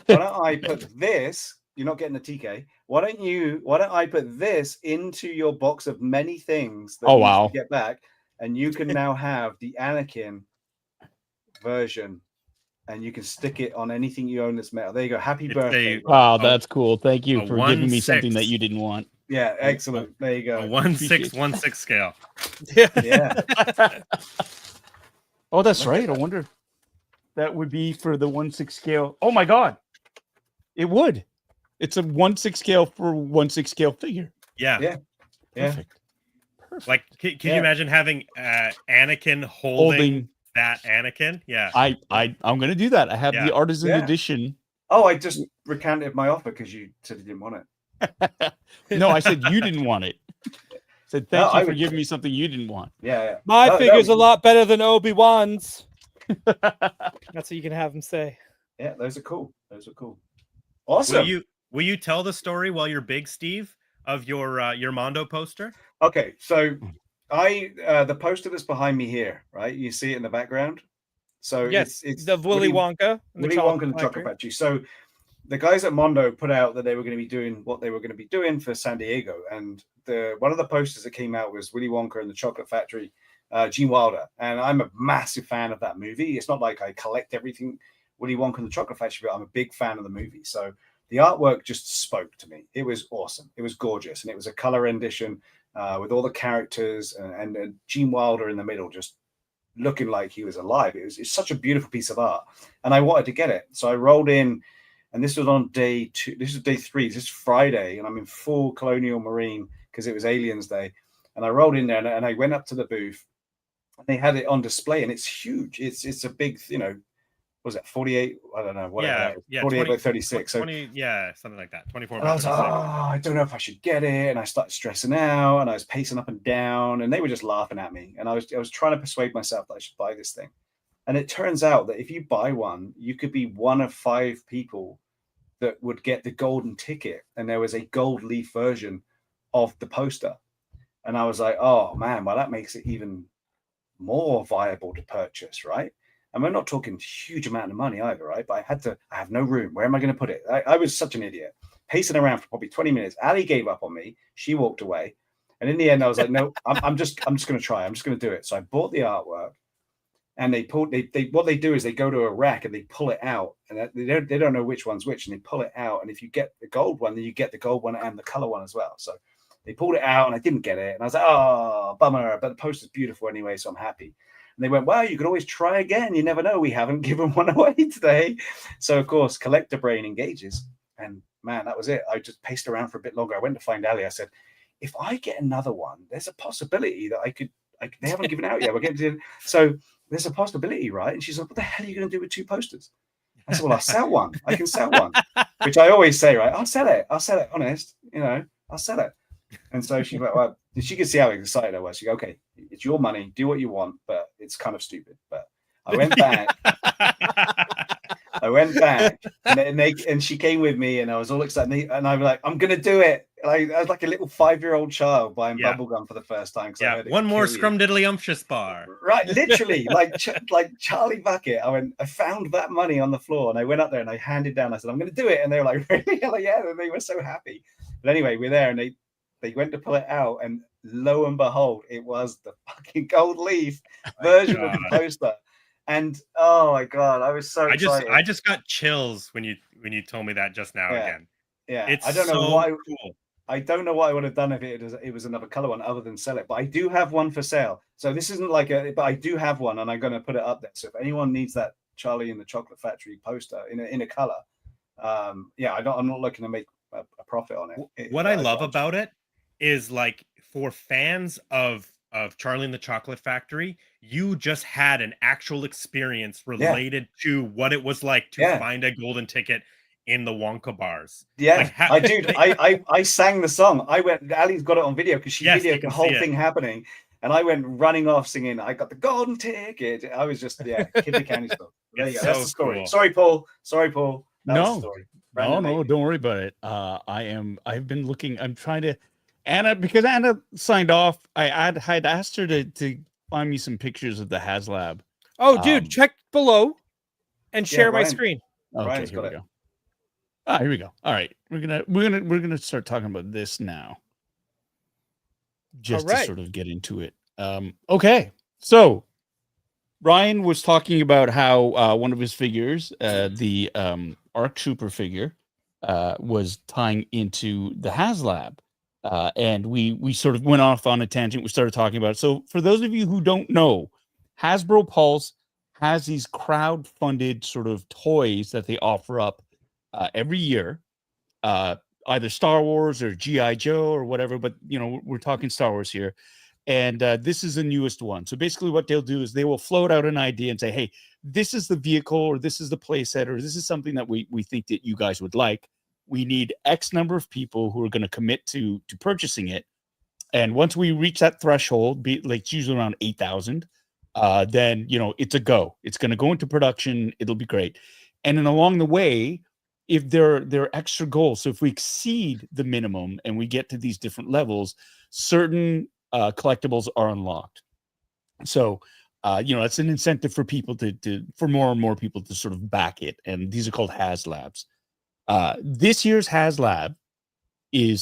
Why don't I put this? You're not getting a TK. Why don't I put this into your box of many things that you get back? and you can now have the Anakin version, and you can stick it on anything you own that's metal. There you go. Happy It's birthday. a- bro. Wow, that's cool. Thank you a for giving me something that 1/6. you didn't want. Yeah, excellent. There you A go. 1/6 scale. Yeah. Oh, that's Look at right. I that. wonder if that would be for the 1/6 scale. Oh my god. It would. It's a 1/6 scale for 1/6 scale figure. Yeah. Yeah. Yeah. Perfect. Perfect. Like, can Yeah. you imagine having Anakin holding that Anakin? Yeah. I'm gonna do that. I have Yeah. the artisan Yeah. edition. Oh, I just recanted my offer because you said you didn't want it. No, I said you didn't want it. I said No, thank you I for would- giving me something you didn't want. Yeah, yeah. My No, figure's no. a lot better than Obi-Wan's. That's what you can have him say. Yeah, those are cool. Those are cool. Awesome. Will you tell the story while you're big, Steve, of your Mondo poster? Okay, so the poster that's behind me here, right? You see it in the background. So Yes, it's the Willy Wonka. And Willy Wonka and the Chocolate Factory. So the guys at Mondo put out that they were going to be doing what they were going to be doing for San Diego, and one of the posters that came out was Willy Wonka and the Chocolate Factory, Gene Wilder, and I'm a massive fan of that movie. It's not like I collect everything Willy Wonka and the Chocolate Factory, but I'm a big fan of the movie. So the artwork just spoke to me. It was awesome. It was gorgeous, and it was a color rendition with all the characters and Gene Wilder in the middle, just looking like he was alive. It's such a beautiful piece of art, and I wanted to get it. So I rolled in, and this was on day 2. This is day 3. This is Friday, and I'm in full Colonial Marine because it was Aliens Day. And I rolled in there, and I went up to the booth, and they had it on display, and it's huge. It's a big, was it 48? I don't know, whatever. Yeah, 48 20, by 36. 20, yeah, something like that. 24 And by I was like, 36. I don't know if I should get it. And I started stressing out, and I was pacing up and down, and they were just laughing at me. And I was trying to persuade myself that I should buy this thing. And it turns out that if you buy one, you could be one of 5 people that would get the golden ticket. And there was a gold leaf version of the poster. And I was like, oh man, well, that makes it even more viable to purchase, right? And we're not talking huge amount of money either, right? But I have no room. Where am I going to put it? I was such an idiot, pacing around for probably 20 minutes. Ali gave up on me. She walked away. And in the end, I was like, no, I'm just going to try. I'm just going to do it. So I bought the artwork, and what they do is they go to a rack and they pull it out, and they don't know which one's which, and they pull it out. And if you get the gold one, then you get the gold one and the color one as well. So they pulled it out, and I didn't get it. And I was like, oh, bummer. But the poster's beautiful anyway, so I'm happy. And they went, well, you could always try again. You never know. We haven't given one away today. So, of course, collector brain engages. And, man, that was it. I just paced around for a bit longer. I went to find Ali. I said, if I get another one, there's a possibility that they haven't given out yet. We're getting to, so there's a possibility, right? And she's like, what the hell are you going to do with 2 posters? I said, well, I'll sell one. I can sell one, which I always say, right? I'll sell it, honest. I'll sell it. And so she went, well, she could see how excited I was. She go, okay, it's your money, do what you want, but it's kind of stupid. But I went back. And she came with me, and I was all excited. And I was like, I'm gonna do it. I was like a little 5-year-old child buying bubblegum for the first time. Yeah, one more scrumdiddlyumptious bar. Right, literally, like Charlie Bucket. I found that money on the floor, and I went up there and I handed down. I said, I'm gonna do it, and they were like, really? I'm like, yeah. And they were so happy. But anyway, we're there, and they went to pull it out, and lo and behold, it was the fucking gold leaf version of the poster. And oh my god, I was so excited. I just got chills when you told me that just now again. Yeah, it's I don't know so why. Cool. I don't know what I would have done if it was another color one other than sell it. But I do have one for sale. So this isn't but I do have one, and I'm going to put it up there. So if anyone needs that Charlie and the Chocolate Factory poster in a color, I'm not looking to make a profit on it. What I love about it is, like, for fans of Charlie and the Chocolate Factory, you just had an actual experience related to what it was like to find a golden ticket in the Wonka bars. Yeah, I sang the song. Ali's got it on video because she videoed the whole thing happening, and I went running off singing, I got the golden ticket. I was just kid the candy store. There you go. That's the story. Cool. Sorry, Paul. No, don't worry about it. I've been looking. I'm trying to because Anna signed off. I had asked her to find me some pictures of the HASLAB. Oh, dude, check below and share my screen. Okay, here we go. Ah, here we go. All right, we're gonna start talking about this now, just to sort of get into it. Okay, so Ryan was talking about how one of his figures, the ARC Trooper figure, was tying into the HASLAB. And we sort of went off on a tangent. We started talking about it. So for those of you who don't know, Hasbro Pulse has these crowd-funded sort of toys that they offer up every year, either Star Wars or G.I. Joe or whatever. But, you know, we're talking Star Wars here. And this is the newest one. So basically what they'll do is they will float out an idea and say, hey, this is the vehicle, or this is the playset, or this is something that we think that you guys would like. We need X number of people who are going to commit to purchasing it. And once we reach that threshold, it's usually around 8,000, then, you know, it's a go. It's going to go into production. It'll be great. And then along the way, if there are extra goals, so if we exceed the minimum and we get to these different levels, certain collectibles are unlocked. So, you know, it's an incentive for people for more and more people to sort of back it. And these are called HASLABs. This year's HASLAB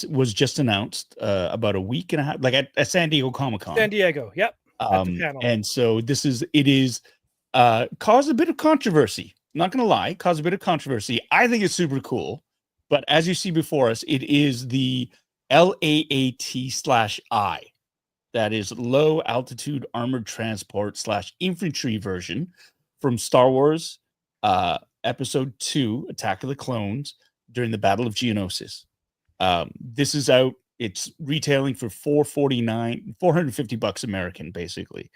was just announced about a week and a half, like at San Diego Comic-Con. San Diego, yep. At the panel. And so it is caused a bit of controversy. Not gonna lie, caused a bit of controversy. I think it's super cool, but as you see before us, it is the LAAT/I. That is low altitude armored transport / infantry version from Star Wars Episode 2, Attack of the Clones, during the Battle of Geonosis. This is out. It's retailing for $450 American, basically.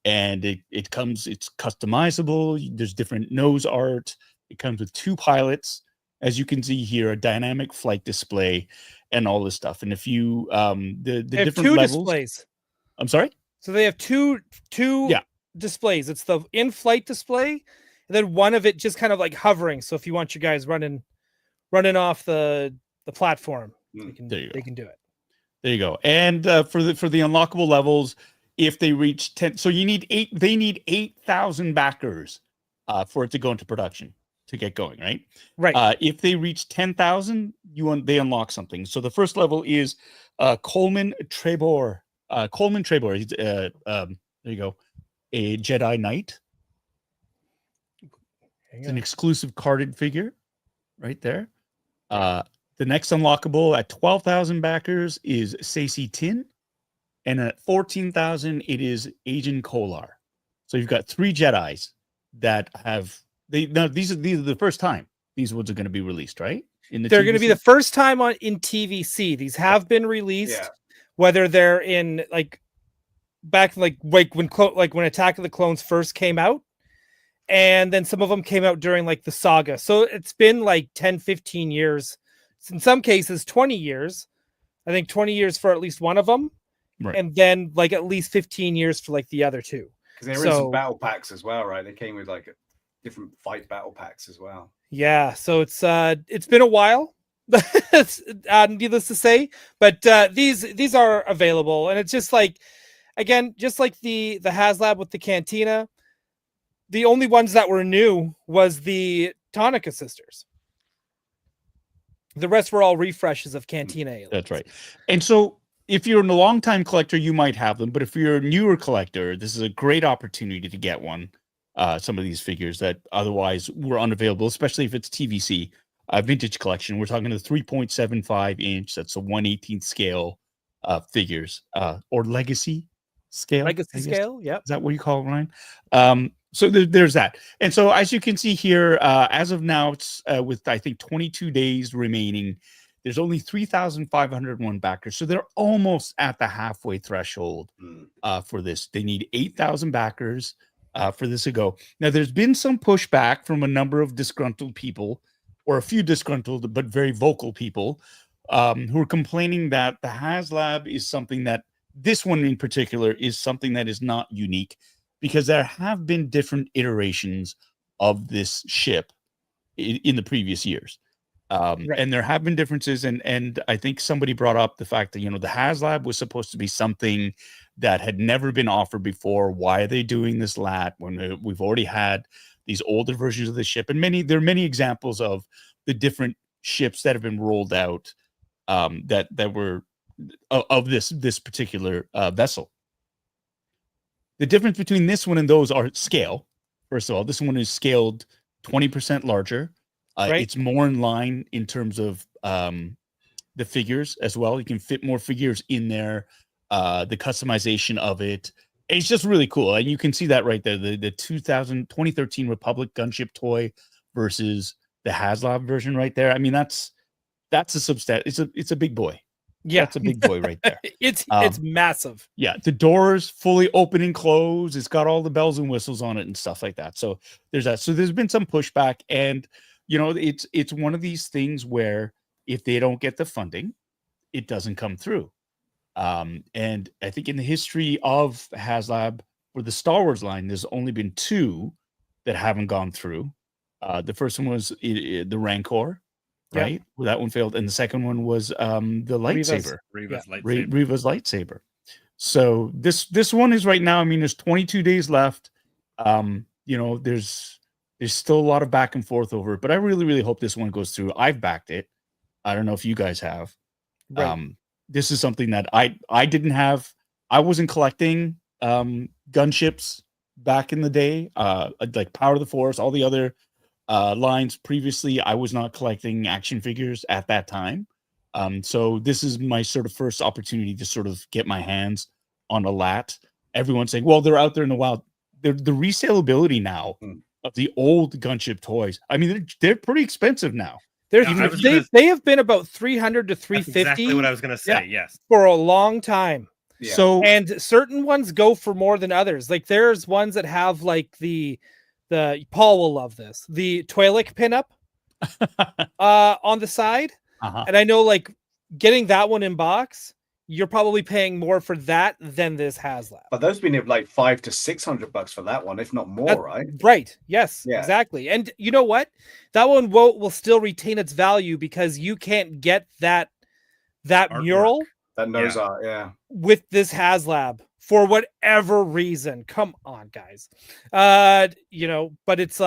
And it's customizable. There's different nose art. It comes with 2 pilots, as you can see here, a dynamic flight display, and all this stuff. And if you the different 2 levels, displays. I'm sorry. So they have two displays. It's the in-flight display, and then one of it just kind of like hovering. So if you want your guys running off the platform, they can do it. There you go. And for the unlockable levels, if they reach 10, so they need 8,000 backers for it to go into production, to get going, right? Right. If they reach 10,000, they unlock something. So the first level is Coleman Trebor. Coleman Trebor. He's there you go. A Jedi Knight. It's an exclusive carded figure right there. The next unlockable at 12,000 backers is Sacy Tin. And at 14,000, it is Agent Kolar. So you've got 3 Jedis that have these are the first time these ones are going to be released, right? They're going to be the first time in TVC. These have been released, whether they're in back when Attack of the Clones first came out, and then some of them came out during the saga. So it's been 10, 15 years. In some cases, 20 years. I think 20 years for at least one of them. Right. And then at least 15 years for the other 2. Because they were in some battle packs as well, right? They came with different fight battle packs as well. Yeah, so it's been a while, needless to say, but these are available, and it's just again, just like the HASLAB with the Cantina, the only ones that were new was the Tonica sisters. The rest were all refreshes of Cantina aliens. That's right. And so if you're a long-time collector, you might have them, but if you're a newer collector, this is a great opportunity to get one. Some of these figures that otherwise were unavailable, especially if it's TVC, vintage collection. We're talking the 3.75 inch. That's a 1/18 scale figures, or legacy scale. Legacy scale, yeah. Is that what you call it, Ryan? So there's that. And so as you can see here, as of now, it's with I think 22 days remaining. There's only 3,501 backers. So they're almost at the halfway threshold for this. They need 8,000 backers for this to go. Now, there's been some pushback from a number of disgruntled people, or a few disgruntled but very vocal people, who are complaining that the HASLAB is something that, this one in particular, is something that is not unique, because there have been different iterations of this ship in the previous years. Right. And there have been differences, and I think somebody brought up the fact that, the HASLAB was supposed to be something that had never been offered before. Why are they doing this lat when we've already had these older versions of the ship? And there are many examples of the different ships that have been rolled out that were of this particular vessel. The difference between this one and those are scale. First of all, this one is scaled 20% larger. Right. It's more in line in terms of the figures as well. You can fit more figures in there. The customization of it. It's just really cool. And you can see that right there. The 2013 Republic gunship toy versus the HASLAB version right there. I mean, that's a substat. It's a big boy. Yeah, That's a big boy right there. it's massive. Yeah, the doors fully open and close. It's got all the bells and whistles on it and stuff like that. So there's that. So there's been some pushback, and it's one of these things where if they don't get the funding, it doesn't come through. And I think in the history of HASLAB for the Star Wars line, there's only been 2 that haven't gone through. The first one was the Rancor. Right, well, that one failed, and the second one was the lightsaber, Reva's lightsaber. So this one is right now. I mean, there's 22 days left. There's still a lot of back and forth over it, but I really hope this one goes through. I've backed it. I don't know if you guys have. Right. This is something that I didn't have. I wasn't collecting gunships back in the day, like Power of the Force, all the other lines previously. I was not collecting action figures at that time. So this is my sort of first opportunity to sort of get my hands on a LAT. Everyone's saying, well, they're out there in the wild. The resaleability now of the old gunship toys, I mean, they're pretty expensive now. They have been about 300 to 350. That's exactly what I was going to say. Yes, for a long time. Yeah. So, and certain ones go for more than others. Like there's ones that have like the Paul will love this, the Twi'lek pinup on the side. And I know like getting that one in box, you're probably paying more for that than this HASLAB. But those been like $500 to $600 for that one, if not more, right? Right. Yes, exactly. And you know what? That one will still retain its value because you can't get that mural, that nose art, with this HASLAB for whatever reason. Come on, guys. But it's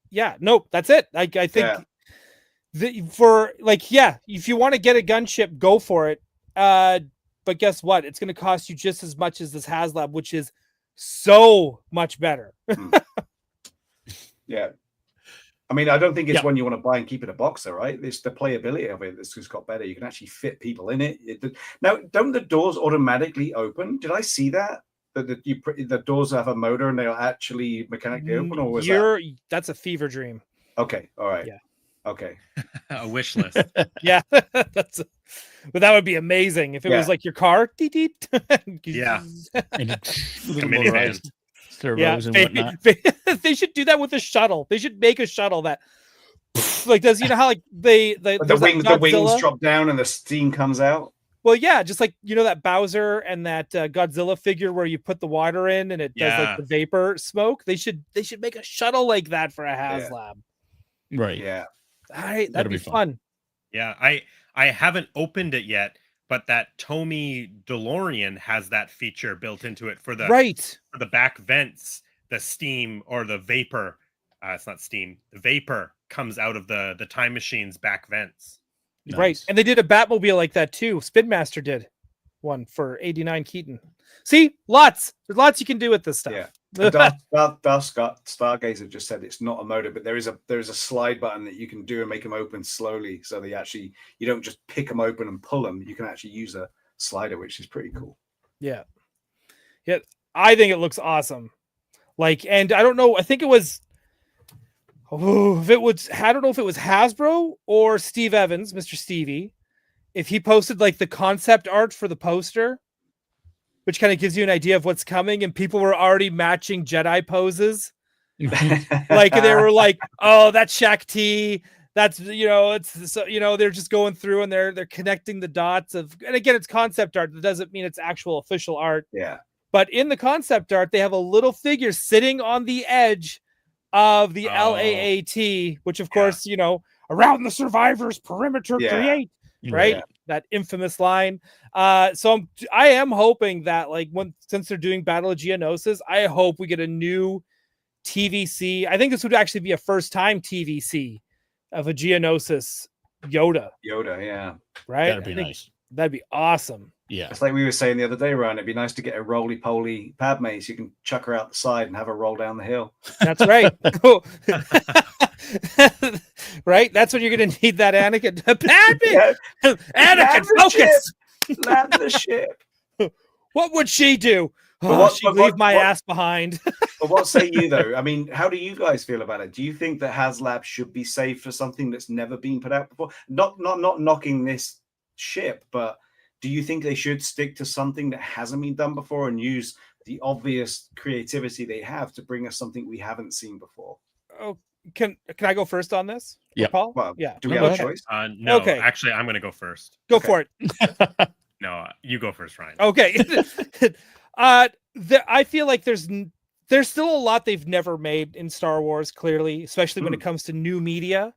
nope, that's it. I think if you want to get a gunship, go for it. But guess what? It's going to cost you just as much as this HASLAB, which is so much better. Yeah. I mean, I don't think it's one you want to buy and keep in a box, though, right? It's the playability of it that's just got better. You can actually fit people in it. Now, don't the doors automatically open? Did I see that? The doors have a motor and they are actually mechanically open, or was that's a fever dream? Okay, all right. Yeah. Okay. A wish list. Yeah, but that would be amazing if it was like your car. Yeah. Motorized servos and whatnot. They should do that with a shuttle. They should make a shuttle that like does. You know how like the wings drop down and the steam comes out. Well, yeah, just like that Bowser and that Godzilla figure where you put the water in and it does like the vapor smoke. They should make a shuttle like that for a HASLAB. Right. Yeah. All right, that'd be fun. Yeah, I haven't opened it yet, but that Tomy DeLorean has that feature built into it for the back vents. The steam or the vapor, it's not steam. The vapor comes out of the time machine's back vents. Nice. Right, and they did a Batmobile like that too. Spin Master did one for 89 Keaton. See, there's lots you can do with this stuff. Yeah. Stargazer just said it's not a motor, but there is a slide button that you can do and make them open slowly, so you don't just pick them open and pull them. You can actually use a slider, which is pretty cool. Yeah, I think it looks awesome. Like, and I don't know. I think it was. I don't know if it was Hasbro or Steve Evans, Mr. Stevie, if he posted like the concept art for the poster, which kind of gives you an idea of what's coming, and people were already matching Jedi poses. Like they were like, "Oh, that's Shaq T. That's it's so they're just going through and they're connecting the dots of." And again, it's concept art. That doesn't mean it's actual official art. Yeah. But in the concept art, they have a little figure sitting on the edge of the LAAT, which of course around the survivors perimeter create. Right. Yeah. That infamous line. So I am hoping that since they're doing Battle of Geonosis, I hope we get a new TVC. I think this would actually be a first time TVC of a Geonosis Yoda. Yeah. Right. That'd be nice. That'd be awesome. Yeah. It's like we were saying the other day, Ryan. It'd be nice to get a roly-poly Padme so you can chuck her out the side and have her roll down the hill. That's right. Right? That's when you're going to need that Anakin. Padme! Yeah. Anakin, Land the focus! Land the ship. What would she do? But Oh, what- she'd but leave what- my what- ass behind. But what say you, though? I mean, how do you guys feel about it? Do you think that HasLab should be saved for something that's never been put out before? Not knocking this ship, but do you think they should stick to something that hasn't been done before and use the obvious creativity they have to bring us something we haven't seen before? Oh, can I go first on this? Or Yeah. Paul? Well, Yeah. do we No, have go a ahead. choice? No, Okay. actually, I'm going to go first. Go Okay. for it. No, you go first, Ryan. Okay. I feel like there's still a lot they've never made in Star Wars, clearly, especially when it comes to new media.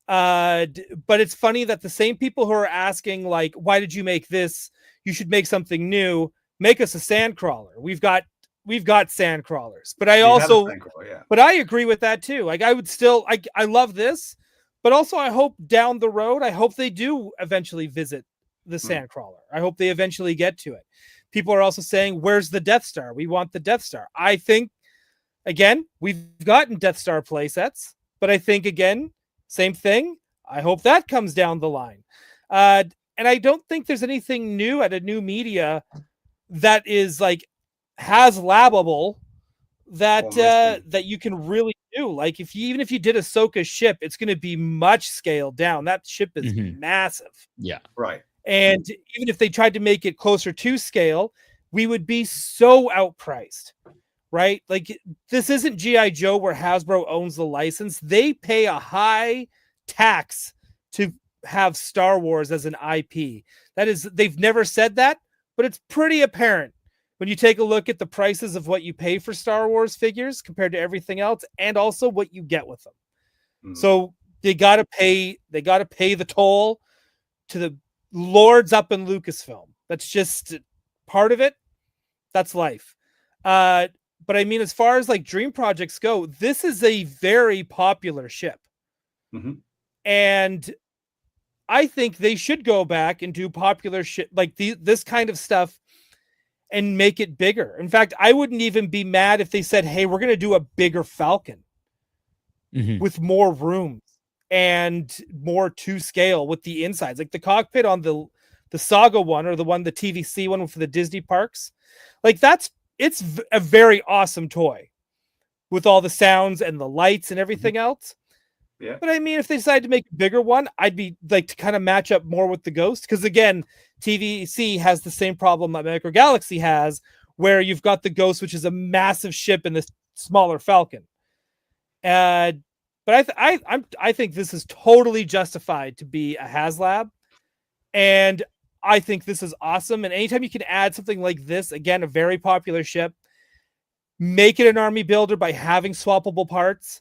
But it's funny that the same people who are asking, like, why did you make this? You should make something new. Make us a sandcrawler. We've got sandcrawlers. But We have a also, Sandcrawler, yeah. but I agree with that too. Like, I would still, I love this, but also I hope down the road, I hope they do eventually visit the Sandcrawler. I hope they eventually get to it. People are also saying, where's the Death Star? We want the Death Star. I think, again, we've gotten Death Star playsets, but I think, again, same thing. I hope that comes down the line. And I don't think there's anything new at a new media that is like HASLABable that that you can really do. Like even if you did Ahsoka's ship, it's going to be much scaled down. That ship is massive. Yeah. Right. And even if they tried to make it closer to scale, we would be so outpriced, right? Like, this isn't G.I. Joe where Hasbro owns the license. They pay a high tax to have Star Wars as an IP. That is, they've never said that, but it's pretty apparent when you take a look at the prices of what you pay for Star Wars figures compared to everything else, and also what you get with them. So they got to pay the toll to the lords up in Lucasfilm. That's just part of it. That's life. But I mean, as far as like dream projects go, this is a very popular ship. And I think they should go back and do popular shit like this kind of stuff and make it bigger. In fact, I wouldn't even be mad if they said, hey, we're going to do a bigger Falcon with more rooms and more to scale with the insides. Like the cockpit on the Saga one, or the TVC one for the Disney parks. Like it's a very awesome toy with all the sounds and the lights and everything else. Yeah. But I mean, if they decide to make a bigger one, I'd be like to kind of match up more with the Ghost. Because again, TVC has the same problem that Micro Galaxy has, where you've got the Ghost, which is a massive ship in this smaller Falcon. But I think this is totally justified to be a HasLab. And I think this is awesome. And anytime you can add something like this, again, a very popular ship, make it an army builder by having swappable parts.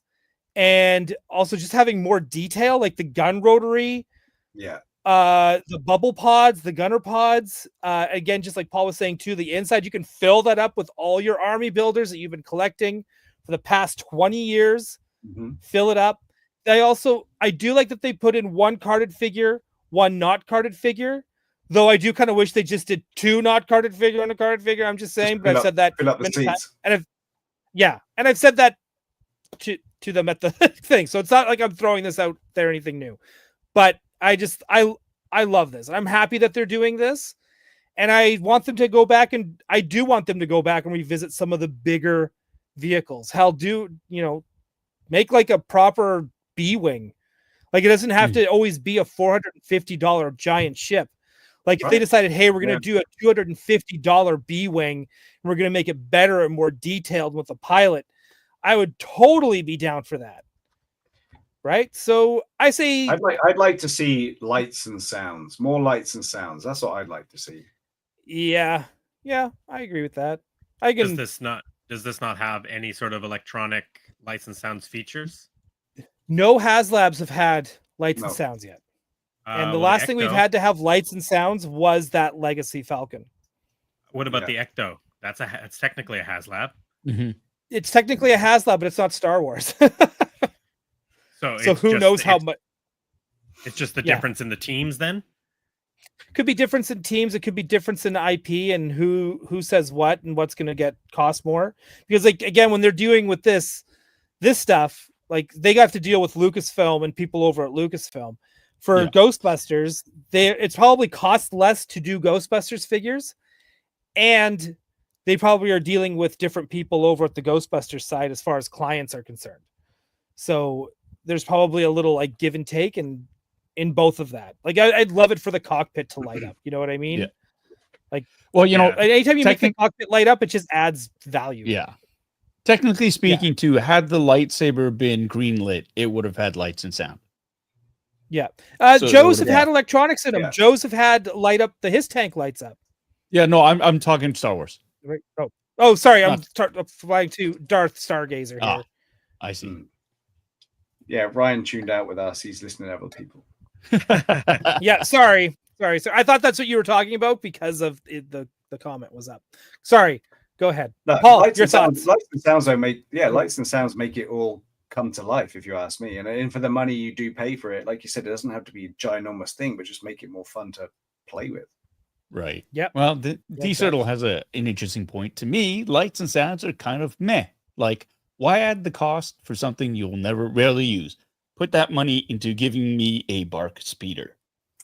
And also just having more detail, like the gun rotary, the bubble pods, the gunner pods. Again, just like Paul was saying too, the inside, you can fill that up with all your army builders that you've been collecting for the past 20 years. Fill it up. I do like that they put in one carded figure, one not carded figure. Though I do kind of wish they just did two not carded figure and a carded figure. I'm just saying, but I've said that. Fill up the seats. And I've said that to them at the thing. So it's not like I'm throwing this out there, anything new, but I love this. I'm happy that they're doing this, and I want them to go back, and I do want them to go back and revisit some of the bigger vehicles. Hell, make like a proper B-wing. Like, it doesn't have to always be a $450 giant ship. Like, if they decided, hey, we're going to do a $250 B-wing, and we're going to make it better and more detailed with a pilot, I would totally be down for that. Right? So I say I'd like to see lights and sounds, more lights and sounds. That's what I'd like to see. Yeah, I agree with that. Does this not have any sort of electronic lights and sounds features? No HASLABs have had lights and sounds yet. And the last thing we've had to have lights and sounds was that Legacy Falcon. What about the Ecto? It's technically a HasLab. It's technically a HasLab, but it's not Star Wars. So who knows how much? It's just the difference in the teams then? could be difference in teams. It could be difference in IP and who says what and what's going to cost more. Because like, again, when they're dealing with this stuff, like they have to deal with Lucasfilm and people over at Lucasfilm. For Ghostbusters, it's probably cost less to do Ghostbusters figures, and they probably are dealing with different people over at the Ghostbusters side as far as clients are concerned. So there's probably a little like give and take in both of that. Like I'd love it for the cockpit to light up. You know what I mean? Yeah. Like, well, you know, anytime you make the cockpit light up, it just adds value. Yeah. Technically speaking, too, had the lightsaber been green lit, it would have had lights and sound. Yeah. So Joe's have had electronics in them. Yeah. Joe's have had light up his tank lights up. Yeah, no, I'm talking Star Wars. Right. Oh, sorry. I'm flying to Darth Stargazer here. Ah, I see. Yeah, Ryan tuned out with us. He's listening to other people. Yeah, sorry. I thought that's what you were talking about because of the comment was up. Sorry. Go ahead. No, Paul, your thoughts. Lights and sounds make it all come to life, if you ask me. And for the money you do pay for it, like you said, it doesn't have to be a ginormous thing, but just make it more fun to play with. Right. Yeah. Well, D-Cirtle has an interesting point. To me, lights and sounds are kind of meh. Like, why add the cost for something you'll rarely use? Put that money into giving me a bark speeder.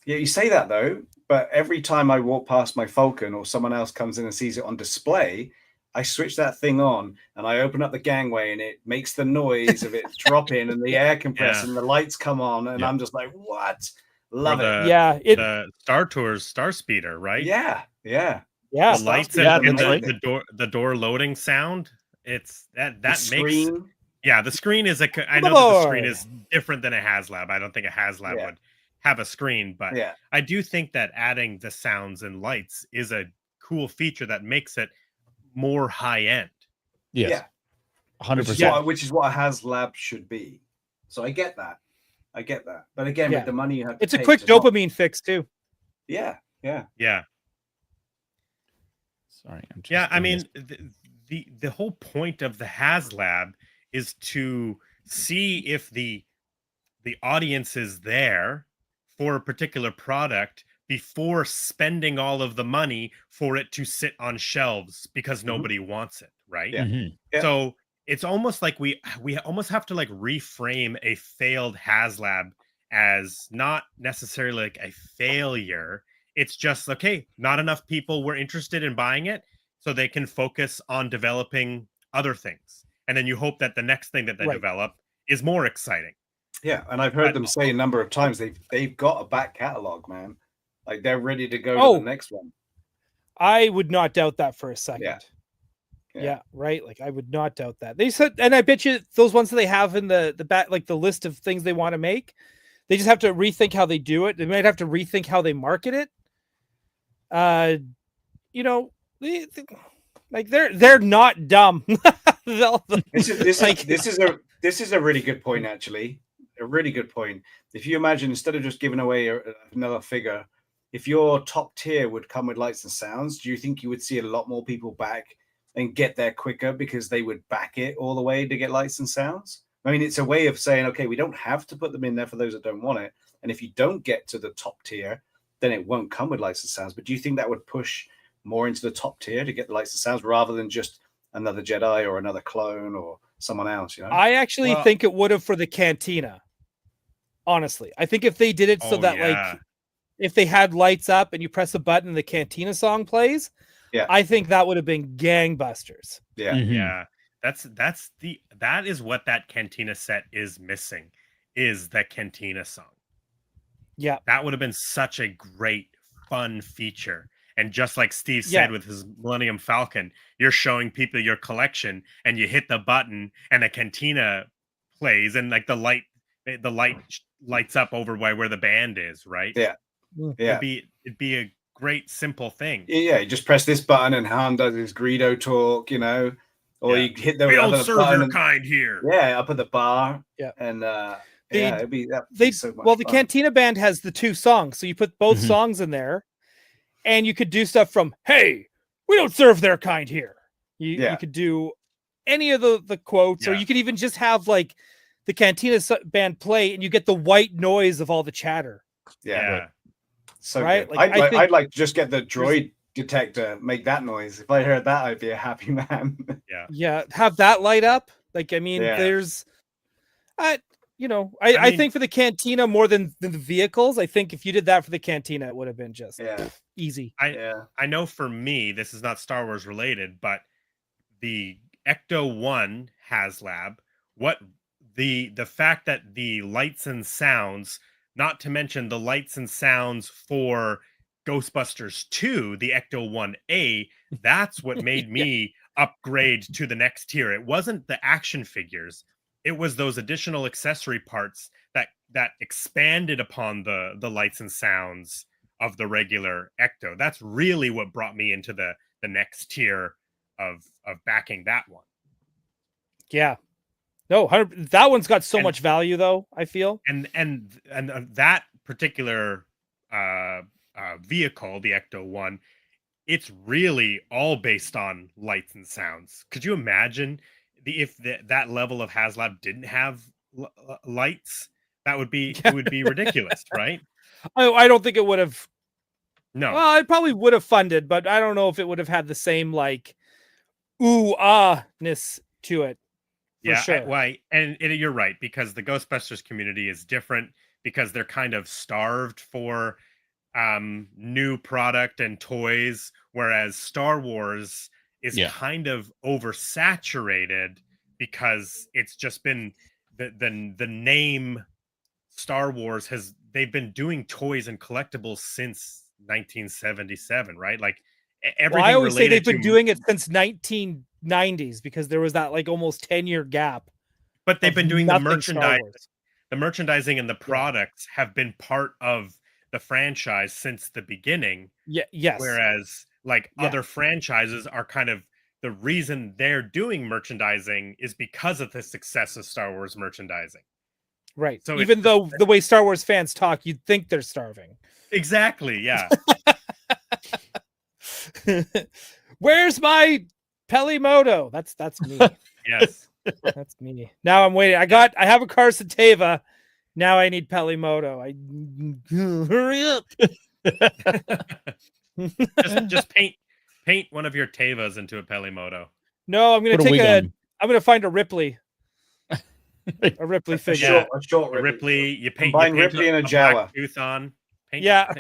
Yeah, you say that though, but every time I walk past my Falcon or someone else comes in and sees it on display, I switch that thing on and I open up the gangway and it makes the noise of it dropping and the air compress and the lights come on and I'm just like, what? Love it. Yeah. The Star Tours Star Speeder, right? Yeah. Yeah. The lights and right. the door loading sound. It's that makes screen. Yeah, the screen is I know that the screen is different than a HASLAB. I don't think a HASLAB would have a screen, but I do think that adding the sounds and lights is a cool feature that makes it more high end. Yes. Yeah. 100%. Which is what a HASLAB should be. So I get that. But again, with the money you have to it's a quick dopamine fix too. Yeah. Sorry. I mean, the whole point of the HASLAB is to see if the audience is there for a particular product before spending all of the money for it to sit on shelves because nobody wants it, right? Yeah. So it's almost like we almost have to like reframe a failed HASLAB as not necessarily like a failure. It's just, okay, not enough people were interested in buying it, so they can focus on developing other things. And then you hope that the next thing that they develop is more exciting. Yeah, and I've heard them say a number of times they've got a back catalog, man. Like they're ready to go to the next one. I would not doubt that for a second. Yeah, right. Like I would not doubt that. They said, and I bet you those ones that they have in the back, like the list of things they want to make, they just have to rethink how they do it. They might have to rethink how they market it. You know, they're not dumb. This is a really good point, actually. A really good point. If you imagine, instead of just giving away another figure, if your top tier would come with lights and sounds, do you think you would see a lot more people back and get there quicker because they would back it all the way to get lights and sounds? I mean, it's a way of saying, okay, we don't have to put them in there for those that don't want it. And if you don't get to the top tier, then it won't come with lights and sounds. But do you think that would push more into the top tier to get the lights and sounds rather than just another Jedi or another clone or someone else? You know, I actually think it would have for the Cantina. Honestly, I think if they did it so that like if they had lights up and you press a button and the Cantina song plays, I think that would have been gangbusters. Yeah. Mm-hmm. Yeah. That is what that Cantina set is missing, is that Cantina song. Yeah. That would have been such a great fun feature. And just like Steve said with his Millennium Falcon, you're showing people your collection and you hit the button and a Cantina plays and like the light lights up over where the band is, right? Yeah. It'd be a great simple thing. Yeah, you just press this button and Han does his Greedo talk, you know, or you hit the we don't other serve button your kind here. Yeah, up at the bar. Yeah. And it'd be so much the fun. Cantina band has the two songs, so you put both songs in there, and you could do stuff from "Hey, we don't serve their kind here." You could do any of the quotes, or you could even just have like the Cantina band play, and you get the white noise of all the chatter. Yeah. So Right? good. Like, I think I'd like to just get the droid detector, make that noise. If I heard that, I'd be a happy man. yeah, have that light up. Like, I mean, Yeah. there's, I I I mean- think for the cantina more than the vehicles. I think if you did that for the cantina, it would have been just easy. I know for me, this is not Star Wars related, but the Ecto 1 HASLAB, what the fact that the lights and sounds, not to mention the lights and sounds for Ghostbusters 2, the Ecto 1A, that's what made me upgrade to the next tier. It wasn't the action figures. It was those additional accessory parts that expanded upon the lights and sounds of the regular Ecto. That's really what brought me into the next tier of backing that one. Yeah. No, that one's got so And- much value though, I feel. And that particular vehicle, the Ecto 1, it's really all based on lights and sounds. Could you imagine if that level of HASLAB didn't have lights? That would be it would be ridiculous, right? I don't think it would have. No. Well, it probably would have funded, but I don't know if it would have had the same like ness to it. For Yeah, sure. you're right, because the Ghostbusters community is different because they're kind of starved for new product and toys, whereas Star Wars is kind of oversaturated because it's just been the name Star Wars they've been doing toys and collectibles since 1977, right? Like everything. Well, I always say related they've been to- doing it since 1990s because there was that like almost 10-year gap. but they've of been doing the nothing Star merchandise. Wars. The merchandising and the products have been part of the franchise since the beginning. Yeah, yes. Whereas like other franchises are kind of the reason they're doing merchandising is because of the success of Star Wars merchandising. Right. So even though the way Star Wars fans talk, you'd think they're starving. Exactly. Yeah. Where's my Pelimoto? That's me. Yes. That's me. Now I'm waiting. I have a Carsateva. Now I need Pelimoto. Hurry up. just paint one of your Tevas into a Pelimoto. No, I'm gonna Put a wig on. I'm gonna find a Ripley. A Ripley A figure. short A Ripley, you paint Ripley and a Jawa. black tooth on. Yeah.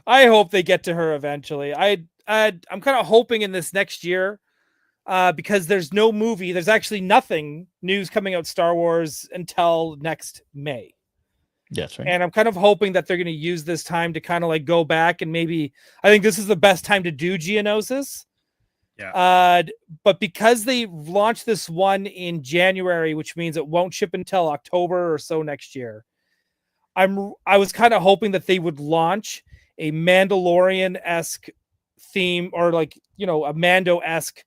I hope they get to her eventually. I'm kind of hoping in this next year, because there's no movie. There's actually nothing news coming out Star Wars until next May. That's right. And I'm kind of hoping that they're going to use this time to kind of like go back and maybe I think this is the best time to do Geonosis. Yeah. But because they launched this one in January, which means it won't ship until October or so next year. I was kind of hoping that they would launch a Mandalorian-esque theme or like, a Mando-esque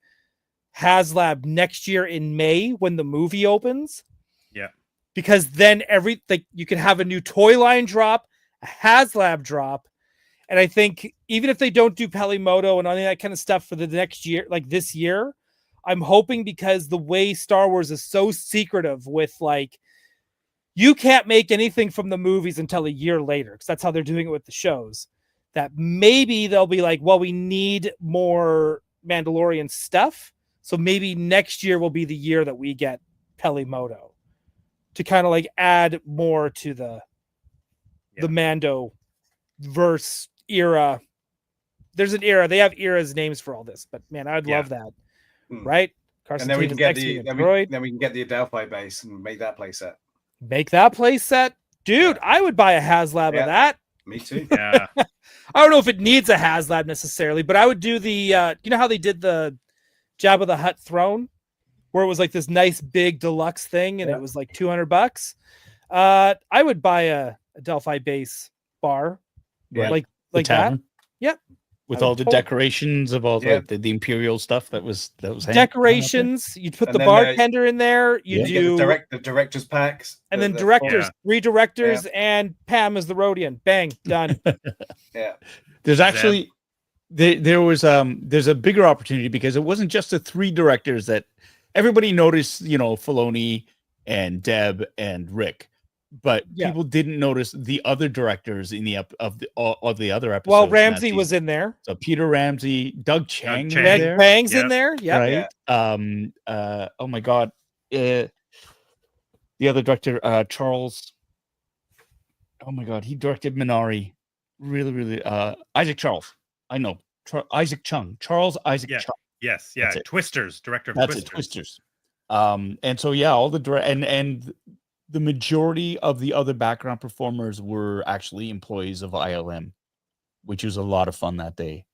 HASLAB next year in May when the movie opens. Yeah. Because then you can have a new toy line drop, a HASLAB drop. And I think even if they don't do Pelimoto and all that kind of stuff for the next year, like this year, I'm hoping because the way Star Wars is so secretive with like, you can't make anything from the movies until a year later because that's how they're doing it with the shows. That maybe they'll be like, well, we need more Mandalorian stuff. So maybe next year will be the year that we get Pelimoto to kind of like add more to the Mando verse era. There's an era. They have eras names for all this, but man, I'd love that. Right? And then we can get then we can get the Adelphi base and make that play set. Make that play set. Dude, I would buy a HASLAB of that. Me too. Yeah. I don't know if it needs a HASLAB necessarily, but I would do the you know how they did the Jabba the Hutt throne where it was like this nice big deluxe thing and it was like $200. I would buy a Delphi base bar. Yeah. Like that. Tavern. Yep. With all the decorations of all the Imperial stuff that was decorations. You'd put And the then, bartender in there. You do the directors packs. And then directors, 3 directors, and Pam is the Rhodian. Bang, done. Yeah. There's actually there's a bigger opportunity because it wasn't just the 3 directors that everybody noticed, Filoni and Deb and Rick. but Yeah. people didn't notice the other directors in the of the other episodes. Well, in that Ramsey was season. in there. So Peter Ramsey, Doug Chang, was Chang. Meg there, Bang's in Yep. there. Yep. right? Oh my God, the other director, Charles. Oh my God, he directed Minari. Really, Isaac Charles. I know. Isaac Chung. Charles Isaac Yeah. Chung. Yes, yeah. That's it. Twisters, director of That's Twisters. it, Twisters. And so yeah, all the and the majority of the other background performers were actually employees of ILM, which was a lot of fun that day,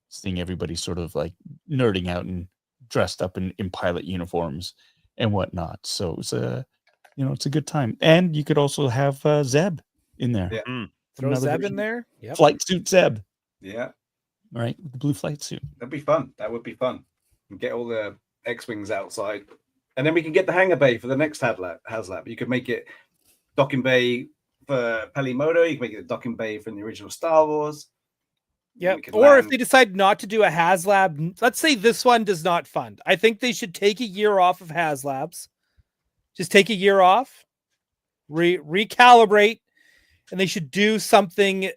seeing everybody sort of like nerding out and dressed up in pilot uniforms and whatnot. So it was it's a good time. And you could also have Zeb in there. Yeah. Throw Another Zeb in version. there. Yep. Flight suit Zeb, Yeah, right? With the blue flight suit. that'd be fun. That would be fun. And get all the X-wings outside, and then we can get the hangar bay for the next HASLAB. You could make it docking bay for Pelimoto. You can make it a docking bay from the original Star Wars. Yeah. We could Or if land- they decide not to do a HasLab, let's say this one does not fund. I think they should take a year off of HasLabs. Just take a year off, recalibrate, and they should do something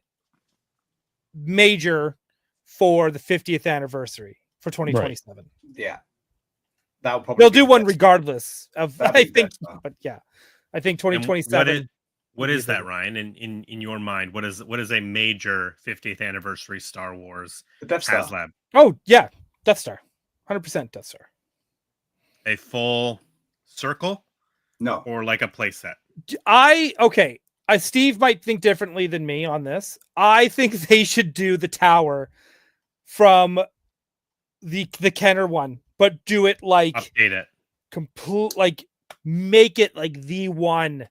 major for the 50th anniversary for 2027. Yeah, that would probably They'll be do the one best. regardless of That'd I be think, best, though. but yeah, I think And 2027. What would is be that, the- Ryan? In your mind, what is a major 50th anniversary Star Wars The Death Star. HASLAB? Oh yeah, Death Star, 100% Death Star. A full circle No, or like a playset? Okay. Steve might think differently than me on this. I think they should do the tower from the Kenner one, but do it like Update it. complete, like make it like the one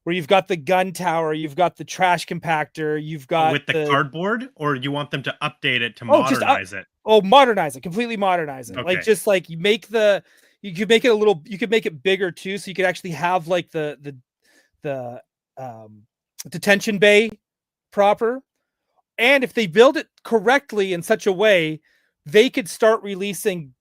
where you've got the gun tower, you've got the trash compactor, you've got With the cardboard, or you want them to update it to Oh, just modernize it? modernize it, completely modernize it. Like Okay. just like you could make it a little, you could make it bigger too, so you could actually have like the detention bay proper. And if they build it correctly in such a way, they could start releasing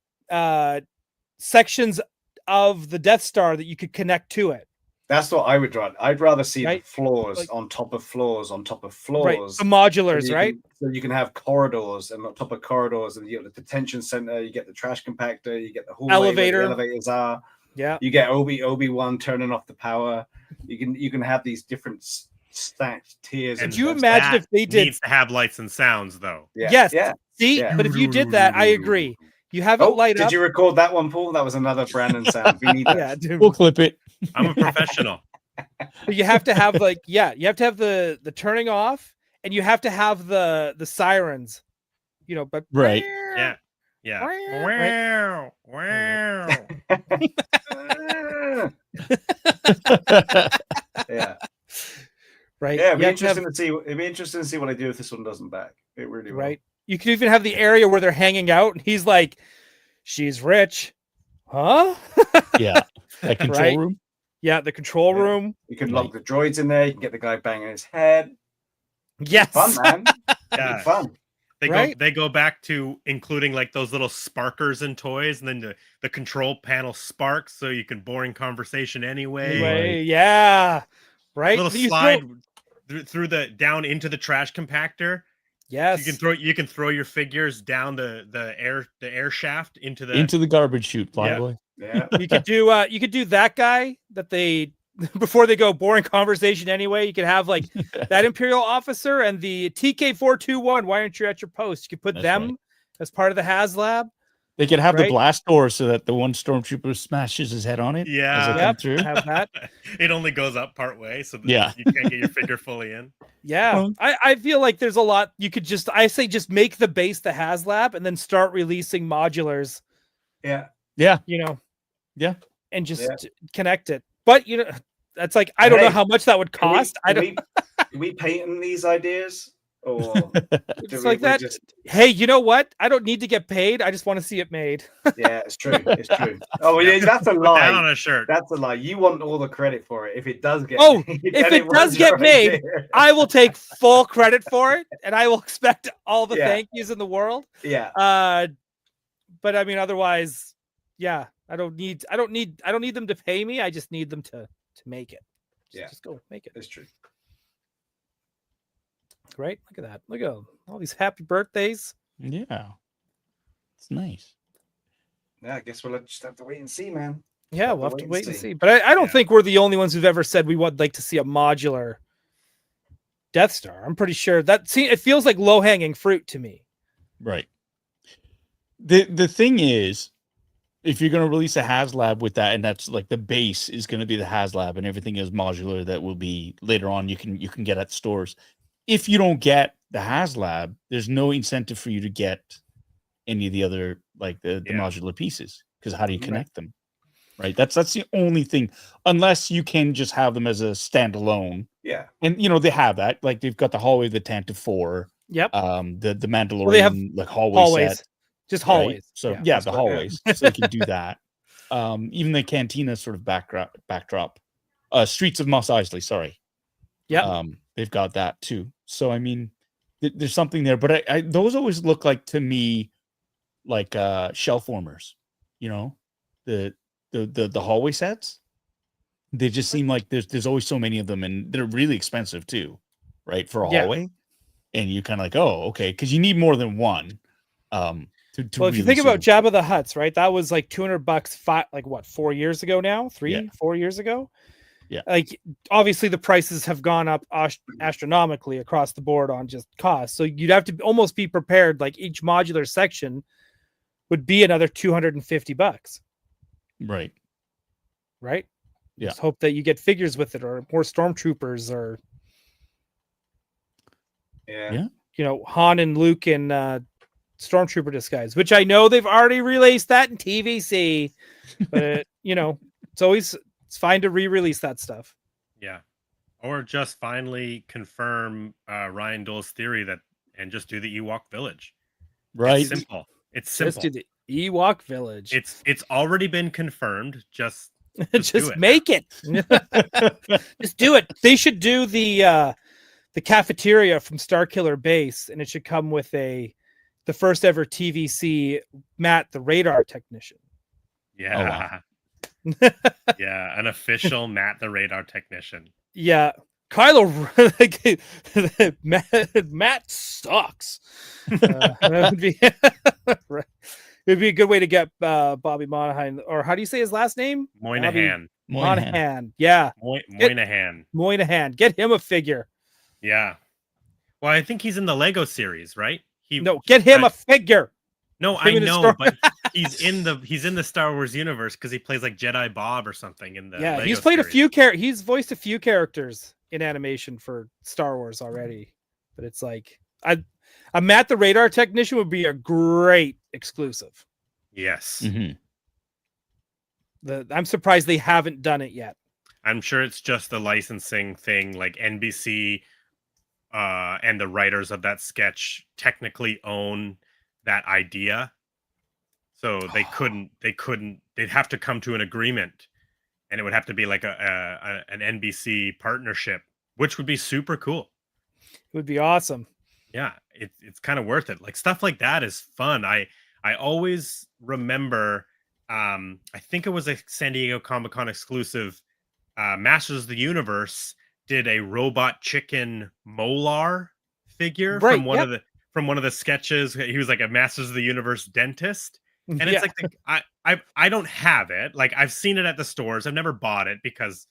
sections of the Death Star that you could connect to it. that's what I would run. I'd rather see Right? the floors Like- on top of floors on top of Right. floors. The modulars, So you right? can- so you can have corridors, and on top of corridors, and you get the detention center, you get the trash compactor, you get the hallway where the Elevator. elevators are. Yeah. You get Obi-Wan turning off the power. You can have these different stacked tiers. And Could you Death imagine Star. if they did? Needs to have lights and sounds, though. Yeah. Yes. Yeah. See, Yeah. but if you did that, I agree. You have it Oh, light did up. you record that one, Paul? That was another Brandon sound. We need that. Yeah, dude. We'll clip it. I'm a professional. But you have to have like, yeah, you have to have the turning off, and you have to have the sirens, but Right. Yeah. Yeah. Right. Wow. Wow. Yeah. right. Yeah, it'd be You have to have- interesting to see. It'd be interesting to see what they do if this one doesn't back. It really will. right. You could even have the area where they're hanging out, and he's like, "She's rich, huh?" Yeah. That control Right. room. Yeah, the control Yeah. room. You can lock the droids in there. You can get the guy banging his head. Yes. Fun, man. Yeah. Fun. They go back to including like those little sparkers and toys, and then the control panel sparks, so you can boring conversation anyway. Anyway, yeah. Right. Little You throw- slide through the down into the trash compactor. Yes. You can throw your figures down the air shaft into the Into the garbage chute, Yeah. Flyboy. Yeah. You could do that guy that they before they go boring conversation anyway. You could have like that Imperial officer and the TK421. Why aren't you at your post? You could put That's them right. as part of the HasLab. They could have Right. the blast door so that the one stormtrooper smashes his head on it. Yeah. As they come Yep. through. Have that. It only goes up part way, so that Yeah. you can't get your figure fully in. Yeah, Well- I feel like there's a lot you could just. I say just make the base the HasLab and then start releasing modulars. Yeah. Yeah. Yeah, and just Yeah. connect it. But that's like I don't know Hey, how much that would cost. I don't. Can we patent these ideas? Or It's like that. Hey, you know what? I don't need to get paid. I just want to see it made. Yeah, it's true. It's true. Oh, yeah, that's a Put that on lie. a shirt. That's a lie. You want all the credit for it. If it does get Oh, made, if then it does was get your made, idea. I will take full credit for it, and I will expect all the Yeah. thank yous in the world. Yeah. But I mean, otherwise, yeah, I don't need them to pay me. I just need them to make it. Yeah. Just go make it. It's true. Right? Look at that. Look at all these happy birthdays. Yeah. It's nice. Yeah, I guess we'll just have to wait and see, man. Yeah, we'll have to wait and see. see. But I don't Yeah. think we're the only ones who've ever said we would like to see a modular Death Star. I'm pretty sure it feels like low hanging fruit to me. Right. The thing is, if you're going to release a HASLAB with that, and that's like the base is going to be the HASLAB, and everything is modular that will be later on you can get at stores. If you don't get the HASLAB, there's no incentive for you to get any of the other like the modular pieces, because how do you connect them? Right. That's the only thing, unless you can just have them as a standalone. Yeah. And they have that. Like they've got the hallway of the Tantive 4. Yep. The Mandalorian Well, they have like hallways. Set, just hallways. Right? So yeah, the hallways. So you can do that. Even the Cantina sort of backdrop. Streets of Mos Eisley, sorry. Yeah. They've got that too. So I mean, there's something there, but those always look like to me like shell formers, the hallway sets. They just seem like there's always so many of them, and they're really expensive too, right? For a hallway. And you kind of like, oh, okay, because you need more than one. Well, if you think about Jabba the Hutts, right? That was like $200, 4 years ago now? 4 years ago? Yeah. Like, obviously, the prices have gone up astronomically across the board on just cost. So you'd have to almost be prepared. Like each modular section would be another $250. Right. Right? Yeah. Just hope that you get figures with it, or more stormtroopers, or Han and Luke in stormtrooper disguise, which I know they've already released that in TVC, but it's fine to re-release that stuff. Yeah. Or just finally confirm Ryan Dole's theory and just do the Ewok village. Right. It's simple. Just do the Ewok village. It's already been confirmed. Just just make it. Just do it. They should do the cafeteria from Starkiller Base, and it should come with the first ever TVC Matt the radar technician. Yeah. Oh, wow. Yeah, an official Matt the radar technician. Yeah. Kylo Matt sucks. That would be it'd be a good way to get Bobby Moynihan, or how do you say his last name? Moynihan. Moynihan. Yeah. Moynihan. Get him a figure. Yeah. Well, I think he's in the Lego series, right? Get him a figure. No, I know, but he's in the Star Wars universe because he plays like Jedi Bob or something in the Lego he's played series. He's voiced a few characters in animation for Star Wars already, but it's like a Matt the radar technician would be a great exclusive. Yes. Mm-hmm. I'm surprised they haven't done it yet. I'm sure it's just a licensing thing, like NBC and the writers of that sketch technically own that idea, so they'd have to come to an agreement, and it would have to be like an NBC partnership, which would be super cool. It would be awesome. Yeah, it's kind of worth it. Like stuff like that is fun. I always remember I think it was a San Diego Comic-Con exclusive, Masters of the Universe did a robot chicken molar figure from one of the sketches. He was like a Masters of the Universe dentist. And it's like I don't have it. Like I've seen it at the stores. I've never bought it because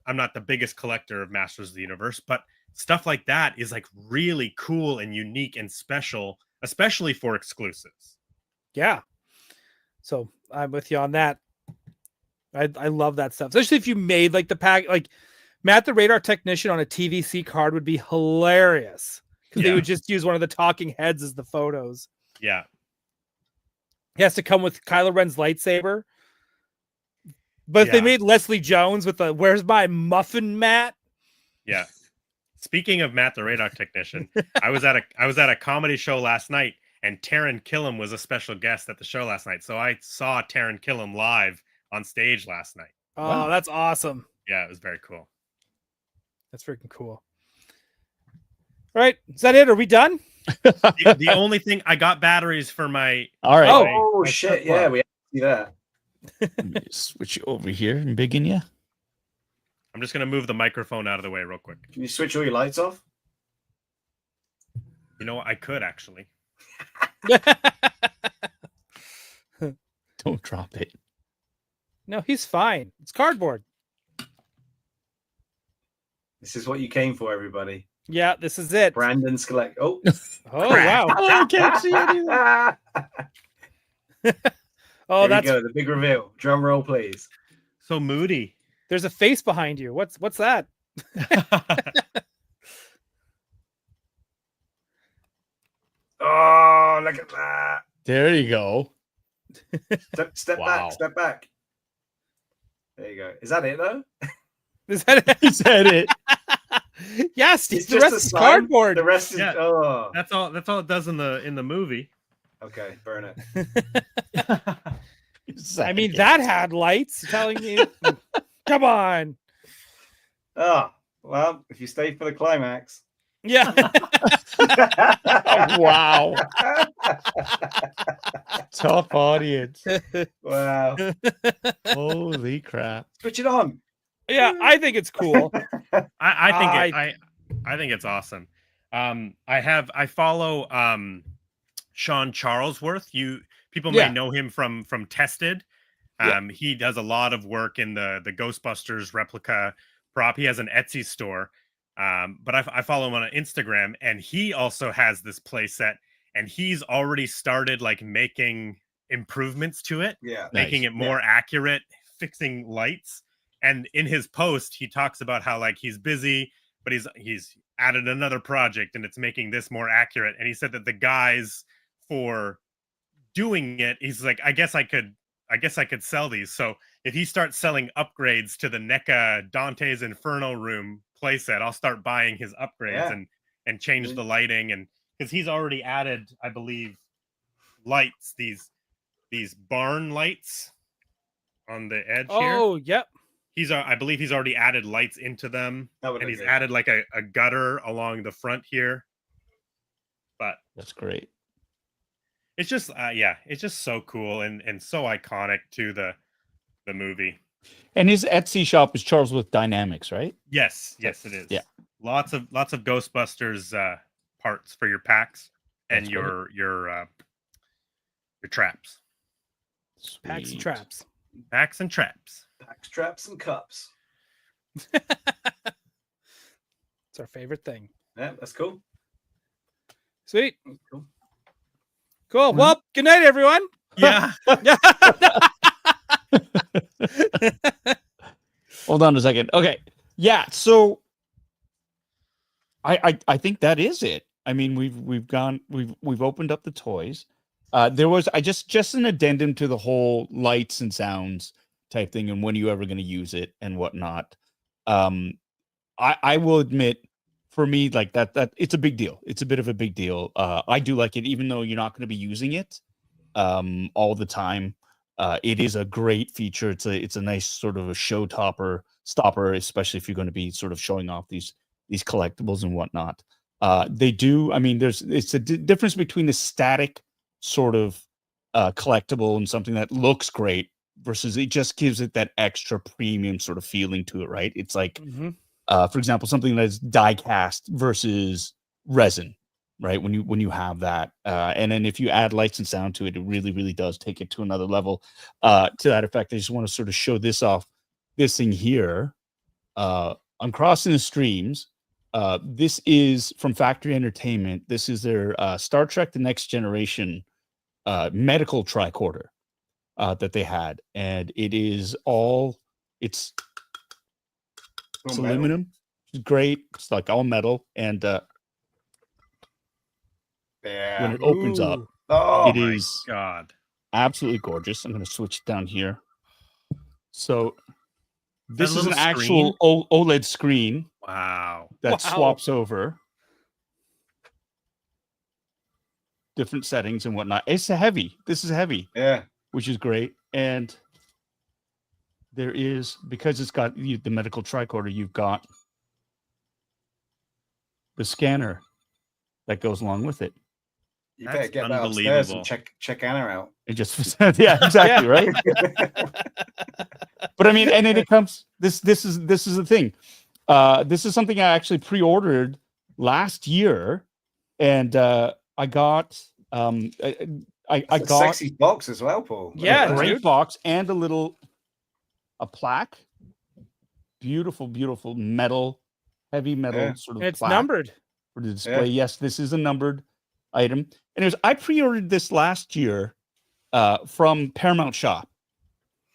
I'm not the biggest collector of Masters of the Universe, but stuff like that is like really cool and unique and special, especially for exclusives. Yeah. So I'm with you on that. I love that stuff, especially if you made like the pack, like Matt the radar technician on a TVC card would be hilarious. Because they would just use one of the talking heads as the photos. Yeah. He has to come with Kylo Ren's lightsaber. But if they made Leslie Jones with the "Where's my muffin, Matt?" Yeah. Speaking of Matt the radar technician, I was at a comedy show last night, and Taron Killam was a special guest at the show last night. So I saw Taron Killam live on stage last night. Oh, wow. That's awesome. Yeah, it was very cool. That's freaking cool. All right, is that it? Are we done? The only thing, I got batteries for my. All right. Oh shit! Yeah, we have to see that. Let me switch you over here and begin you. I'm just gonna move the microphone out of the way real quick. Can you switch all your lights off? You know, I could actually. Don't drop it. No, he's fine. It's cardboard. This is what you came for, everybody. Yeah, this is it. Brandon's collect. Oh, Oh wow. Oh, I can't see anything. Oh, Here that's we go. The big reveal. Drum roll, please. So moody. there's a face behind you. What's that? Oh, look at that. There you go. Step Wow. back. Step back. There you go. Is that it, though? Is that it? He said it. Yes, It's the just rest a is sign. cardboard. The rest is... Yeah. Oh. That's all it does in the movie. Okay, burn it. I mean, that had lights telling me. Come on. Oh, well, if you stay for the climax. Yeah. Oh, wow. Tough audience. Wow. Holy crap. Switch it on. Yeah, I think it's cool. I think it's awesome. I follow Sean Charlesworth. People may Yeah. know him from Tested. He does a lot of work in the Ghostbusters replica prop. He has an Etsy store. But I follow him on Instagram, and he also has this play set, and he's already started like making improvements to it, Yeah. making it more accurate, fixing lights. And in his post, he talks about how like he's busy, but he's added another project and it's making this more accurate. And he said that the guys for doing it, he's like, I guess I could sell these. So if he starts selling upgrades to the NECA Dante's Inferno room playset, I'll start buying his upgrades and change the lighting. And because he's already added, I believe, lights, these barn lights on the edge here. Oh, yep. I believe he's already added lights into them, That would and look he's good. added like a gutter along the front here. But That's great. it's just it's just so cool and so iconic to the movie. And his Etsy shop is Charlesworth Dynamics, right? Yes, it is. Yeah. Lots of Ghostbusters parts for your packs and That's your traps. Packs and Sweet. traps. Packs and traps. Packs, traps, and cups. It's our favorite thing. Yeah, that's cool. Sweet. Cool. Cool. Well, good night, everyone. Yeah. Hold on a second. Okay. Yeah. So I think that is it. I mean, we've opened up the toys. There was just an addendum to the whole lights and sounds type thing and when are you ever going to use it and whatnot. I will admit, for me, like that it's a big deal. It's a bit of a big deal. I do like it, even though you're not going to be using it all the time. It is a great feature. It's a nice sort of a stopper, especially if you're going to be sort of showing off these collectibles and whatnot. They do. I mean, it's a difference between a static sort of collectible and something that looks great versus it just gives it that extra premium sort of feeling to it, right? It's like, for example, something that's die cast versus resin, right? When you have that, and then if you add lights and sound to it, it really, really does take it to another level. To that effect, I just want to sort of show this off. This thing here, I'm crossing the streams. This is from Factory Entertainment. This is their Star Trek: The Next Generation medical tricorder that they had, and it's aluminum. It's great. It's like all metal, and Yeah. when it opens up, Oh, it is God. absolutely gorgeous. I'm going to switch down here. So this is little an actual OLED screen Wow. that swaps over different settings and whatnot. It's heavy. This is heavy, yeah. which is great. And there is, because it's got the medical tricorder, you've got the scanner that goes along with it. You That's better get that upstairs and unbelievable. check Anna out. It just, yeah, exactly, right? But I mean, and then it comes. This is the thing. This is something I actually pre-ordered last year, and I got I That's a got sexy box as well, Paul. Yeah, a great dude. box and a plaque. Beautiful, beautiful metal, heavy metal Yeah. sort of It's plaque numbered. for the display. Yes, this is a numbered item. Anyways, I pre-ordered this last year from Paramount Shop,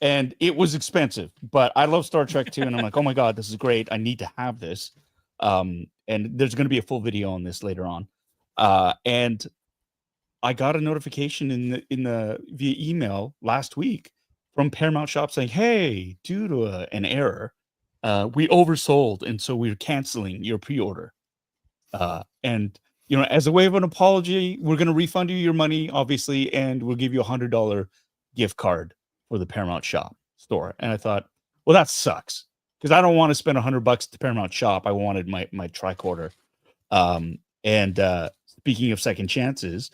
and it was expensive, but I love Star Trek too, and I'm like, oh my god, this is great. I need to have this. And there's going to be a full video on this later on. And I got a notification in the via email last week from Paramount Shop saying, hey, due to an error, we oversold, and so we're canceling your pre-order. And you know, as a way of an apology, we're going to refund you your money, obviously, and we'll give you $100 gift card for the Paramount Shop store. And I thought, well, that sucks, because I don't want to spend $100 at the Paramount Shop. I wanted my tricorder. And speaking of second chances,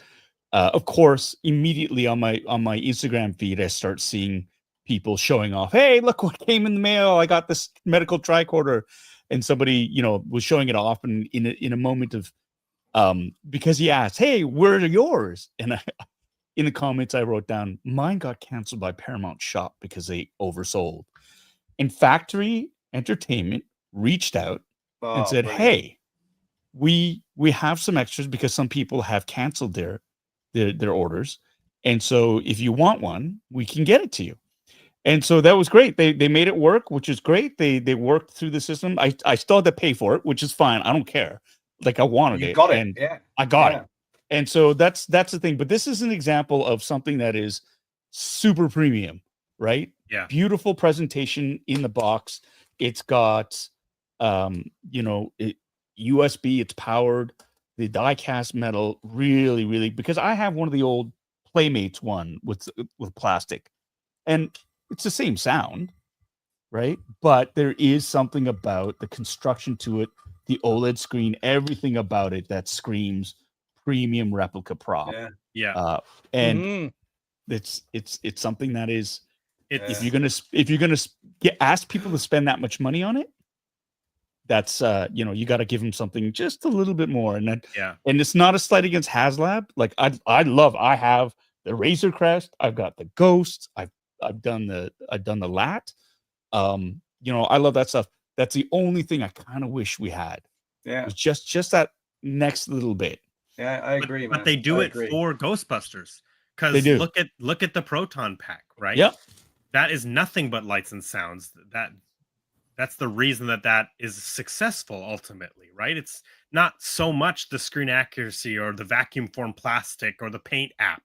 of course, immediately on my Instagram feed, I start seeing people showing off. Hey, look what came in the mail! I got this medical tricorder, and somebody, you know, was showing it off, and in a moment of, because he asked, "Hey, where are yours?" And in the comments, I wrote down, "Mine got canceled by Paramount Shop because they oversold." And Factory Entertainment reached out and said, brilliant. "Hey, we have some extras because some people have canceled their orders, and so if you want one, we can get it to you." And so that was great. They made it work, which is great. They worked through the system. I still had to pay for it, which is fine. I don't care. Like, I wanted You it. got it. And Yeah. I got Yeah. it. And so that's the thing. But this is an example of something that is super premium, right? Yeah. Beautiful presentation in the box. It's got you know, USB, it's powered, the die cast metal, really, really, because I have one of the old Playmates one with plastic, and it's the same sound, right? But there is something about the construction to it, the OLED screen, everything about it that screams premium replica prop. Yeah. Yeah. And Mhm. it's something that is, It's if you're gonna ask people to spend that much money on it, that's you know, you got to give them something just a little bit more. And then, yeah. and it's not a slight against HASLAB. Like, I have the Razor Crest, I've got the Ghost, I've done the Lat. You know, I love that stuff. That's the only thing I kind of wish we had. Yeah. Was just that next little bit. Yeah, I agree, man. But they do I it agree. for Ghostbusters, They because do. look at the proton pack, right? Yep. That is nothing but lights and sounds. That's the reason that is successful ultimately, right? It's not so much the screen accuracy or the vacuum form plastic or the paint app.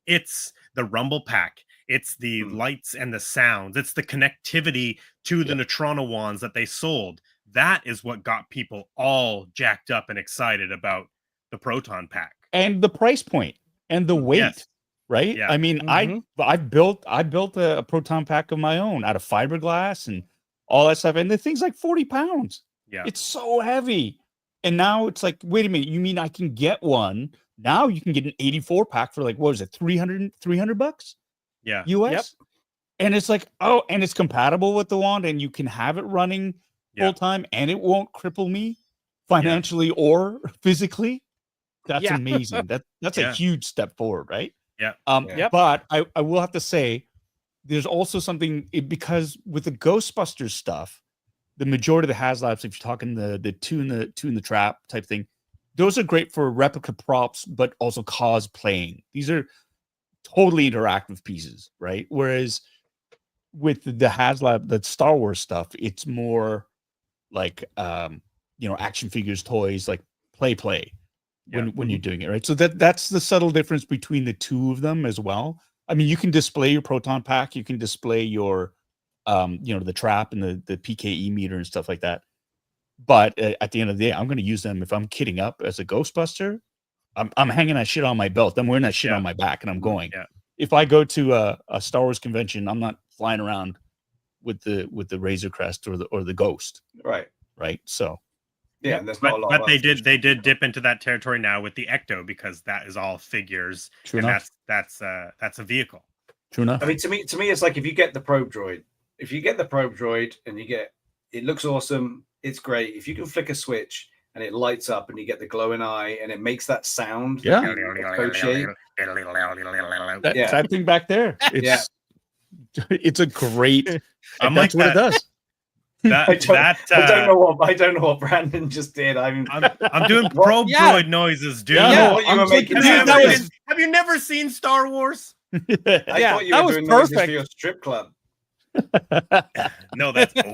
It's the rumble pack. It's the lights and the sounds. It's the connectivity to the Neutrona wands that they sold. That is what got people all jacked up and excited about the proton pack. And the price point and the weight. Yes. Right? Yeah. I mean, Mhm. I built a proton pack of my own out of fiberglass and all that stuff, and the thing's like 40 pounds. Yeah. It's so heavy. And now it's like, wait a minute, you mean I can get one? Now you can get an 84 pack for like, what is it, $300 Yeah. US? Yep. And it's like, oh, and it's compatible with the wand, and you can have it running Yeah. full time, and it won't cripple me financially or physically. That's Yeah. amazing. That's a Yeah. huge step forward, right? Yeah. Yep. But I will have to say, there's also something, because with the Ghostbusters stuff, the majority of the HASLABs, if you're talking the two in the trap type thing, those are great for replica props, but also cosplaying. These are totally interactive pieces, right? Whereas with the HASLAB, the Star Wars stuff, it's more like you know, action figures, toys, like play when you're doing it, right? So that's the subtle difference between the two of them as well. I mean, you can display your proton pack, you can display your you know, the trap and the PKE meter and stuff like that. But at the end of the day, I'm going to use them if I'm kitting up as a Ghostbuster. I'm hanging that shit on my belt. I'm wearing that shit on my back, and I'm going. Yeah. If I go to a Star Wars convention, I'm not flying around with the Razor Crest or the Ghost, Right. right? So Yeah, and there's not a lot But of they others. did dip into that territory now with the Ecto, because that is all figures, True and enough. that's a vehicle. True enough. I mean, to me, it's like if you get the probe droid, if you get the probe droid and it looks awesome, it's great. If you can flick a switch and it lights up and you get the glowing eye and it makes that sound, Yeah. That thing back there. It's a great. I'm That's like what it does. I don't know what Brandon just did. I'm doing probe droid noises, dude. Have you never seen Star Wars? I thought you were doing noises for your strip club. No, that's what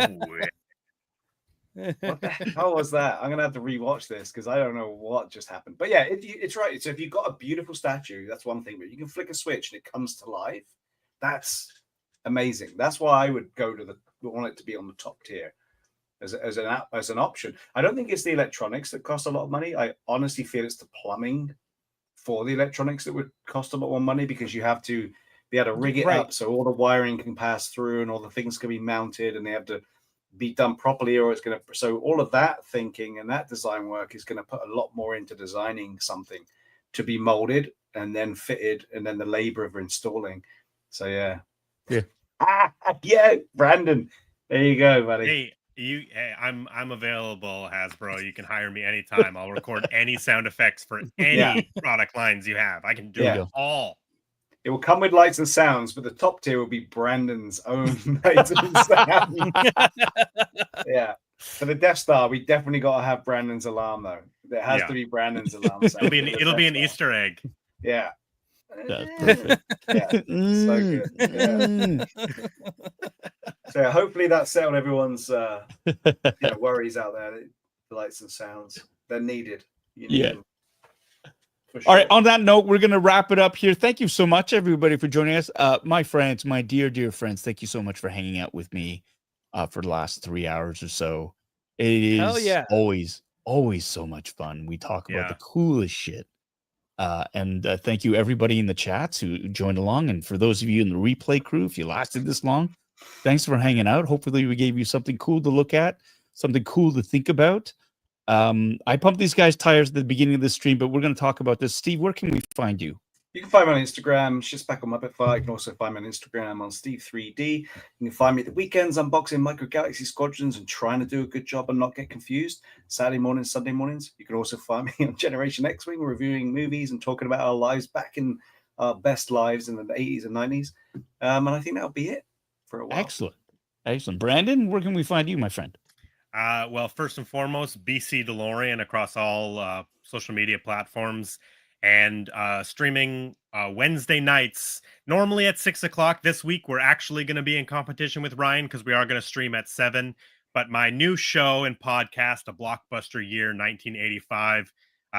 the hell was that? I'm gonna have to rewatch this because I don't know what just happened. But yeah, it's right. So if you've got a beautiful statue, that's one thing. But you can flick a switch and it comes to life. That's amazing. That's why I would want it to be on the top tier as an option. I don't think it's the electronics that cost a lot of money. I honestly feel it's the plumbing for the electronics that would cost a lot more money, because you have to be able to rig it up so all the wiring can pass through and all the things can be mounted, and they have to be done properly, or it's going to. So all of that thinking and that design work is going to put a lot more into designing something to be molded and then fitted, and then the labor of installing. So yeah. Yeah, Brandon. There you go, buddy. Hey, I'm available, Hasbro. You can hire me anytime. I'll record any sound effects for any product lines you have. I can do it all. It will come with lights and sounds, but the top tier will be Brandon's own lights and sounds. Yeah. For the Death Star, we definitely got to have Brandon's alarm, though. There has to be Brandon's alarm. It'll be an Easter egg. Yeah. That's Yeah. So good. Yeah. So hopefully that settled everyone's worries out there. The lights and sounds, they're needed. You need them. Sure. All right. On that note, we're going to wrap it up here. Thank you so much, everybody, for joining us. My friends, my dear friends, thank you so much for hanging out with me for the last 3 hours or so. It is always so much fun. We talk about the coolest shit. And thank you, everybody in the chats who joined along. And for those of you in the replay crew, if you lasted this long, thanks for hanging out. Hopefully we gave you something cool to look at, something cool to think about. I pumped these guys' tires at the beginning of the stream, but we're going to talk about this. Steve, where can we find you? You can find me on Instagram, Shit's Back on Muppet Fire. You can also find me on Instagram on Steve3D. You can find me at the weekends unboxing Micro Galaxy Squadrons and trying to do a good job and not get confused. Saturday mornings, Sunday mornings. You can also find me on Generation X-Wing, reviewing movies and talking about our lives back in our best lives in the 80s and 90s. And I think that'll be it for a while. Excellent. Brandon, where can we find you, my friend? Well, first and foremost, BC DeLorean across all social media platforms, and streaming Wednesday nights, normally at 6 o'clock. This week, we're actually going to be in competition with Ryan because we are going to stream at 7. But my new show and podcast, A Blockbuster Year 1985.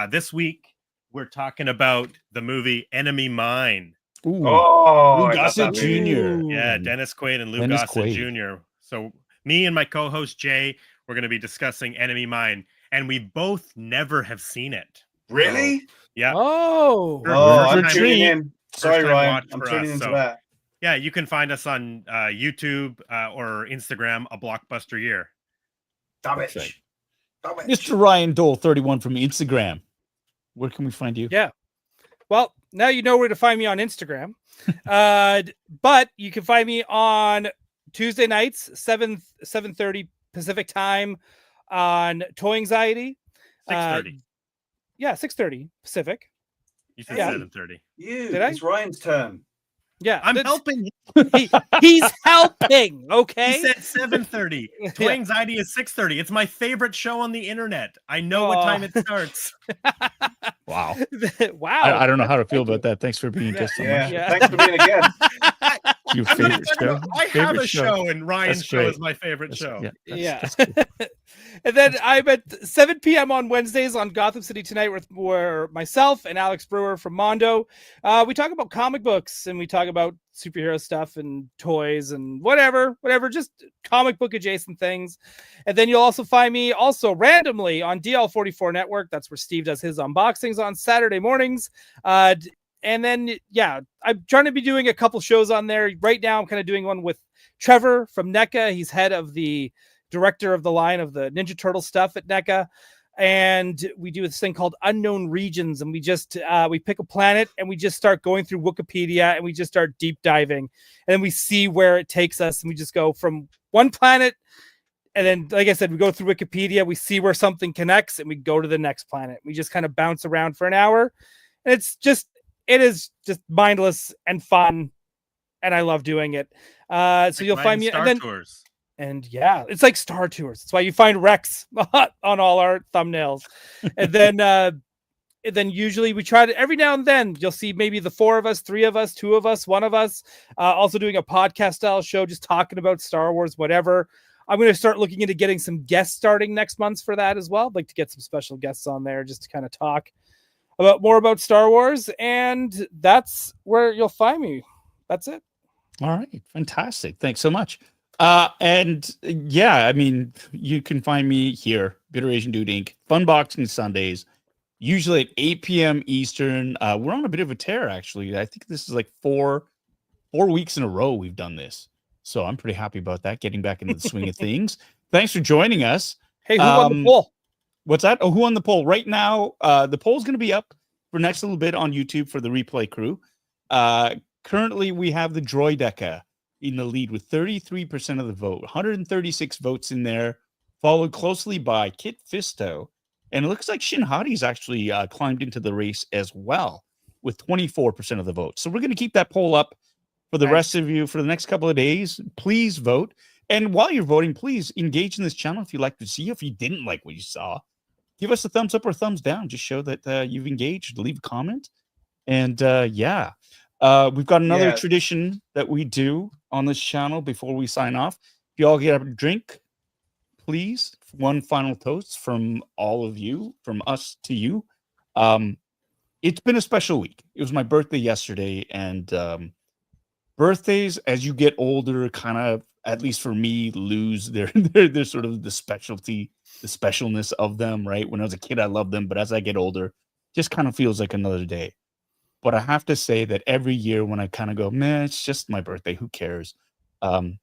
This week, we're talking about the movie Enemy Mine. Ooh. Oh, Lou Gossett Jr. Yeah, Dennis Quaid and Lou Gossett Jr. So me and my co-host Jay, we're going to be discussing Enemy Mine, and we both never have seen it. Really? Yeah. I'm tuning in. Sorry, Ryan. I'm tuning into that. Yeah, you can find us on YouTube or Instagram, A Blockbuster Year. Damn it. Mr. Ryan Dole 31 from Instagram. Where can we find you? Yeah. Well, now you know where to find me on Instagram. But you can find me on Tuesday nights, 7:30 Pacific time on Toy Anxiety. 6:30. Yeah, 6:30 Pacific. You said 7:30. It's Ryan's turn. Yeah, I'm helping. He's helping. Okay. He said 7:30. Toy Anxiety is 6:30. It's my favorite show on the internet. I know what time it starts. Wow. Wow. I don't know how to feel about that. Thanks for being just so much. Thanks for being a guest. Your favorite show? I have a show, and Ryan's show is my favorite show. That's cool. And then I'm at 7 p.m. on Wednesdays on Gotham City Tonight, where myself and Alex Brewer from Mondo, we talk about comic books, and we talk about superhero stuff and toys and whatever, just comic book adjacent things. And then you'll also find me also randomly on DL44 Network. That's where Steve does his unboxings on Saturday mornings. And then, I'm trying to be doing a couple shows on there. Right now, I'm kind of doing one with Trevor from NECA. He's head of the director of the line of the Ninja Turtle stuff at NECA. and we do this thing called unknown regions, and we just we pick a planet and we just start going through Wikipedia and we just start deep diving, and then we see where it takes us, and we just go from one planet, and then, like I said, we go through Wikipedia, we see where something connects, and we go to the next planet. We just kind of bounce around for an hour, and it is just mindless and fun, and I love doing it. So you'll find me Star Tours. And yeah, it's like Star Tours. That's why you find Rex on all our thumbnails. And then usually we try to, every now and then you'll see maybe the 4 of us, 3 of us, 2 of us, 1 of us, also doing a podcast style show, just talking about Star Wars, whatever. I'm going to start looking into getting some guests starting next month for that as well. I'd like to get some special guests on there just to kind of talk more about Star Wars. And that's where you'll find me. That's it. All right. Fantastic. Thanks so much. And yeah, I mean, you can find me here, Bitter Asian Dude Inc., Funboxing Sundays, usually at 8 p.m. Eastern. We're on a bit of a tear, actually. I think this is like four weeks in a row we've done this. So I'm pretty happy about that, getting back into the swing of things. Thanks for joining us. Hey, who won the poll? What's that? Oh, who won the poll? Right now, the poll's going to be up for next little bit on YouTube for the replay crew. Currently, we have the Droideka in the lead with 33% of the vote, 136 votes in there, followed closely by Kit Fisto. And it looks like Shin Hadi's actually climbed into the race as well with 24% of the vote. So we're going to keep that poll up for the rest of you for the next couple of days. Please vote. And while you're voting, please engage in this channel if you'd like to see. If you didn't like what you saw, give us a thumbs up or thumbs down. Just show that you've engaged. Leave a comment. And yeah. We've got another tradition that we do on this channel before we sign off. If you all get a drink, please. One final toast from all of you, from us to you. It's been a special week. It was my birthday yesterday, and birthdays, as you get older, kind of, at least for me, lose their sort of the specialty, the specialness of them, right? When I was a kid, I loved them, but as I get older, just kind of feels like another day. But I have to say that every year when I kind of go, man, it's just my birthday, who cares? I'm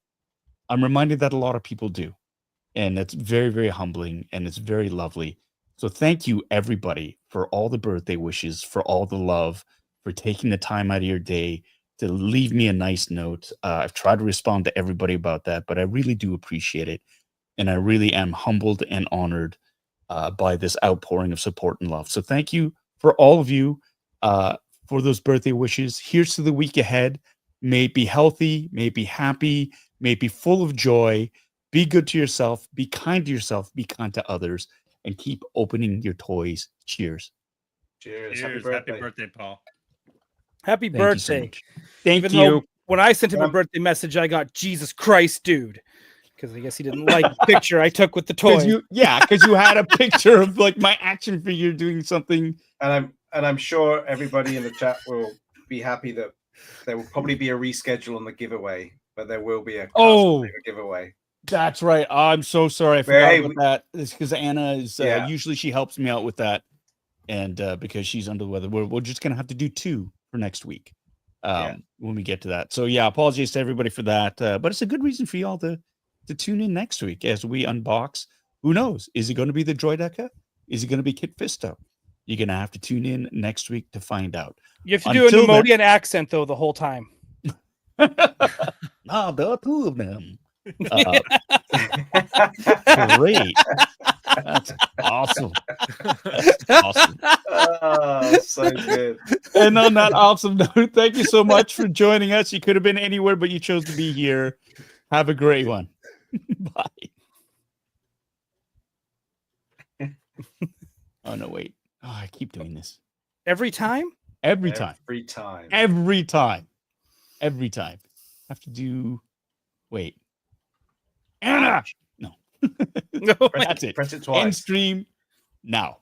reminded that a lot of people do. And it's very, very humbling, and it's very lovely. So thank you, everybody, for all the birthday wishes, for all the love, for taking the time out of your day to leave me a nice note. I've tried to respond to everybody about that, but I really do appreciate it. And I really am humbled and honored by this outpouring of support and love. So thank you for all of you. For those birthday wishes. Here's to the week ahead. May it be healthy, may it be happy, may it be full of joy. Be good to yourself, be kind to yourself, be kind to others, and keep opening your toys. Cheers. Cheers. Cheers. Happy birthday, Paul. Happy Thank you so birthday. much. Thank Even you. though when I sent him a birthday message, I got Jesus Christ, dude. Because I guess he didn't like the picture I took with the toy. Because you had a picture of like my action figure doing something. And I'm sure everybody in the chat will be happy that there will probably be a reschedule on the giveaway, but there will be a giveaway. That's right. I'm so sorry. I forgot about that. It's because Anna is usually she helps me out with that, and because she's under the weather, we're just gonna have to do 2 for next week when we get to that. So yeah, apologies to everybody for that, but it's a good reason for y'all to tune in next week as we unbox. Who knows? Is it going to be the Droideka? Is it going to be Kit Fisto? You're going to have to tune in next week to find out. You have to do a Nemodian accent, though, the whole time. No, there are 2 of them. Great. That's awesome. Awesome. Oh, so good. And on that awesome note, thank you so much for joining us. You could have been anywhere, but you chose to be here. Have a great one. Bye. Oh, no, wait. Oh, I keep doing this. Every time? Every time. Have to do. Wait. Anna! No. No, That's it. Press it twice. End stream now.